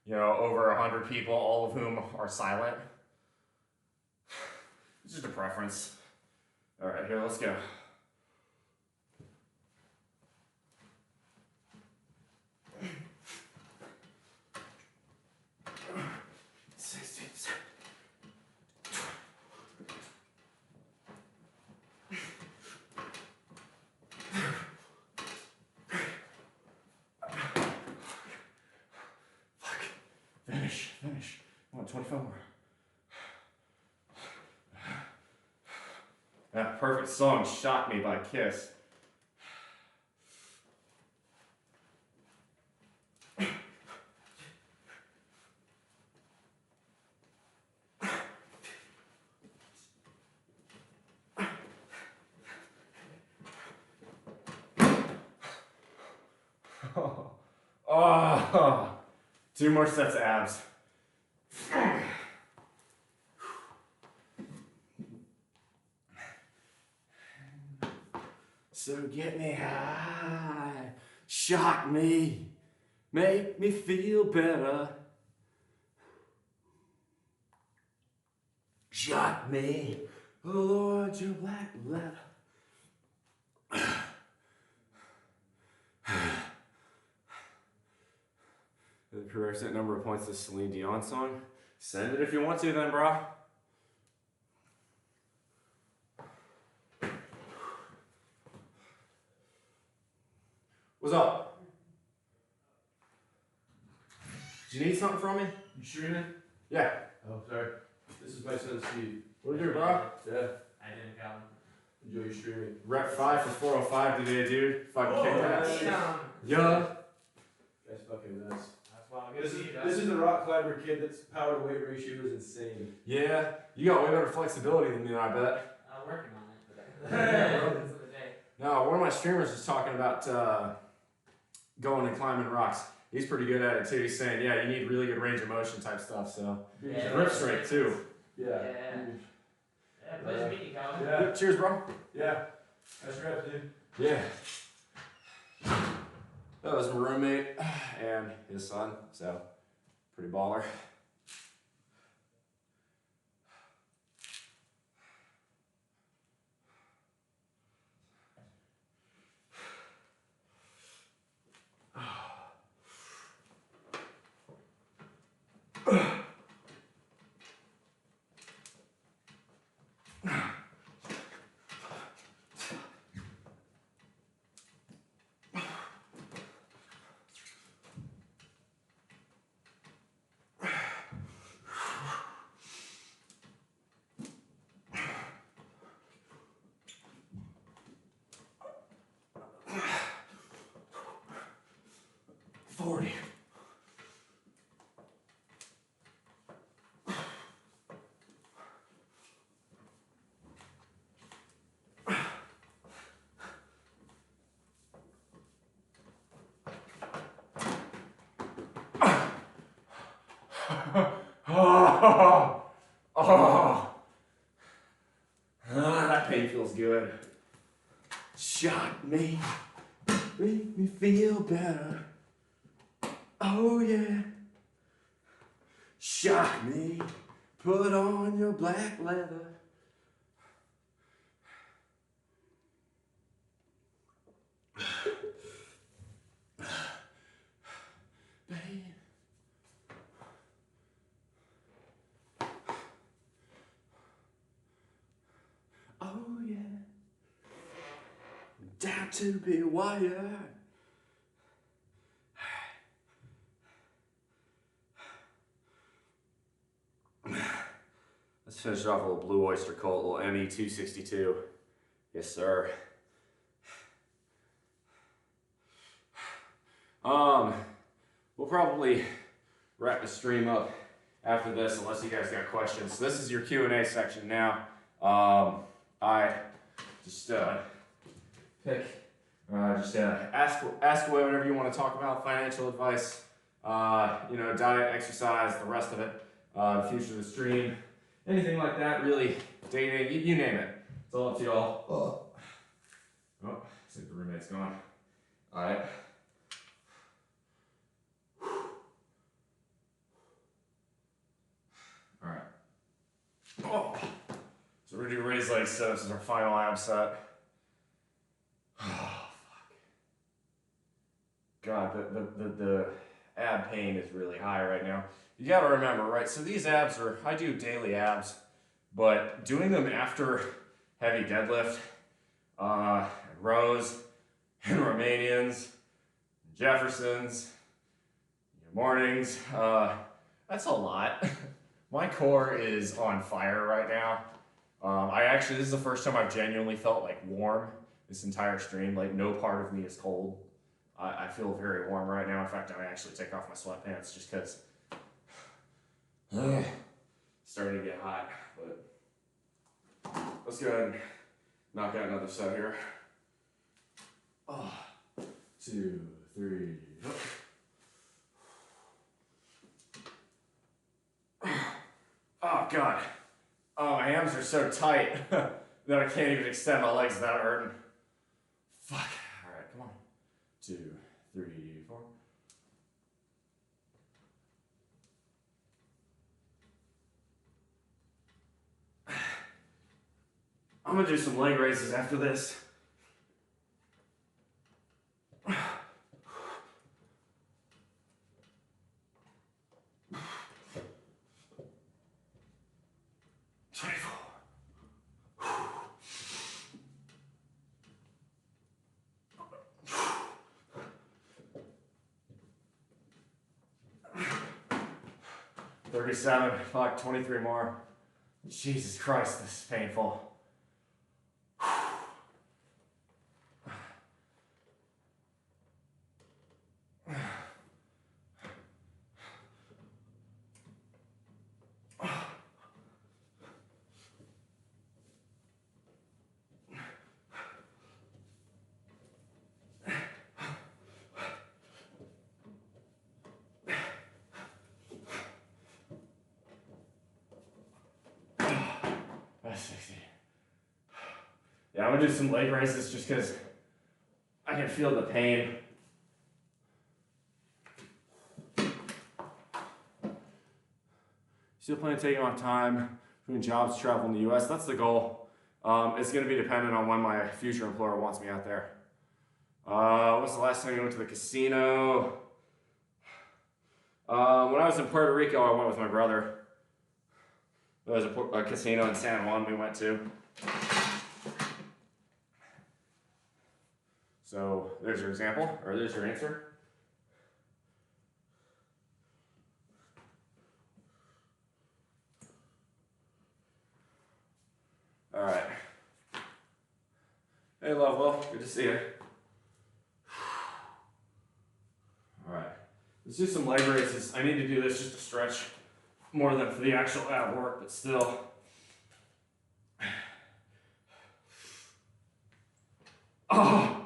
You know, over 100 people, all of whom are silent. It's just a preference. All right, here, let's go. Finish. Come on, 25 more. That perfect song, Shock Me by Kiss. Oh, 2 more sets of abs. So get me high, shock me, make me feel better. Shock me, oh Lord, your black letter. The correct number of points to Celine Dion song. Send it if you want to then, bro. What's up? Do you need something from me? You streaming? Yeah. Oh, sorry. This is my son Steve. What do you do, bro? Yeah. I didn't come. Enjoy your streaming. Rep 5 for 405 today, dude. Fucking kick ass. Yeah. That's fucking nuts. That's why I'm This gonna is, see you this is the rock climber kid that's power to weight ratio is insane. Yeah. You got way better flexibility than me, I bet. I'm working on it. It's of the day. No, one of my streamers was talking about going and climbing rocks. He's pretty good at it too. He's saying, yeah, you need really good range of motion type stuff. So Yeah. grip strength too. Yeah. Yeah, pleasure meeting you, Calvin. Yeah. Cheers, bro. Yeah. Nice reps, dude. Yeah. That was my roommate and his son. So pretty baller. 40. That pain feels good. Shock me, make me feel better. Oh yeah. Shock me, put on your black leather. Babe. Oh yeah. Down to be wired. Let's finish it off with a little Blue Oyster Cult, a little ME262. Yes, sir. We'll probably wrap the stream up after this, unless you guys got questions. So this is your Q&A section now. I just pick, ask away whatever you want to talk about, financial advice, you know, diet, exercise, the rest of it, future of the stream, anything like that, really, dating, you name it. It's all up to y'all. Oh, looks like the roommate's gone. All right. All right. Oh. So we're gonna do raised leg sit-ups as our final ab set. Oh, fuck. God, the ab pain is really high right now. You gotta remember, right? So these abs I do daily abs, but doing them after heavy deadlift, rows, and Romanians, Jeffersons, mornings, that's a lot. My core is on fire right now. This is the first time I've genuinely felt like warm this entire stream. Like no part of me is cold. I feel very warm right now. In fact, I actually take off my sweatpants just because it's starting to get hot. But let's go ahead and knock out another set here. 2, 3. Oh God. Oh, my hams are so tight that I can't even extend my legs without hurting. Fuck. All right, come on. 2, 3, 4. I'm gonna do some leg raises after this. Fuck, 23 more. Jesus Christ, this is painful. That's 60. Yeah, I'm gonna do some leg raises just because I can feel the pain. Still planning to take my time between jobs, travel in the US. That's the goal. It's gonna be dependent on when my future employer wants me out there. What's the last time I went to the casino? When I was in Puerto Rico, I went with my brother. There was a casino in San Juan we went to. So there's your example, or there's your answer. All right. Hey, Lovewell, good to see you. All right, Let's do some leg raises. I need to do this just to stretch more than for the actual ab work, but still. Oh!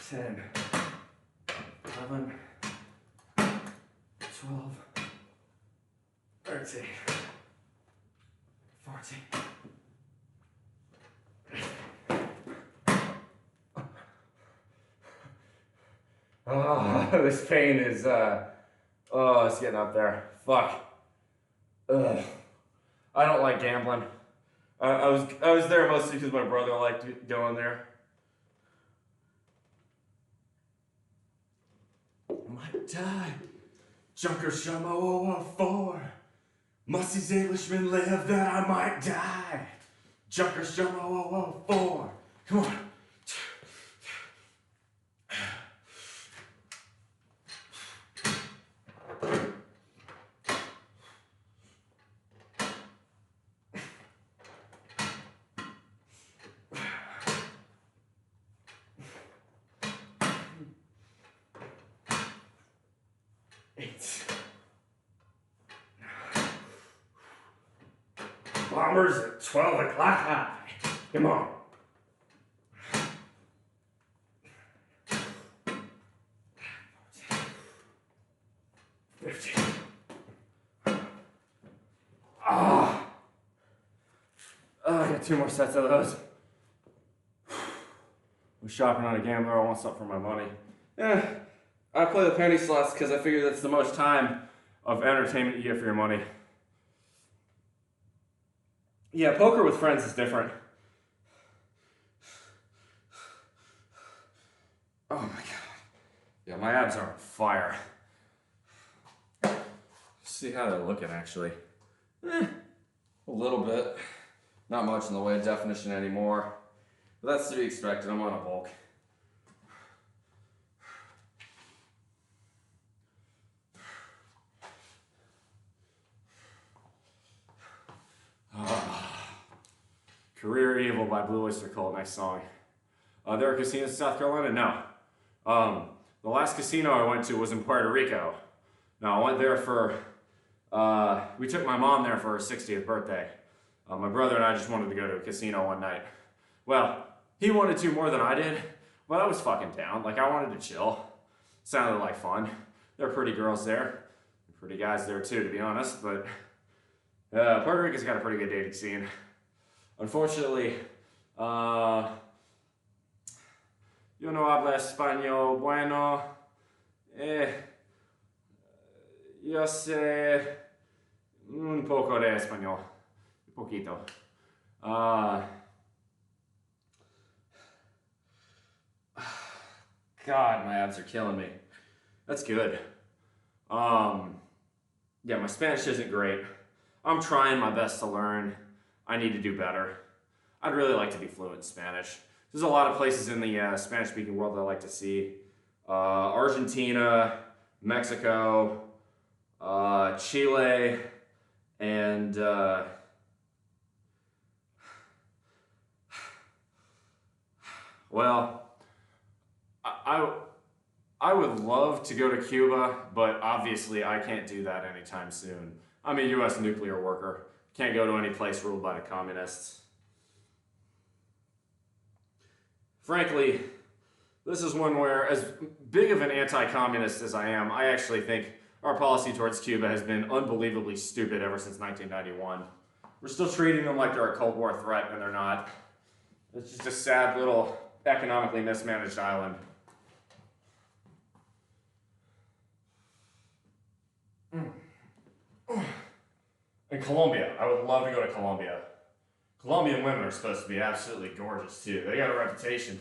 10, 11, 12, 13, 14. Oh, this pain is, it's getting up there. Fuck. Ugh. I don't like gambling. I was there mostly because my brother liked going there. I might die. Junker Shamo 004. Must these Englishmen live that I might die? Junker Shamo 004. Come on. Bombers at 12 o'clock high. Come on. 15. I got 2 more sets of those. I'm shopping on a gambler. I want something for my money. I play the penny slots because I figure that's the most time of entertainment you get for your money. Yeah, poker with friends is different. Oh my god. Yeah, my abs are on fire. See how they're looking, actually. A little bit. Not much in the way of definition anymore. But that's to be expected. I'm on a bulk. Career Evil by Blue Oyster Cult, nice song. There are casinos in South Carolina? No. The last casino I went to was in Puerto Rico. Now, I went there for, we took my mom there for her 60th birthday. My brother and I just wanted to go to a casino one night. Well, he wanted to more than I did, but I was fucking down. Like, I wanted to chill. Sounded like fun. There are pretty girls there. Pretty guys there too, to be honest, but Puerto Rico's got a pretty good dating scene. Unfortunately, yo no habla español bueno. Yo sé un poco de español. Un poquito. God, my abs are killing me. That's good. Yeah, my Spanish isn't great. I'm trying my best to learn. I need to do better. I'd really like to be fluent in Spanish. There's a lot of places in the Spanish-speaking world that I like to see. Argentina, Mexico, Chile, and well, I would love to go to Cuba, but obviously I can't do that anytime soon. I'm a U.S. nuclear worker. Can't go to any place ruled by the communists. Frankly, this is one where, as big of an anti-communist as I am, I actually think our policy towards Cuba has been unbelievably stupid ever since 1991. We're still treating them like they're a Cold War threat, and they're not. It's just a sad little economically mismanaged island. In Colombia, I would love to go to Colombia. Colombian women are supposed to be absolutely gorgeous too. They got a reputation.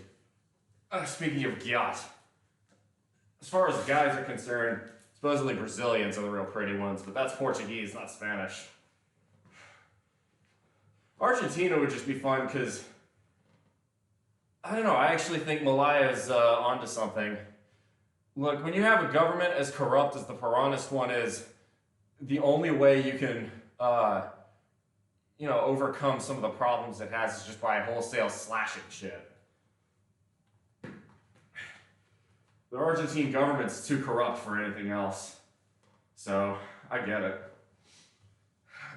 Speaking of yacht, as far as guys are concerned, supposedly Brazilians are the real pretty ones, but that's Portuguese, not Spanish. Argentina would just be fun because I don't know. I actually think Malaya's onto something. Look, when you have a government as corrupt as the Peronist one is, the only way you can, overcome some of the problems it has is just by wholesale slashing shit. The Argentine government's too corrupt for anything else. So, I get it.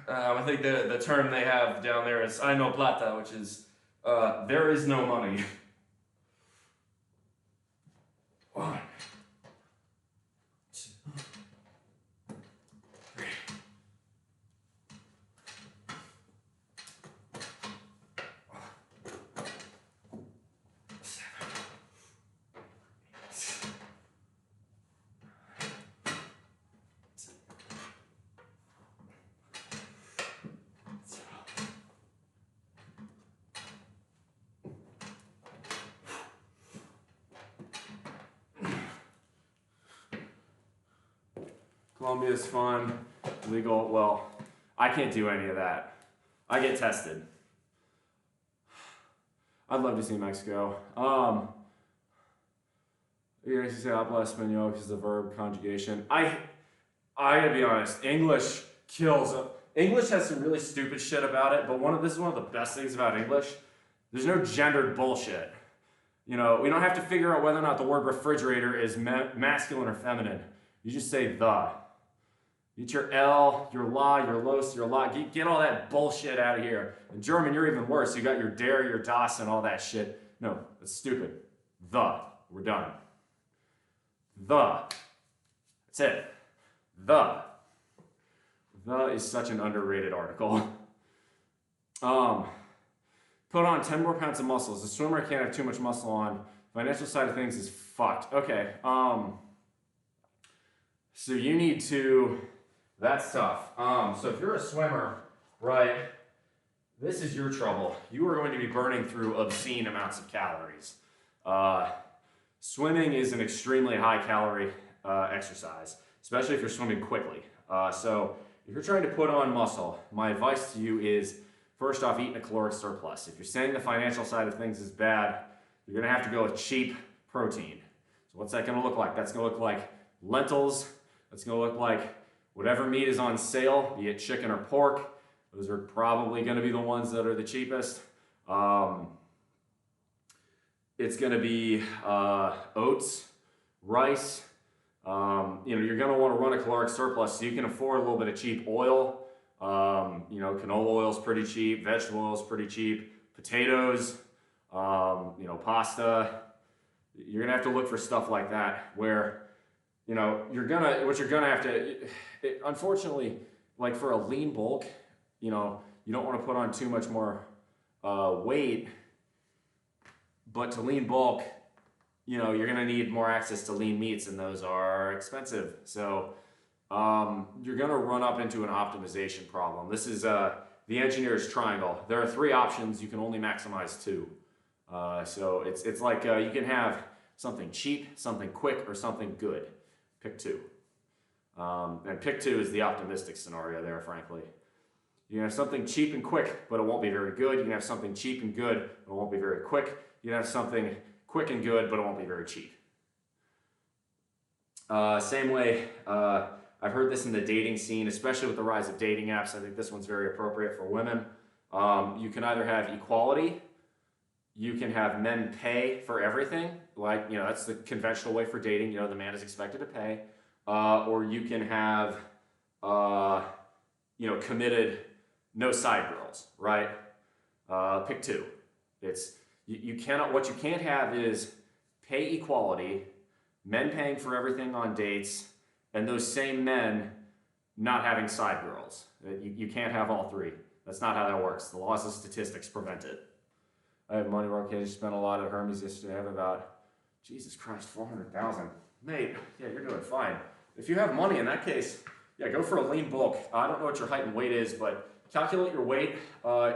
I think the term they have down there is "hay no plata," which is, there is no money. One, two, three. Colombia's fun, legal. Well, I can't do any of that. I get tested. I'd love to see Mexico. You guys say habla español because the verb conjugation. I gotta be honest. English kills. English has some really stupid shit about it, but this is one of the best things about English. There's no gendered bullshit. We don't have to figure out whether or not the word refrigerator is masculine or feminine. You just say the. Get your L, your la, your los, your la. Get all that bullshit out of here. In German, you're even worse. You got your der, your das, and all that shit. No, that's stupid. The. We're done. The. That's it. The. The is such an underrated article. Put on 10 more pounds of muscle. As a swimmer, can't have too much muscle on. Financial side of things is fucked. Okay. So you need to. That's tough. So if you're a swimmer, right, this is your trouble. You are going to be burning through obscene amounts of calories. Swimming is an extremely high calorie exercise, especially if you're swimming quickly. So if you're trying to put on muscle, my advice to you is, first off, eat in a caloric surplus. If you're saying the financial side of things is bad, you're going to have to go with cheap protein. So what's that going to look like? That's going to look like lentils. That's going to look like whatever meat is on sale, be it chicken or pork. Those are probably going to be the ones that are the cheapest. It's going to be oats, rice. You're going to want to run a caloric surplus so you can afford a little bit of cheap oil. Canola oil is pretty cheap. Vegetable oil is pretty cheap. Potatoes, pasta. You're going to have to look for stuff like that where, unfortunately, like for a lean bulk, you don't want to put on too much more weight, but to lean bulk, you're going to need more access to lean meats, and those are expensive. So you're going to run up into an optimization problem. This is the engineer's triangle. There are 3 options. You can only maximize 2. So it's like you can have something cheap, something quick, or something good. Pick 2. And pick 2 is the optimistic scenario there, frankly. You can have something cheap and quick, but it won't be very good. You can have something cheap and good, but it won't be very quick. You can have something quick and good, but it won't be very cheap. Same way, I've heard this in the dating scene, especially with the rise of dating apps. I think this one's very appropriate for women. You can either have equality, you can have men pay for everything, like, that's the conventional way for dating, the man is expected to pay, or you can have, committed, no side girls, right? Pick 2. What you can't have is pay equality, men paying for everything on dates, and those same men not having side girls. You can't have all 3. That's not how that works. The laws of statistics prevent it. I have money where I spent a lot at Hermes yesterday. I have about, Jesus Christ, 400,000. Mate, yeah, you're doing fine. If you have money in that case, yeah, go for a lean bulk. I don't know what your height and weight is, but calculate your weight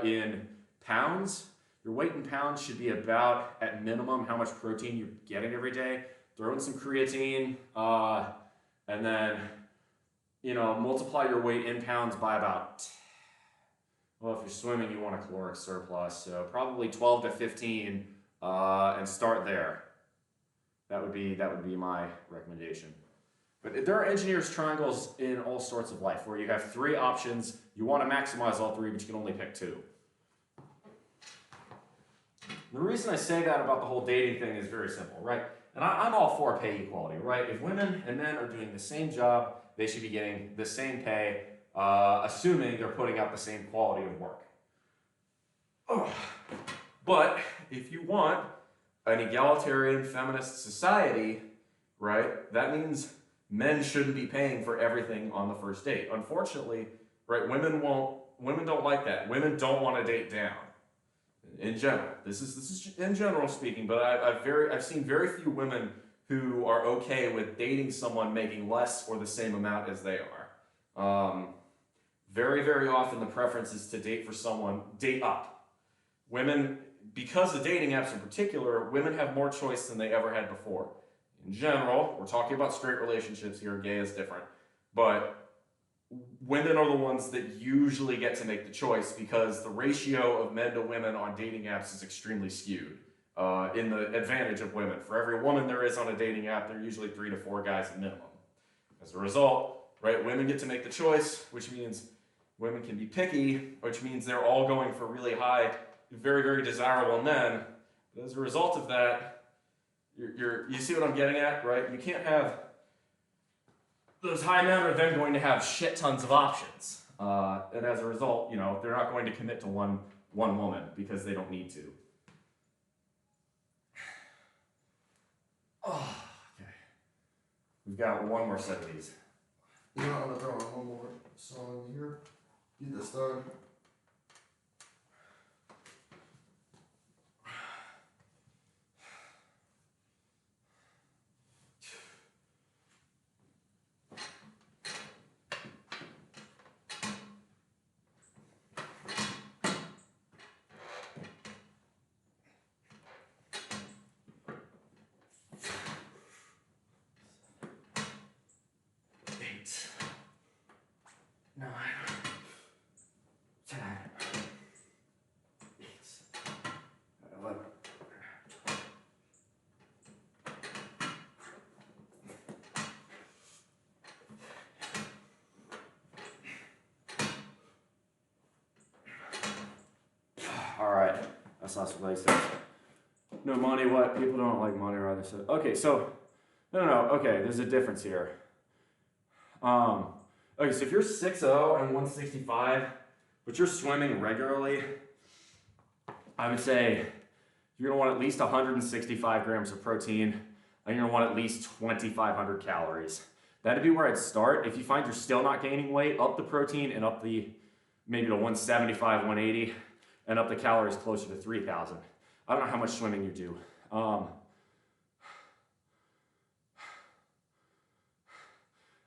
in pounds. Your weight in pounds should be about, at minimum, how much protein you're getting every day. Throw in some creatine, and then, multiply your weight in pounds by about, well, if you're swimming, you want a caloric surplus, so probably 12 to 15 and start there. That would be my recommendation. But there are engineer's triangles in all sorts of life where you have 3 options. You want to maximize all 3, but you can only pick 2. The reason I say that about the whole dating thing is very simple, right? And I'm all for pay equality, right? If women and men are doing the same job, they should be getting the same pay, assuming they're putting out the same quality of work. But if you want an egalitarian feminist society, right, that means men shouldn't be paying for everything on the first date. Unfortunately, right, women don't like that. Women don't want to date down. In general, this is in general speaking, but I've seen very few women who are okay with dating someone making less or the same amount as they are. Very, very often the preference is to date up. Women, because of dating apps in particular, women have more choice than they ever had before. In general, we're talking about straight relationships here, gay is different, but women are the ones that usually get to make the choice because the ratio of men to women on dating apps is extremely skewed in the advantage of women. For every woman there is on a dating app, there are usually 3 to 4 guys minimum. As a result, right, women get to make the choice, which means women can be picky, which means they're all going for really high, very, very desirable men. But as a result of that, you see what I'm getting at, right? You can't have those high men are then going to have shit tons of options. And as a result, you know, they're not going to commit to one woman because they don't need to. Oh, okay. We've got one more set of these. You know, I'm gonna throw on one more song here. Get this done. Alright, that's not what I said. No money, what? People don't like money or other stuff. Okay, so, no, okay, there's a difference here. Okay, so if you're 6'0" and 165, but you're swimming regularly, I would say you're gonna want at least 165 grams of protein, and you're gonna want at least 2,500 calories. That'd be where I'd start. If you find you're still not gaining weight, up the protein and up maybe to 175, 180, and up the calories closer to 3,000. I don't know how much swimming you do.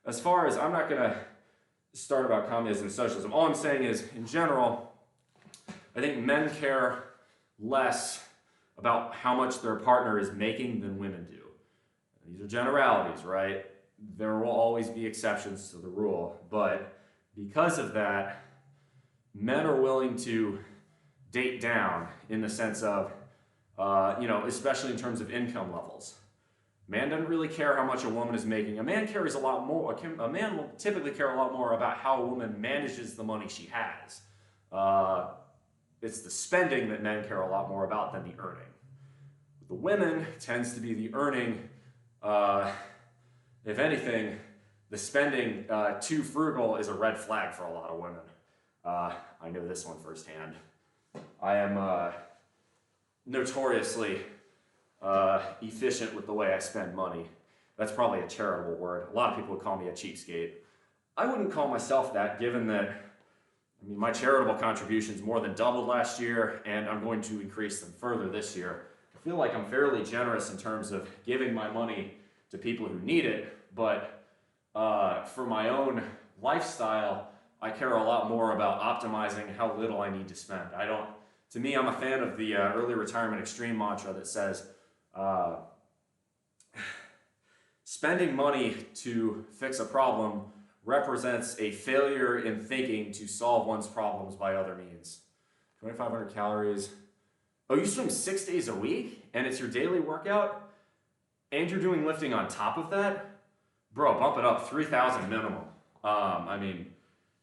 As far as, I'm not gonna start about communism and socialism. All I'm saying is, in general, I think men care less about how much their partner is making than women do. These are generalities, right? There will always be exceptions to the rule, but because of that, men are willing to date down in the sense of, especially in terms of income levels. Man doesn't really care how much a woman is making. A man cares a lot more. A man will typically care a lot more about how a woman manages the money she has. It's the spending that men care a lot more about than the earning. The women tends to be the earning. If anything, the spending too frugal is a red flag for a lot of women. I know this one firsthand. I am notoriously efficient with the way I spend money. That's probably a charitable word. A lot of people would call me a cheapskate. I wouldn't call myself that, given that my charitable contributions more than doubled last year, and I'm going to increase them further this year. I feel like I'm fairly generous in terms of giving my money to people who need it, but for my own lifestyle, I care a lot more about optimizing how little I need to spend. To me, I'm a fan of the early retirement extreme mantra that says, spending money to fix a problem represents a failure in thinking to solve one's problems by other means. 2,500 calories, Oh, you swim 6 days a week and it's your daily workout and you're doing lifting on top of that? Bro, bump it up, 3,000 minimum. I mean,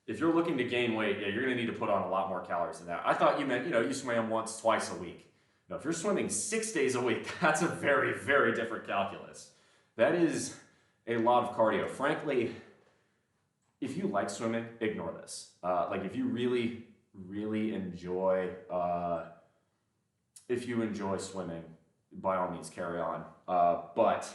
if you're looking to gain weight, yeah, you're gonna need to put on a lot more calories than that. I thought you meant, you swam once, twice a week. No, if you're swimming 6 days a week, that's a very, very different calculus. That is a lot of cardio. Frankly, if you like swimming, ignore this. Like if you really, really enjoy, if you enjoy swimming, by all means carry on. But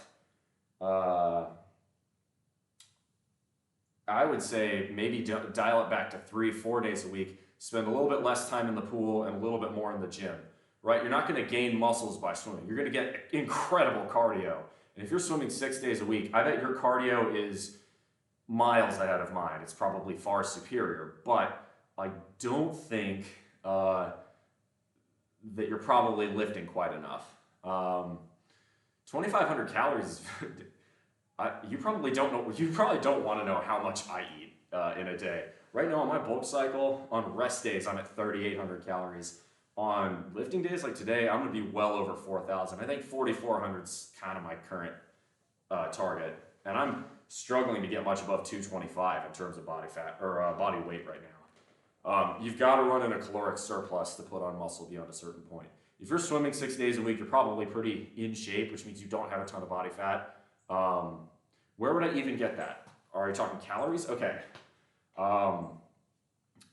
I would say maybe dial it back to 3-4 days a week. Spend a little bit less time in the pool and a little bit more in the gym. Right? You're not going to gain muscles by swimming. You're going to get incredible cardio. And if you're swimming 6 days a week, I bet your cardio is miles ahead of mine. It's probably far superior. But I don't think that you're probably lifting quite enough. 2,500 calories. You probably don't know. You probably don't want to know how much I eat in a day. Right now on my bulk cycle, on rest days, I'm at 3,800 calories. On lifting days like today, I'm going to be well over 4,000. I think 4,400 is kind of my current target, and I'm struggling to get much above 225 in terms of body fat or body weight right now. You've got to run in a caloric surplus to put on muscle beyond a certain point. If you're swimming 6 days a week, you're probably pretty in shape, which means you don't have a ton of body fat. Where would I even get that? Are you talking calories? Okay.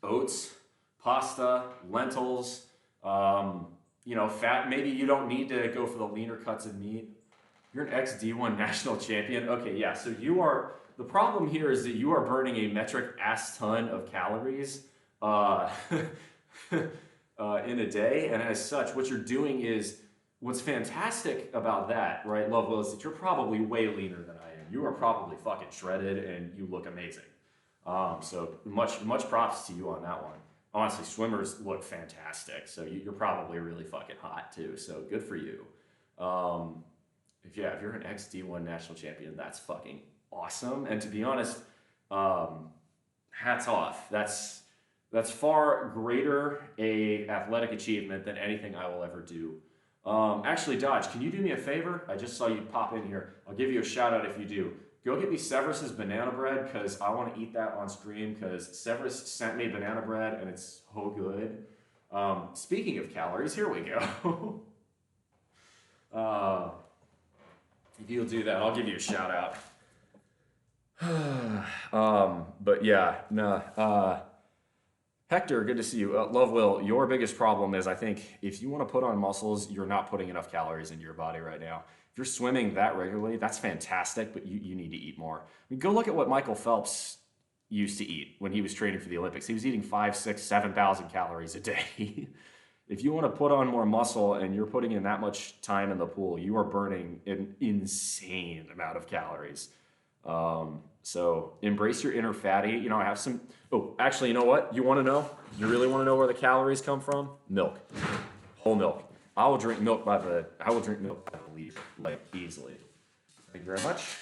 Oats, pasta, lentils. Fat, maybe you don't need to go for the leaner cuts of meat. You're an ex-D1 national champion. Okay, yeah, so the problem here is that you are burning a metric ass ton of calories in a day, and as such, what you're doing is, what's fantastic about that, right, Lovewell, is that you're probably way leaner than I am. You are probably fucking shredded, and you look amazing. So much props to you on that one. Honestly, swimmers look fantastic, so you're probably really fucking hot too, so good for you. If you're an ex-D1 national champion, that's fucking awesome, and to be honest, hats off. That's far greater a athletic achievement than anything I will ever do. Actually, Dodge, can you do me a favor? I just saw you pop in here. I'll give you a shout out if you do. Go get me Severus's banana bread because I want to eat that on stream because Severus sent me banana bread and it's so good. Speaking of calories, here we go. If you'll do that, I'll give you a shout out. But yeah, no. Hector, good to see you. Love Will, your biggest problem is I think if you want to put on muscles, you're not putting enough calories into your body right now. If you're swimming that regularly, that's fantastic, but you need to eat more. I mean, go look at what Michael Phelps used to eat when he was training for the Olympics. He was eating 5,000, 6,000, 7,000 calories a day. If you want to put on more muscle and you're putting in that much time in the pool, you are burning an insane amount of calories. So embrace your inner fatty. I have some, actually, you know what? You want to know? You really want to know where the calories come from? Milk. Whole milk. I will drink milk by the liter, like easily. Thank you very much.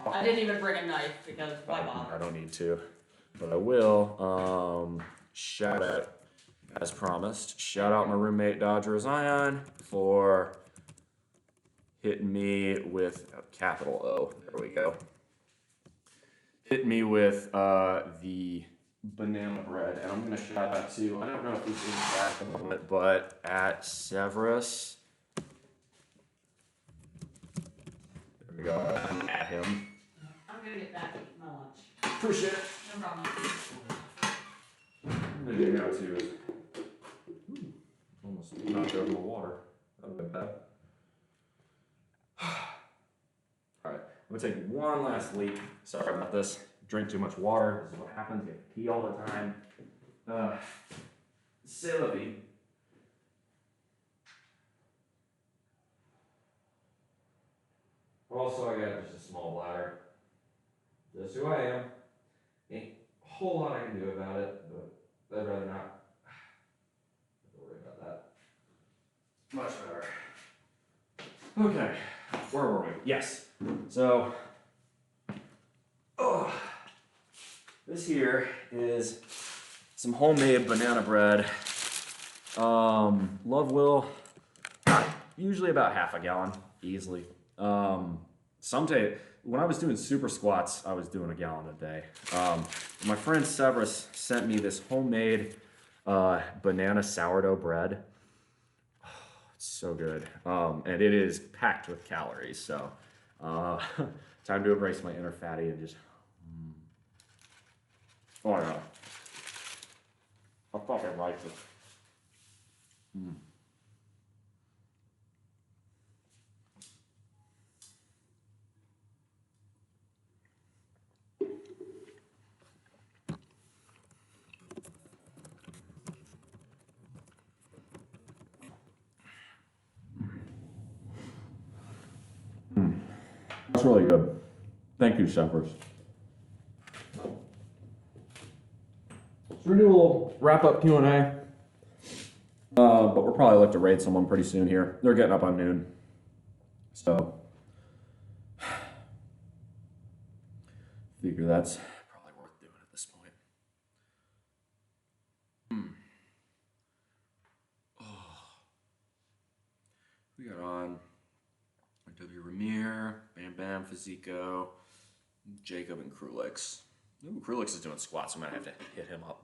I didn't even bring a knife because why I bother? don't need to, but I will. Shout out, as promised, shout out my roommate Dodger Zion for hitting me with a capital O. There we go. Hit me with the banana bread, and I'm gonna shout out to, I don't know if he's in chat at the moment, but at Severus. There we go. I'm at him. I'm gonna get back to eat my lunch. Appreciate it. No problem. I'm gonna do now too. Almost knocked over the water. That would have been bad. Alright, I'm gonna take one last leak. Sorry about this. Drink too much water. This is what happens. You have to pee all the time. C'est la vie. Also, I got just a small bladder. That's who I am. Ain't a whole lot I can do about it, but I'd rather not worry about that. Much better. Okay, where were we? Yes. So, this here is some homemade banana bread Love will, usually about half a gallon, easily. Some day, when I was doing super squats, I was doing a gallon a day. My friend Severus sent me this homemade banana sourdough bread. Oh, it's so good. And it is packed with calories. So time to embrace my inner fatty and just, oh yeah. I fucking like this. That's really good. Thank you, Severus. So we're gonna do a little wrap-up Q&A. But we'll probably look to raid someone pretty soon here. They're getting up on noon. So, figure that's probably worth doing at this point. Oh. We got on W. Ramir, Bam Bam, Fiziko, Jacob, and Krulix. Ooh, Krulix is doing squats. I'm going to have to hit him up.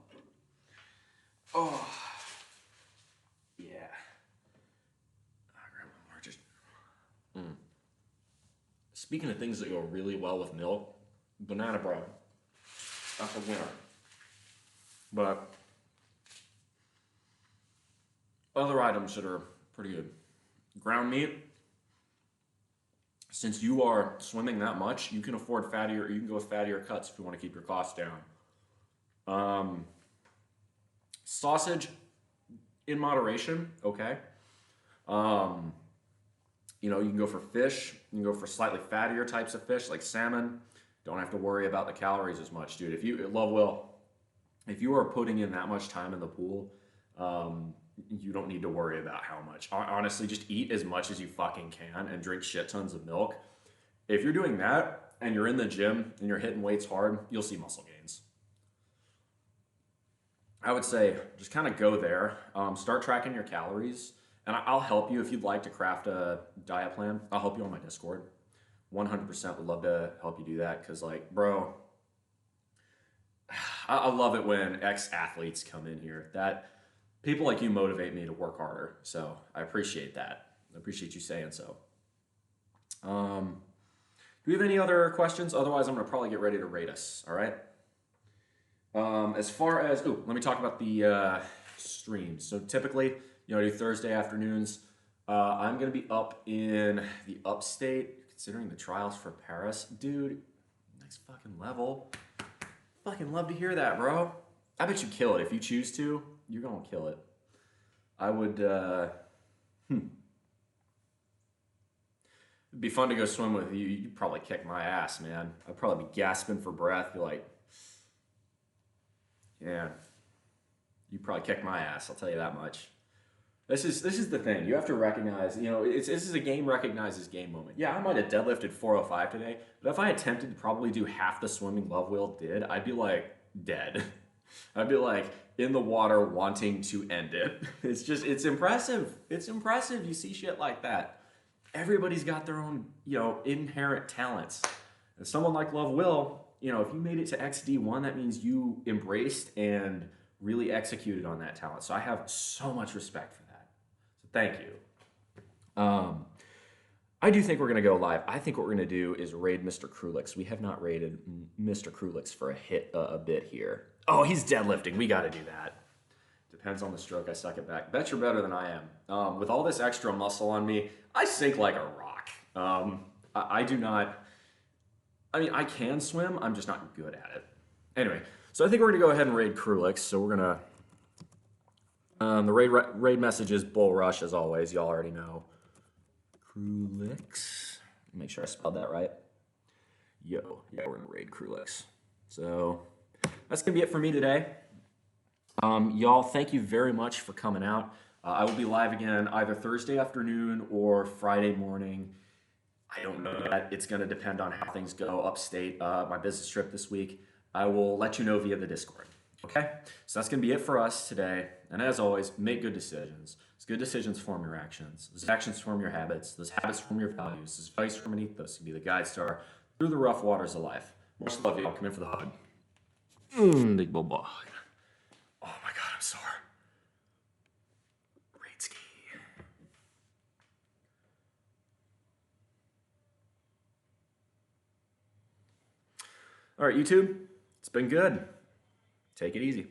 Oh. Yeah. I'll grab one more. Just. Speaking of things that go really well with milk, banana bread. That's a winner. But other items that are pretty good. Ground meat. Since you are swimming that much, you can afford fattier. You can go with fattier cuts if you want to keep your costs down. Sausage, in moderation, okay. You know, you can go for fish. You can go for slightly fattier types of fish, like salmon. Don't have to worry about the calories as much, dude. If you are putting in that much time in the pool, you don't need to worry about how much. Honestly, just eat as much as you fucking can and drink shit tons of milk. If you're doing that and you're in the gym and you're hitting weights hard, you'll see muscle gains. I would say just kind of go there. Start tracking your calories. And I'll help you if you'd like to craft a diet plan. I'll help you on my Discord. 100% would love to help you do that. Because, like, bro, I love it when ex-athletes come in here. That people like you motivate me to work harder. So I appreciate that. I appreciate you saying so. Do we have any other questions? Otherwise, I'm going to probably get ready to rate us. All right. As far as, let me talk about the streams. So typically, I do Thursday afternoons. I'm going to be up in the upstate, considering the trials for Paris. Dude, next fucking level. Fucking love to hear that, bro. I bet you kill it. If you choose to, you're going to kill it. I would, It'd be fun to go swim with you. You'd probably kick my ass, man. I'd probably be gasping for breath. Be like, yeah, you'd probably kick my ass. I'll tell you that much. This is the thing. You have to recognize, this is a game recognizes game moment. Yeah, I might have deadlifted 405 today, but if I attempted to probably do half the swimming Love Will did, I'd be like dead. I'd be like in the water wanting to end it. It's impressive. It's impressive. You see shit like that. Everybody's got their own, inherent talents. And someone like Love Will, if you made it to XD1, that means you embraced and really executed on that talent. So I have so much respect for that. Thank you. I do think we're going to go live. I think what we're going to do is raid Mr. Krulix. We have not raided Mr. Krulix for a bit here. Oh, he's deadlifting. We got to do that. Depends on the stroke. I suck it back. Bet you're better than I am. With all this extra muscle on me, I sink like a rock. I do not... I mean, I can swim. I'm just not good at it. Anyway, so I think we're going to go ahead and raid Krulix. So we're going to... the raid message is Bull Rush, as always. Y'all already know. Krulix. Make sure I spelled that right. Yeah, we're going to raid Krulix. So that's going to be it for me today. Y'all, thank you very much for coming out. I will be live again either Thursday afternoon or Friday morning. I don't know yet. It's going to depend on how things go upstate. My business trip this week. I will let you know via the Discord. Okay? So that's going to be it for us today. And as always, make good decisions. Those good decisions form your actions. Those actions form your habits. Those habits form your values. Those values form an ethos to be the guide star through the rough waters of life. Much love, y'all. Come in for the hug. Big bull bug. Oh my God, I'm sore. Great ski. All right, YouTube, it's been good. Take it easy.